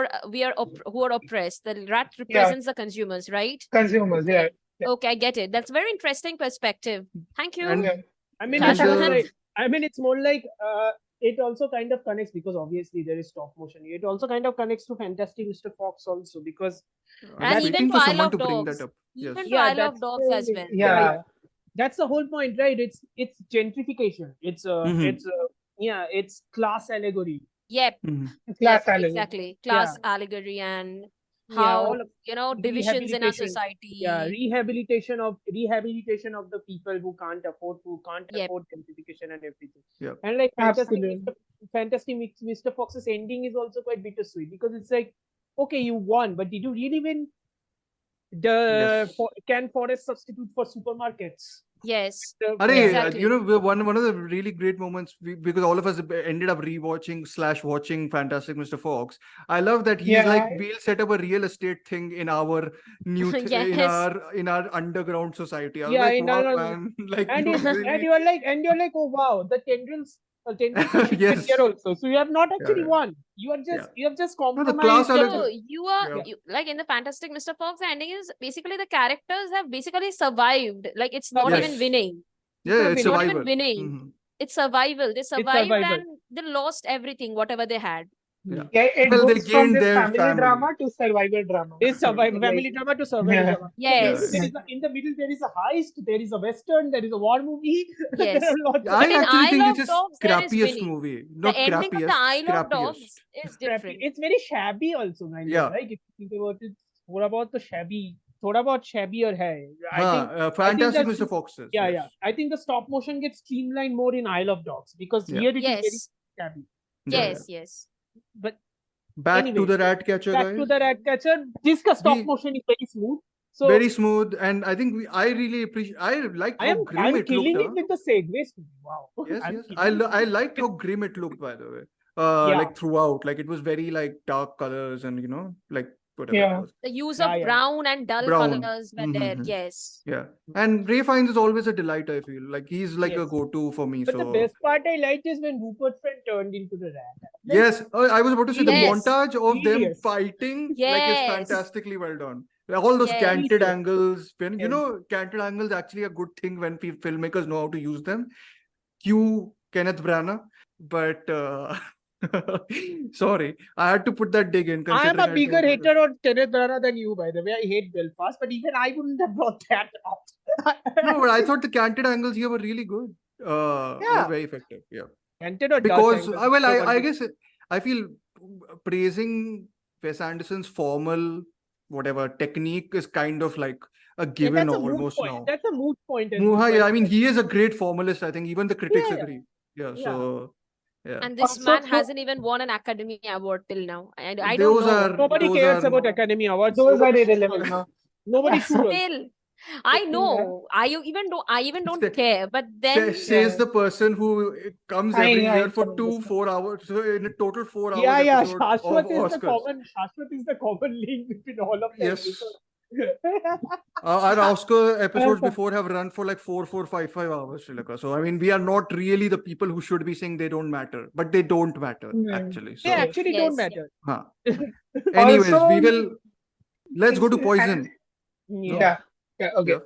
are oppressed. The rat represents the consumers, right?
Consumers, yeah.
Okay, I get it. That's a very interesting perspective. Thank you.
And
Yeah.
I mean,
Shashwat.
it's more like it also kind of connects because obviously there is stop motion. It also kind of connects to Fantastic Mr. Fox also because
I was
And even
waiting
to
for
I
someone
Love
to bring
Dogs.
that up.
Even
Yes.
to
Yeah,
I Love
that's-
Dogs as well.
Yeah.
that's the whole point, right? It's gentrification. It's class allegory.
Yep.
Class
Yep,
allegory.
exactly. Class allegory and
Yeah,
how
all of
divisions in our
rehabilitation.
society.
Yeah, rehabilitation of the people who can't afford
Yep.
gentrification and everything.
Yep.
And like
Absolutely.
Fantastic Mr. Fox's ending is also quite bittersweet because it's like, okay, you won, but did you really win? The
Yes.
can forest substitute for supermarkets?
Yes.
Arey, you
Exactly.
know, one of the really great moments because all of us ended up rewatching / watching Fantastic Mr. Fox. I love that he's like,
Yeah.
we'll set up a real estate thing in our
Yes.
in our underground society. I was
Yeah,
like,
in
wow,
another,
man, like
and
you
it, and
really,
you're like, oh wow, the tendril fishing bit
yes,
here also. So you have not actually
yeah,
won.
yeah.
You have just
No, the class
compromised.
alert.
So you are
Yeah,
like in the Fantastic Mr. Fox, the ending is basically the characters have basically survived. Like it's not even
yes,
Survived.
winning.
It's
yeah,
not
it's
It's
winning.
not even
survival.
winning.
Mhm.
It's survival. They
It's
survived
survival.
and they lost everything, whatever they had.
Yeah.
Yeah, it
Well, they
goes from
gained
this
their
family
family.
drama to survival drama.
It's survival,
Like,
family drama to survival
yeah.
drama.
Yeah,
Yes.
In the middle there is a heist, there is a western, there is a war movie. There
Yes.
are lots
yeah.
of
But
I
in
actually think
Isle
it's
of
his
Dogs, there is
crappiest
winning.
movie.
The
Not
ending of the
crappiest,
Isle of
scrappiest.
Dogs is
crappy.
different.
It's very shabby also, kind
Yeah.
of. Like if you think about it, what about the shabby? What about shabbier hai? I think
Fantastic
that's
Mr. Foxes.
yeah,
Yes.
yeah. I think the stop motion gets streamlined more in Isle of Dogs because
Yeah.
here it is very
Yes.
shabby.
Yeah,
Yes. Yes.
But
Back to
anyway,
the rat catcher,
back
guys.
to the rat catcher. This stop
We
motion is very smooth. So
very smooth, and I think I really appreciate. I liked how grim
I'm
it looked.
killing it with the segues. Wow.
Yes,
I'm
yes.
killing it.
I liked how grim it looked, by the way.
Yeah.
Like throughout, like it was very like dark colors and like whatever
Yeah.
it was.
The use
Yeah,
of
yeah.
brown and dull
Brown.
colors were there.
Mhm.
Yes.
Yeah, and Ray Fiennes is always a delight. I feel like he's like a
Yes.
go-to for me.
But the
So
best part I liked is when Rupert Friend turned into the rat. Like,
yes, I was about to say the
Yes.
montage of them
Genius.
fighting like is
Yes.
fantastically well done. Like, all those
Yes.
canted
Genius.
angles, when you
Yes.
know, canted angles actually a good thing when filmmakers know how to use them. Cue Kenneth Branagh, but sorry, I had to put that dig in.
I am a
considering I
bigger
don't know
hater on Kenneth Branagh than you, by the way. I hate Belfast, but even I wouldn't have brought that up.
No, but I thought the canted angles here were really good. Were
Yeah.
very effective. Yeah.
Canted or
Because
Dutch angles,
I guess I feel praising Wes Anderson's formal whatever technique is kind of like a given
that's a moot
almost
point.
now.
That's a moot point.
Yeah, I mean he is a great formalist. I think even the critics
Yeah, yeah.
agree. Yeah,
Yeah.
so yeah.
And this
Also,
man
so-
hasn't even won an Academy Award till now. And I
Those
don't know.
are
Nobody
those
cares
are-
about Academy Awards.
Those are
Nobody
irrelevant
sues
now.
us. Nobody
Yeah.
sues us.
Still, I know. I even don't
Say-
care. But then
says the person who comes
I-
every
I
year for
can
4 hours, so in a total 4 hours
Yeah, yeah.
episode of
Shashwat
Oscars.
is the common link between all of them.
Yes. Our Oscar episodes before have run for like 5 hours, Srilekha. So I mean, we are not really the people who should be saying they don't matter, but they don't matter actually. So
They actually don't
Yes.
matter.
huh. Anyways,
Also,
we will. Let's go to
it's-
Poison.
Yeah. Yeah. Okay.
Yeah.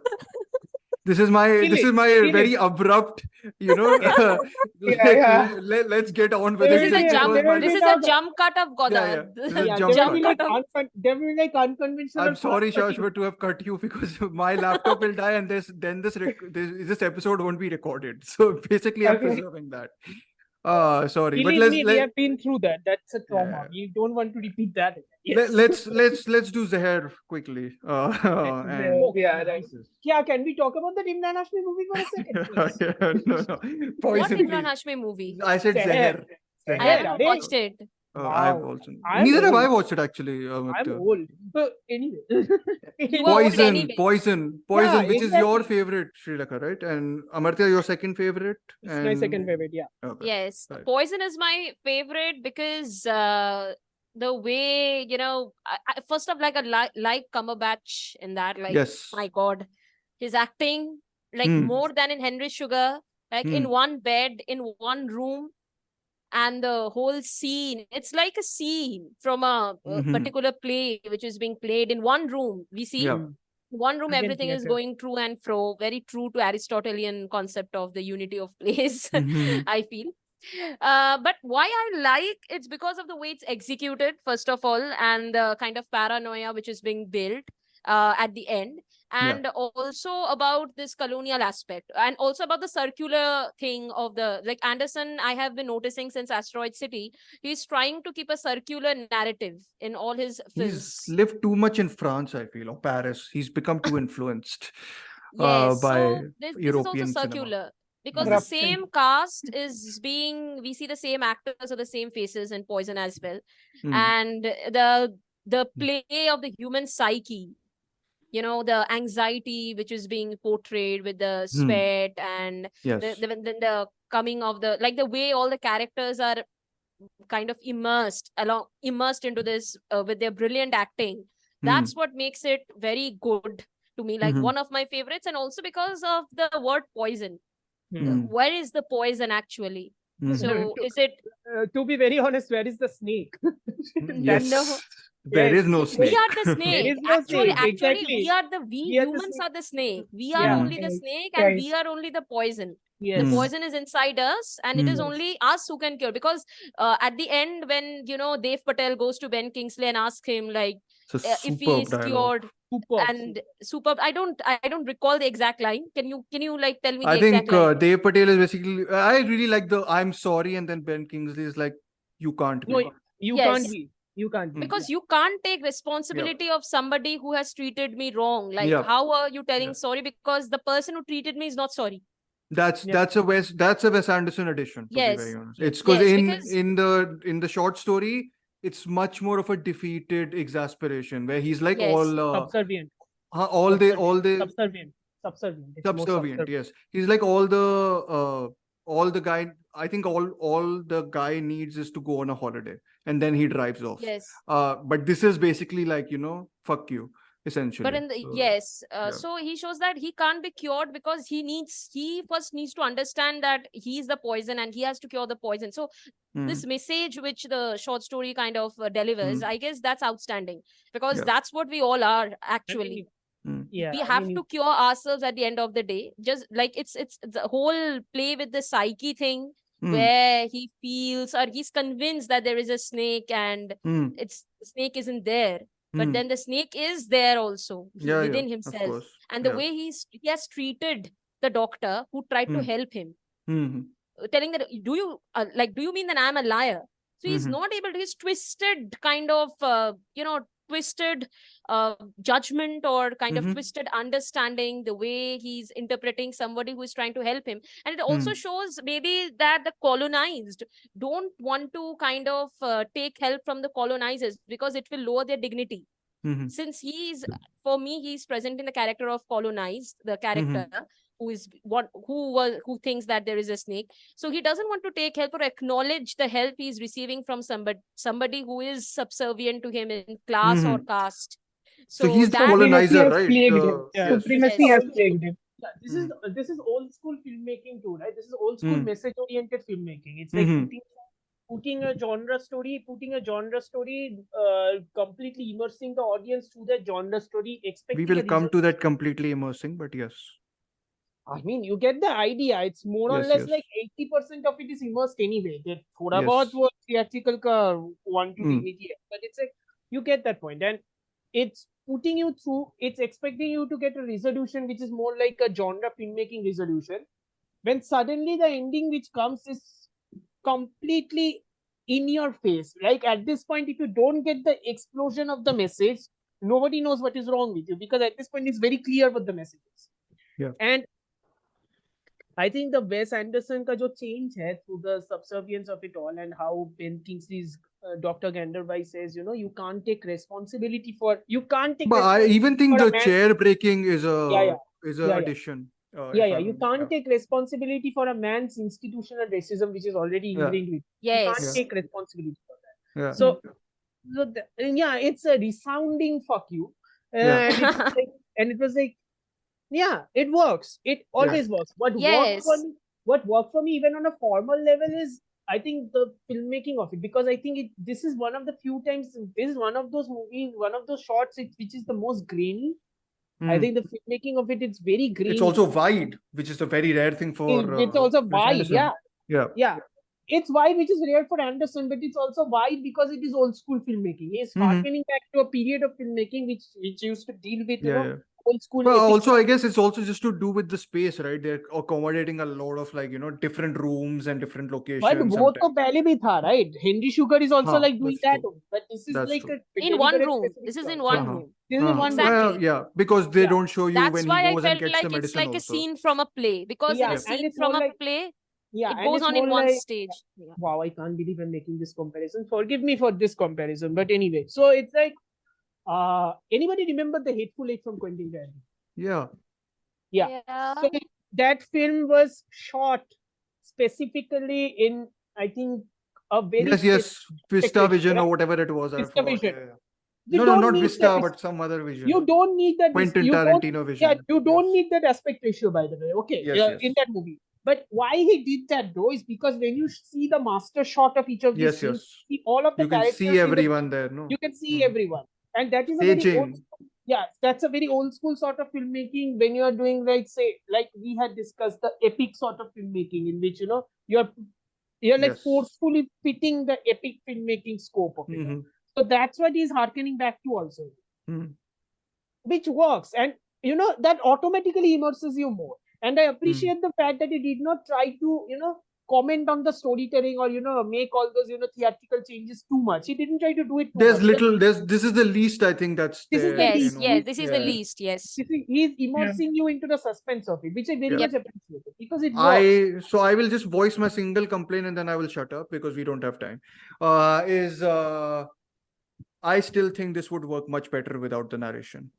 This is my
Kill
very
it.
abrupt,
Yeah.
let's get on with
There
it.
this is
will
a
be-
jump.
there will
This
be
is a
talk-
jump cut of
Yeah, yeah. This is a
Yeah,
jump
there will be
cut.
like unconventional.
I'm sorry,
path
Shashwat, to have cut you because my laptop will die and this episode won't be recorded. So basically, I'm
Okay.
preserving that. Sorry, but
Believe me, we
let's
have been through that. That's a trauma.
Yeah.
We don't want to repeat that. Yes.
let's do Zahar quickly. And
Yeah. Right.
Yeah, can we talk about the Imran Hashmi movie for a second? please?
no,
What
poison.
Imran
Please.
Hashmi movie?
I said Zahar.
I
Zahar,
haven't
Arey.
watched it.
I've
Wow.
also.
I'm
Neither have I
old.
watched it actually.
I'm
Amartya.
old. So anyway.
You are old anyways.
Poison,
Yeah,
which is your
exactly.
favorite, Srilekha, right? And Amartya, your second favorite.
It's my second favorite, yeah.
Okay.
Yes,
Right.
Poison is my favorite because the way I first of like I like Cumberbatch in that, like
Yes.
my God, his acting like
Hmm.
more than in Henry Sugar, like in one bed in one room, and the whole scene. It's like a scene from a
Mhm.
particular play which is being played in one room. We see.
Yeah.
One room,
Again,
everything is
theatre.
going through and fro, very true to Aristotelian concept of the unity of place.
Mhm.
I feel. But why I like it's because of the way it's executed, first of all, and the kind of paranoia which is being built at the end, and also about this colonial aspect, and also about the circular thing of the like Anderson. I have been noticing since Asteroid City, he's trying to keep a circular narrative in all his films.
He's lived too much in France, I feel, or Paris. He's become too influenced
Yes,
by
so this is also
European cinema.
circular because the
Corruption.
same cast is we see the same actors or the same faces in Poison as well.
Hmm.
And the play of the human psyche, the anxiety which is being portrayed with the sweat and
Yes.
the coming of the way all the characters are kind of immersed into this with their brilliant acting. That's what makes it very good to me, like one of my favorites. And also because of the word poison. Where is the poison actually? So is it
to be very honest, where is the snake?
Yes.
No.
There
Yes.
is no
We
snake.
are the snake.
is no
Actually,
snake, exactly.
we are
We are the
humans
snake.
are the snake. We are
Yeah.
only the
Right,
snake, and we
right.
are only the poison.
Yes.
The poison is inside us, and it is only us who can cure. Because at the end, when Dev Patel goes to Ben Kingsley and asks him like
It's a
if he
superb
is
dialogue.
cured,
Superb.
and superb. I don't recall the exact line. Can you like tell me the
I
exact
think
line?
Dev Patel is basically. I really like the "I'm sorry" and then Ben Kingsley is like, "You can't be."
No, you
Yes.
can't be. You can't be.
Because you can't take responsibility of somebody who has treated me wrong. Like,
Yeah.
how are you telling
Yeah.
sorry? Because the person who treated me is not sorry.
That's a Wes Anderson edition. To be
Yes.
very honest,
Yes.
it's because
Yes,
in
because-
in the short story, it's much more of a defeated exasperation where he's like
Yes.
Subservient.
all the
Subservient. It's more
subservient. Yes, he's like all the guy. I think all the guy needs is to go on a holiday and then he drives off.
Yes.
But this is basically like fuck you essentially.
But in the
So,
yes,
yeah.
so he shows that he can't be cured because he first needs to understand that he's the poison and he has to cure the poison. So this message which the short story kind of delivers, I guess that's outstanding, because
Yeah.
that's what we all are actually.
Yeah.
We have to cure ourselves at the end of the day. Just like it's the whole play with the psyche thing, where he feels or he's convinced that there is a snake and the snake isn't there. But then the snake is there also within
of
himself.
course.
And the way he has treated the doctor who tried to help him, telling that, do you mean that I'm a liar? So he's not able to, he's twisted kind of, twisted judgment or kind of twisted understanding, the way he's interpreting somebody who is trying to help him. And it also shows maybe that the colonized don't want to kind of take help from the colonizers because it will lower their dignity. Since for me, he's presenting the character of colonized, the character who thinks that there is a snake. So he doesn't want to take help or acknowledge the help he's receiving from somebody who is subservient to him in class or caste.
So he's the
that-
colonizer,
Supremacy has
right?
plagued him.
Yes.
Supremacy
Yes.
has plagued him.
Yeah, this is old school filmmaking too, right? This is old school message oriented filmmaking. It's like putting a genre story, completely immersing the audience to that genre story, expecting
We will
a
come
result.
to that completely immersing, but yes.
I mean, you get the idea. It's more or
Yes,
less
yes.
like 80% of it is immersed anyway. That thoda
Yes.
bahut wo theatrical ka one to dignity hai. But it's like you get that point, and it's putting you through. It's expecting you to get a resolution which is more like a genre filmmaking resolution. When suddenly the ending which comes is completely in your face. Like at this point, if you don't get the explosion of the message, nobody knows what is wrong with you, because at this point it's very clear what the message is.
Yeah.
And I think the Wes Anderson ka jo change hai through the subservience of it all, and how Ben Kingsley's Dr. Ganderby says, you can't take responsibility for, you can't take
But I even think
for a
the
man-
chair breaking is a
Yeah.
addition.
you can't take responsibility for a man's institutional racism, which is already ingrained with you. You
Yes.
can't take responsibility for that.
Yeah.
So it's a resounding fuck you.
Yeah.
And it was like, yeah, it works. It always works.
Yes.
What worked for me even on a formal level is, I think, the filmmaking of it, because I think this is one of the few times, this is one of those movies, one of those shots which is the most grainy. I think the filmmaking of it's very grainy.
It's also wide, which is a very rare thing for.
It's also
Wes
wide,
Anderson. Yeah.
It's wide, which is rare for Anderson, but it's also wide because it is old school filmmaking. He's harkening back to a period of filmmaking which used to deal with old school.
But also, I guess it's also just to do with the space, right? They're accommodating a lot of different rooms and different locations.
But वो तो पहले भी था, right? Henry Sugar is also like doing
that's
that.
true.
But this is
That's
like
true.
In one room. This is in one room.
This is in one
Exactly.
Well, yeah, because they don't show you
That's
when
why
he
I
goes and
felt
gets
like
the
it's
medicine
like a
also.
scene from a play. Because in a
and
scene
it's
from
more
a
like,
play,
and
it goes
it's
on in
more
one
like,
stage. Yeah.
wow, I can't believe I'm making this comparison. Forgive me for this comparison. But anyway, so it's like, Anybody remember The Hateful Eight from Quentin Tarantino?
Yeah.
Yeah.
Yeah.
So that film was shot specifically in, I think, a very
Yes. Vista
specific
Vision
right?
or whatever it was. I
Vista
forgot.
Vision.
Yeah.
You
No,
don't
not
need
Vista,
that.
but some other vision.
You don't need that.
Quentin
You don't.
Tarantino vision.
Yeah, you don't
Yes.
need that aspect ratio, by the way. Okay,
Yes, yes.
in that movie. But why he did that though is because when you see the master shot of each of these
Yes,
scenes,
yes.
see all of the
You can
characters.
see everyone there, no?
You can see everyone, and that is a very
Staging.
old. Yeah, that's a very old school sort of filmmaking. When you are doing like say, like we had discussed the epic sort of filmmaking, in which you're like
Yes.
forcefully fitting the epic filmmaking scope of it.
Mhm.
So that's what he's harkening back to also,
Mhm.
which works, and that automatically immerses you more. And I appreciate the fact that he did not try to comment on the storytelling or make all those theatrical changes too much. He didn't try to do it too
There's
much.
little. This is the least I think that's
This is
there.
the
Yes,
least.
yes, this is the
Yeah.
least, yes.
He's immersing you into the suspense of it, which I very
Yeah.
much appreciate because it works.
I will just voice my single complaint and then I will shut up because we don't have time. I still think this would work much better without the narration.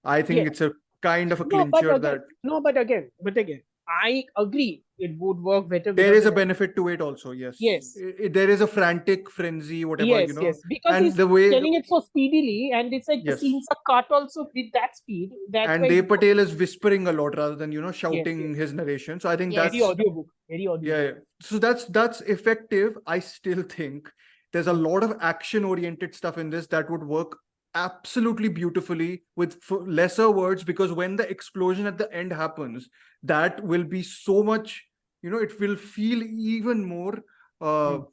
I think
Yes.
it's a kind of a
No, but
clincher
again,
that
I agree it would work better.
there
without
is
the
a benefit to it also. Yes.
Yes.
There is a frantic frenzy, whatever,
Yes, yes, because
and
he's
the way
telling it so speedily, and it's like the
Yes.
scenes are cut also with that speed. That's
and
why
Dev
it works.
Patel is whispering a lot rather than shouting
yes.
his narration. So I think
Yes.
that's
Very audiobook. Very audiobook.
yeah. So that's effective. I still think there's a lot of action oriented stuff in this that would work absolutely beautifully with lesser words, because when the explosion at the end happens, that will be so much, it will feel even more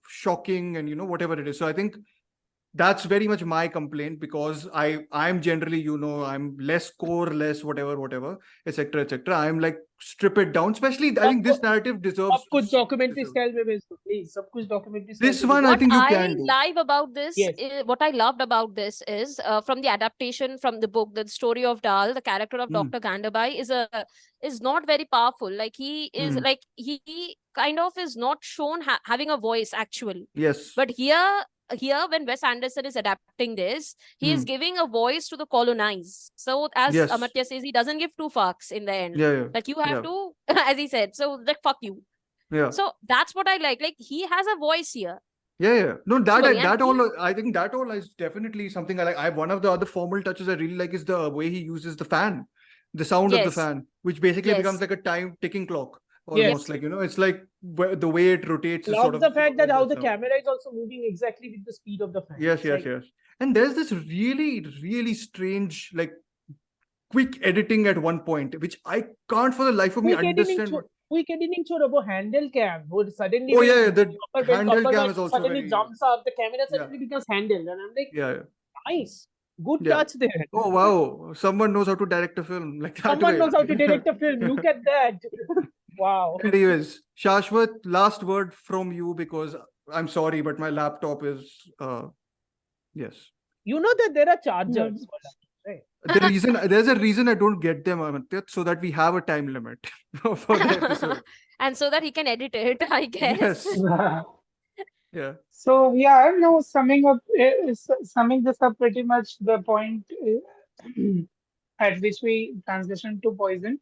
shocking and whatever it is. So I think that's very much my complaint, because I'm generally I'm less core, less whatever, etc etc. I'm like, strip it down, especially I think this narrative deserves
सब कुछ documentary style में भेज दो, please. सब कुछ documentary style
this
में
one.
भेज
I
What
think you
I
can do.
like about this,
Yes.
what I loved about this is from the adaptation from the book, the story of Dahl, the character of Dr. Gandabai is not very powerful. Like he is like he kind of is not shown having a voice actually.
Yes.
But here when Wes Anderson is adapting this, he is giving a voice to the colonized. So as
Yes.
Amartya says, he doesn't give two fucks in the end.
Yeah.
Like you have to, as he said, so like fuck you.
Yeah.
So that's what I like. Like he has a voice here.
Yeah. No,
Actually,
that
and
all. I think that all is definitely something I like. One of the other formal touches I really like is the way he uses the fan, the sound of the
Yes.
fan, which basically
Yes.
becomes like a time ticking clock.
Yes.
Almost like it's like the way it rotates. Is
Love
sort of
the fact that how the
sound.
camera is also moving exactly with the speed of the fan.
Yes.
It's like-
And there's this really, really strange, like, quick editing at one point, which I can't for the life of me understand.
Quick editing छोड़ो, वो handle cam would suddenly
Oh yeah, the
upper bend,
handle
upper
cam
bend,
is also
suddenly
very
jumps up, the camera suddenly becomes handle, and I'm like,
yeah.
nice, good
Yeah.
touch there.
Oh wow, someone knows how to direct a film like that.
Someone
way.
knows how to direct a film. Look at that. Wow.
Anyways, Shashwat, last word from you, because I'm sorry, but my laptop is yes.
You know that there are chargers. for that, right?
There's a reason I don't get them, Amartya, so that we have a time limit for the episode.
and so that he can edit it, I guess.
Yes. Yeah.
So yeah, no, summing this up pretty much the point at which we transitioned to Poison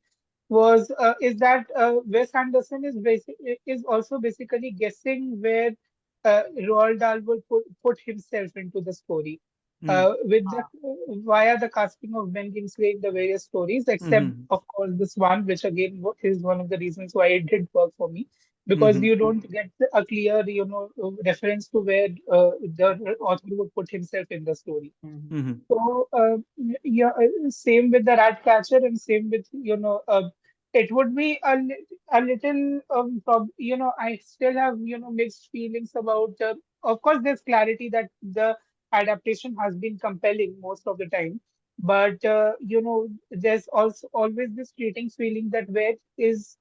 is that Wes Anderson is also basically guessing where Roald Dahl would put himself into the story. Via the casting of Ben Kingsley in the various stories, except of course the Swan, which again is one of the reasons why it did work for me, because you don't get a clear reference to where the author would put himself in the story. So same with the Rat Catcher, and same with it would be a little I still have mixed feelings about. Of course, there's clarity that the adaptation has been compelling most of the time, but there's also always this fleeting feeling that where is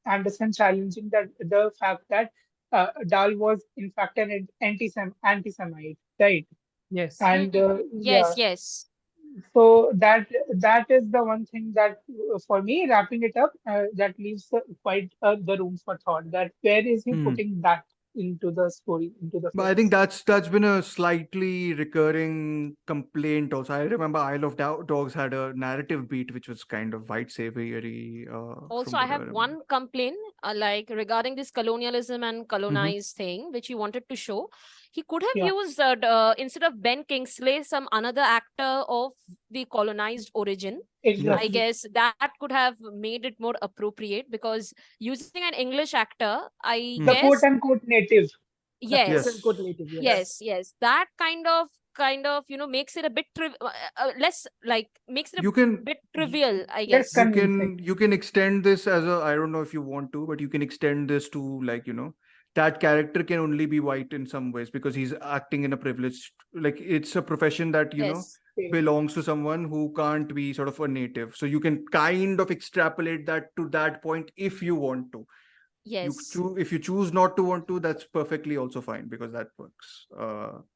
Anderson challenging that the fact that Dahl was in fact an anti-Semite, right?
Yes.
And
Yes.
so that is the one thing that for me, wrapping it up, that leaves quite the room for thought. That where is he putting that into the story, into the
But I think
film.
that's been a slightly recurring complaint also. I remember Isle of Dogs had a narrative beat which was kind of white savory from
Also, I
what I
have
remember.
one complaint, like regarding this colonialism and colonized thing, which he wanted to show. He could have
Yeah.
used, instead of Ben Kingsley, some another actor of the colonized origin. I
Exactly.
guess that could have made it more appropriate, because using an English actor, I
The
guess,
quote unquote native.
yes,
quote-unquote native, yes.
yes, that kind of makes it a bit less, like, makes it a
You can
bit trivial, I
Less
guess.
convincing.
you can extend this as a, I don't know if you want to, but you can extend this to, like, that character can only be white in some ways because he's acting in a privileged, like, it's a profession that
Yes,
belongs to someone who can't be sort of a native. So you can kind of extrapolate that to that point if you want to.
yes.
If you choose not to want to, that's perfectly also fine because that works.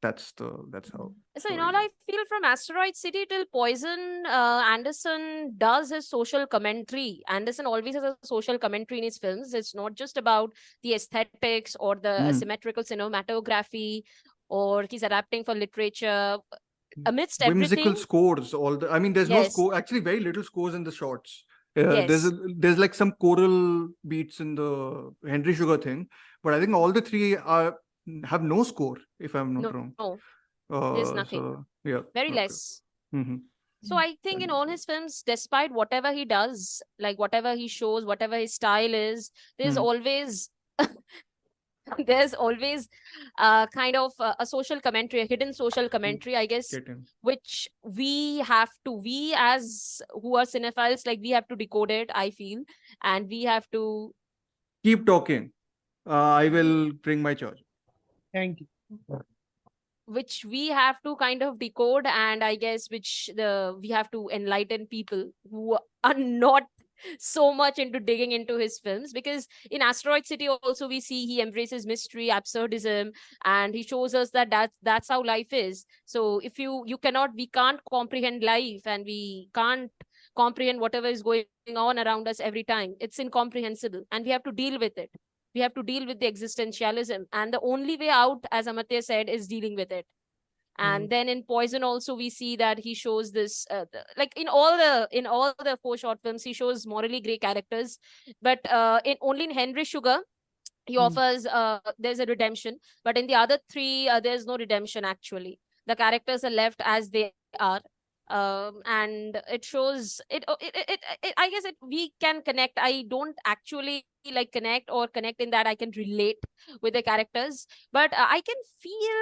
That's how.
So,
story
I feel from Asteroid City till Poison, Anderson does his social commentary. Anderson always has a social commentary in his films. It's not just about the aesthetics or the asymmetrical cinematography, or he's adapting for literature. Amidst
Whimsical
everything,
scores. I mean, there's no
yes,
score. Actually, very little scores in the shots.
yes,
There's like some choral beats in the Henry Sugar thing, but I think all the three have no score, if I'm not wrong.
no, there's nothing.
So yeah,
Very
okay.
less.
Mhm.
So I think in all his films, despite whatever he does, like whatever he shows, whatever his style is, there's always there's always kind of a social commentary, a hidden social commentary, I guess,
Get him.
which we as who are cinephiles, like, we have to decode it, I feel, and we have to
Keep talking. I will bring my charge.
Thank you.
which we have to kind of decode, and I guess we have to enlighten people who are not so much into digging into his films, because in Asteroid City also we see he embraces mystery, absurdism, and he shows us that's how life is. So if we can't comprehend life, and we can't comprehend whatever is going on around us every time. It's incomprehensible, and we have to deal with it. We have to deal with the existentialism, and the only way out, as Amartya said, is dealing with it. And then in Poison also we see that he shows this, like in all the 4 short films, he shows morally gray characters, but only in Henry Sugar he offers there's a redemption, but in the other 3 there's no redemption. Actually, the characters are left as they are. And it shows I guess we can connect. I don't actually like connect in that I can relate with the characters, but I can feel,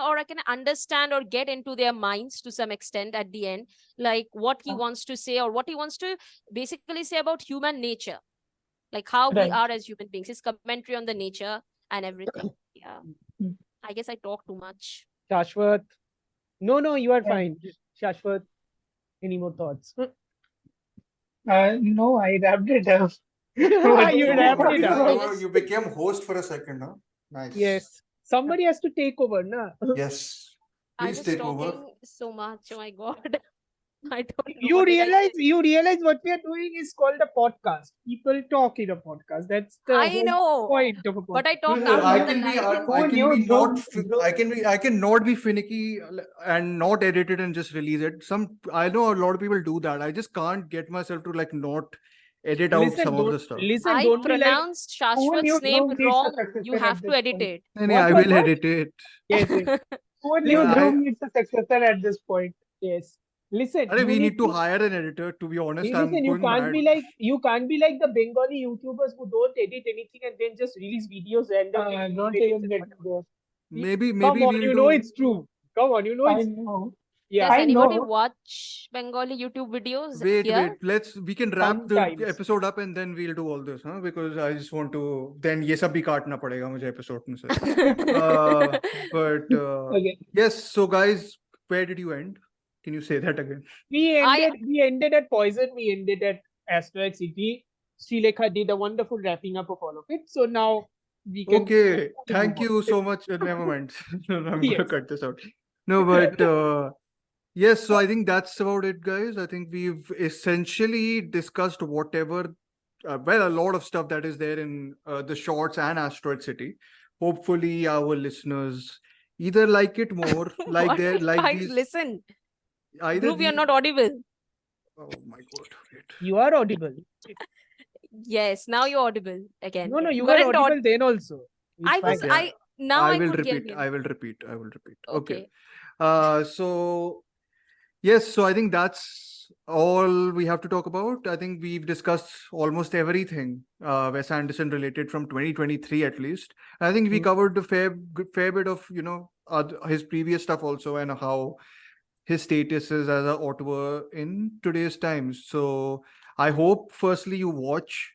or I can understand or get into their minds to some extent at the end, like what he wants to say, or what he wants to basically say about human nature, like how we are as human beings, his commentary on the nature and everything. Yeah, I guess I talk too much.
Shashwat. No, you are
Yeah.
fine. Shashwat, any more thoughts?
No, I wrapped it up.
You wrapped it up.
You became host for a second, huh? Nice.
Yes. Somebody has to take over, na?
Yes.
I
Please
was
take
talking
over.
so much. Oh my god. I don't know
You
what did I say.
realize what we are doing is called a podcast. People talk in a podcast. That's the
I
whole
know,
point of a podcast.
but I talked
No, I
after the
can be,
19th.
I can be not,
Dhruv.
I can not be finicky and not edit it and just release it. I know a lot of people do that. I just can't get myself to like not edit out some of the stuff.
Listen,
I
don't be like,
pronounced Shashwat's name
Dhruv needs a
wrong.
successor
You
at
have to
this
edit
point.
it.
I will
what?
edit it.
yes.
Who
Listen,
Dhruv needs a successor at this point.
Yes. Listen,
Arey,
you
we
need
need to hire an editor. To be honest, I'm
listen, you
going
can't
mad.
be like the Bengali YouTubers who don't edit anything and then just release videos randomly.
Don't even get there.
Maybe
Come on,
we'll
you
do.
know it's true. Come on, you know
I
it's
know.
yeah.
Does
I
anybody
know.
watch Bengali YouTube videos
Wait.
here?
We can wrap the
Sometimes.
episode up and then we'll do all this, huh? Because I just want to. Then ये सब भी काटना पड़ेगा मुझे episode में से. But
Okay.
yes. So guys, where did you end? Can you say that again?
We ended at Poison, we ended at Asteroid City. Srilekha did a wonderful wrapping up of all of it. So now we can
Okay. Thank you so much. Never mind. I'm gonna
Yes.
cut this out. No, but yes. So I think that's about it, guys. I think we've essentially discussed whatever, a lot of stuff that is there in the shorts and Asteroid City. hopefully our listeners either like it more, like
What?
they're like
Guys,
these.
listen.
Either
Dhruv, you're
these.
not audible.
Oh my God! Wait.
You are audible.
Yes, now you're audible again.
No, you
weren't
were audible then also. It's
I was,
fine.
Okay.
now I
will
could hear
repeat.
him.
I will repeat. Okay.
Okay.
So yes, so I think that's all we have to talk about. I think we've discussed almost everything Wes Anderson related from 2023 at least. I think we covered a fair bit of his previous stuff also, and how his status is as an auteur in today's times. So I hope firstly you watch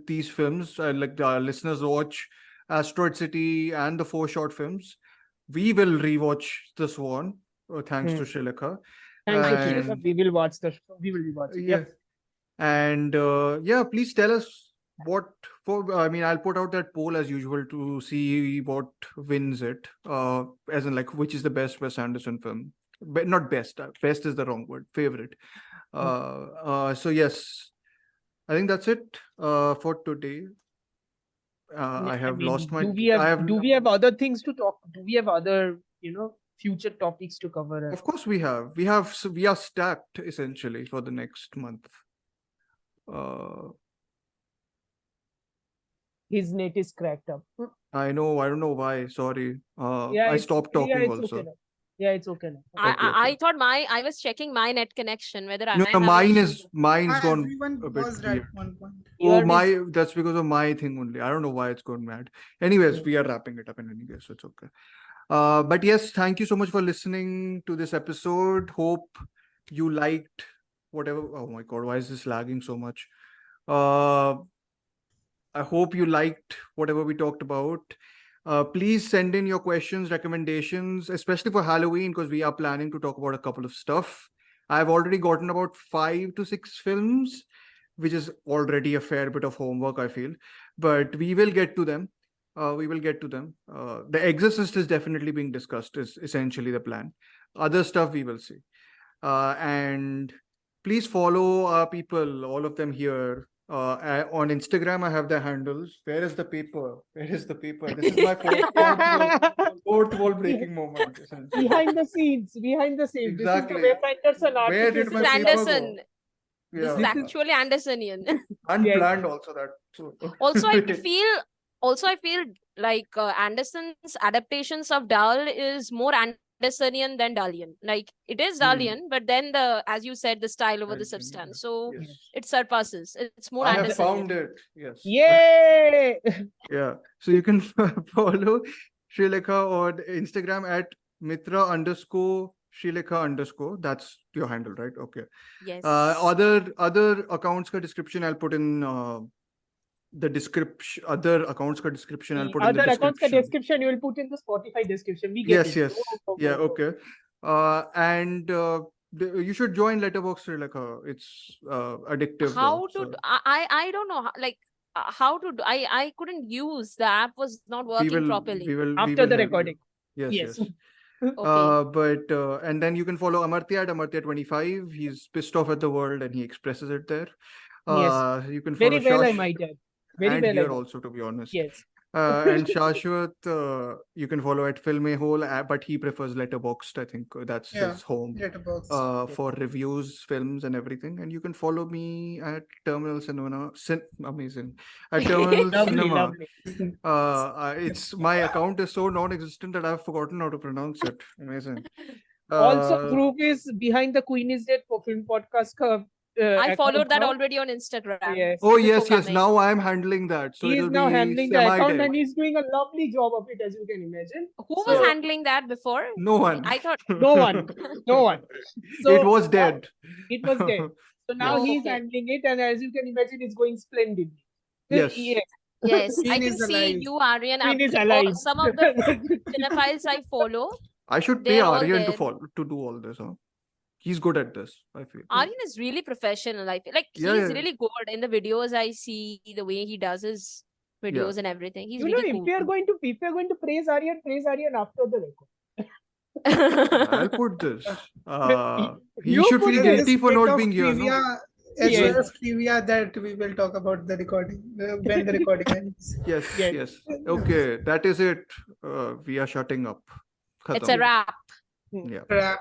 these films, like the listeners watch Asteroid City and the 4 short films. We will rewatch The Swan, thanks to Srilekha.
Thanks,
And-
Shashwat. We will watch the. We will be watching.
Yeah.
Yep.
And please tell us what for. I mean, I'll put out that poll as usual to see what wins it. As in, like, which is the best Wes Anderson film? Not best. Best is the wrong word. Favorite. So yes, I think that's it for today. I have lost my.
Do we have other things to talk? Do we have other future topics to cover?
Of course, we have. We are stacked essentially for the next month.
His net is cracked up.
I know. I don't know why. Sorry.
Yeah,
I stopped talking
it's
also.
Okay now. Yeah, it's okay now.
I thought I was checking my net connection whether I
No,
have
mine's
issues.
gone
Everyone
a bit
was at
weird.
one point.
Oh, that's because of my thing only. I don't know why it's gone mad. Anyways, we are wrapping it up in any case, so it's okay. But yes, thank you so much for listening to this episode. Hope you liked whatever. Oh my God, why is this lagging so much? I hope you liked whatever we talked about. Please send in your questions, recommendations, especially for Halloween, because we are planning to talk about a couple of stuff. I've already gotten about 5 to 6 films, which is already a fair bit of homework, I feel. But we will get to them. The Exorcist is definitely being discussed, is essentially the plan. Other stuff we will see. And please follow our people, all of them here. On Instagram, I have their handles. Where is the paper? This is my fourth wall breaking moment.
Behind the scenes.
Exactly.
This is the Wes Anderson artifice.
Where did
This
my
is
paper
Anderson.
go?
This is
Yeah.
actually Andersonian.
Unplanned also that. So.
Also, I feel like Anderson's adaptations of Dahl is more Andersonian than Dahlian. Like, it is Dahlian, but then as you said, the style over the substance. So
Yes.
it surpasses. It's more
I have
Andersonian.
found it. Yes.
Yay!
Yeah. So you can follow Srilekha on Instagram at Mitra_Srilekha_. That's your handle, right? Okay.
Yes.
Other accounts ka description I'll put in the description. Other accounts ka description I'll put in the
Other accounts ka
description.
description you will put in the Spotify description. We get
Yes.
it. No,
Yeah. Okay. And you should join Letterboxd, Srilekha. It's addictive.
How
though,
to
so.
I don't know how to do I couldn't use the app was not working properly.
After the recording.
Yes.
Okay.
But and then you can follow Amartya at Amartya25. He's pissed off at the world and he expresses it there.
Yes.
You can follow
Very well, I
Shash,
might add.
and here also, to be honest.
Yes.
And Shashwat, you can follow at Filmahole, but he prefers Letterboxd. I think that's his home for reviews, films, and everything. And you can follow me at Terminal Cinema. Amazing. At Terminal Cinema.
Lovely.
It's my account is so non-existent that I've forgotten how to pronounce it. Amazing.
Also, Dhruv is behind the Queen is Dead for Film Podcast.
I followed that already on Instagram.
Yes.
Oh,
before
yes.
coming.
Now I'm handling that. So
He is
it'll
now
be
handling the account
semi-dead.
and he's doing a lovely job of it, as you can imagine.
Who was handling that before?
No one.
I thought
No one. So,
it was dead.
It was dead. So now
Oh,
he's
okay.
handling it, and as you can imagine, it's going splendidly.
Yes.
yes, I
Queen
can
is
see
alive.
you, Aryan.
Queen is
all-
alive.
Some of the cinephiles I follow,
I should pay
They're all
Aryan
there.
to do all this. Huh? He's good at this, I feel.
Aryan is really professional. I feel like
Yeah,
he's
yeah.
really good in the videos I see, the way he does his videos and everything. He's really
if
cool.
we are going to praise Aryan after the record.
I'll put this. He
You
should
put
feel
the
guilty for
split
not
of
being here. No?
trivia SOS trivia that we will talk about the recording when the recording ends.
Yes,
Yes.
yes. Okay, that is it. We are shutting up.
It's a
Khatam.
wrap.
Yeah.
Wrap.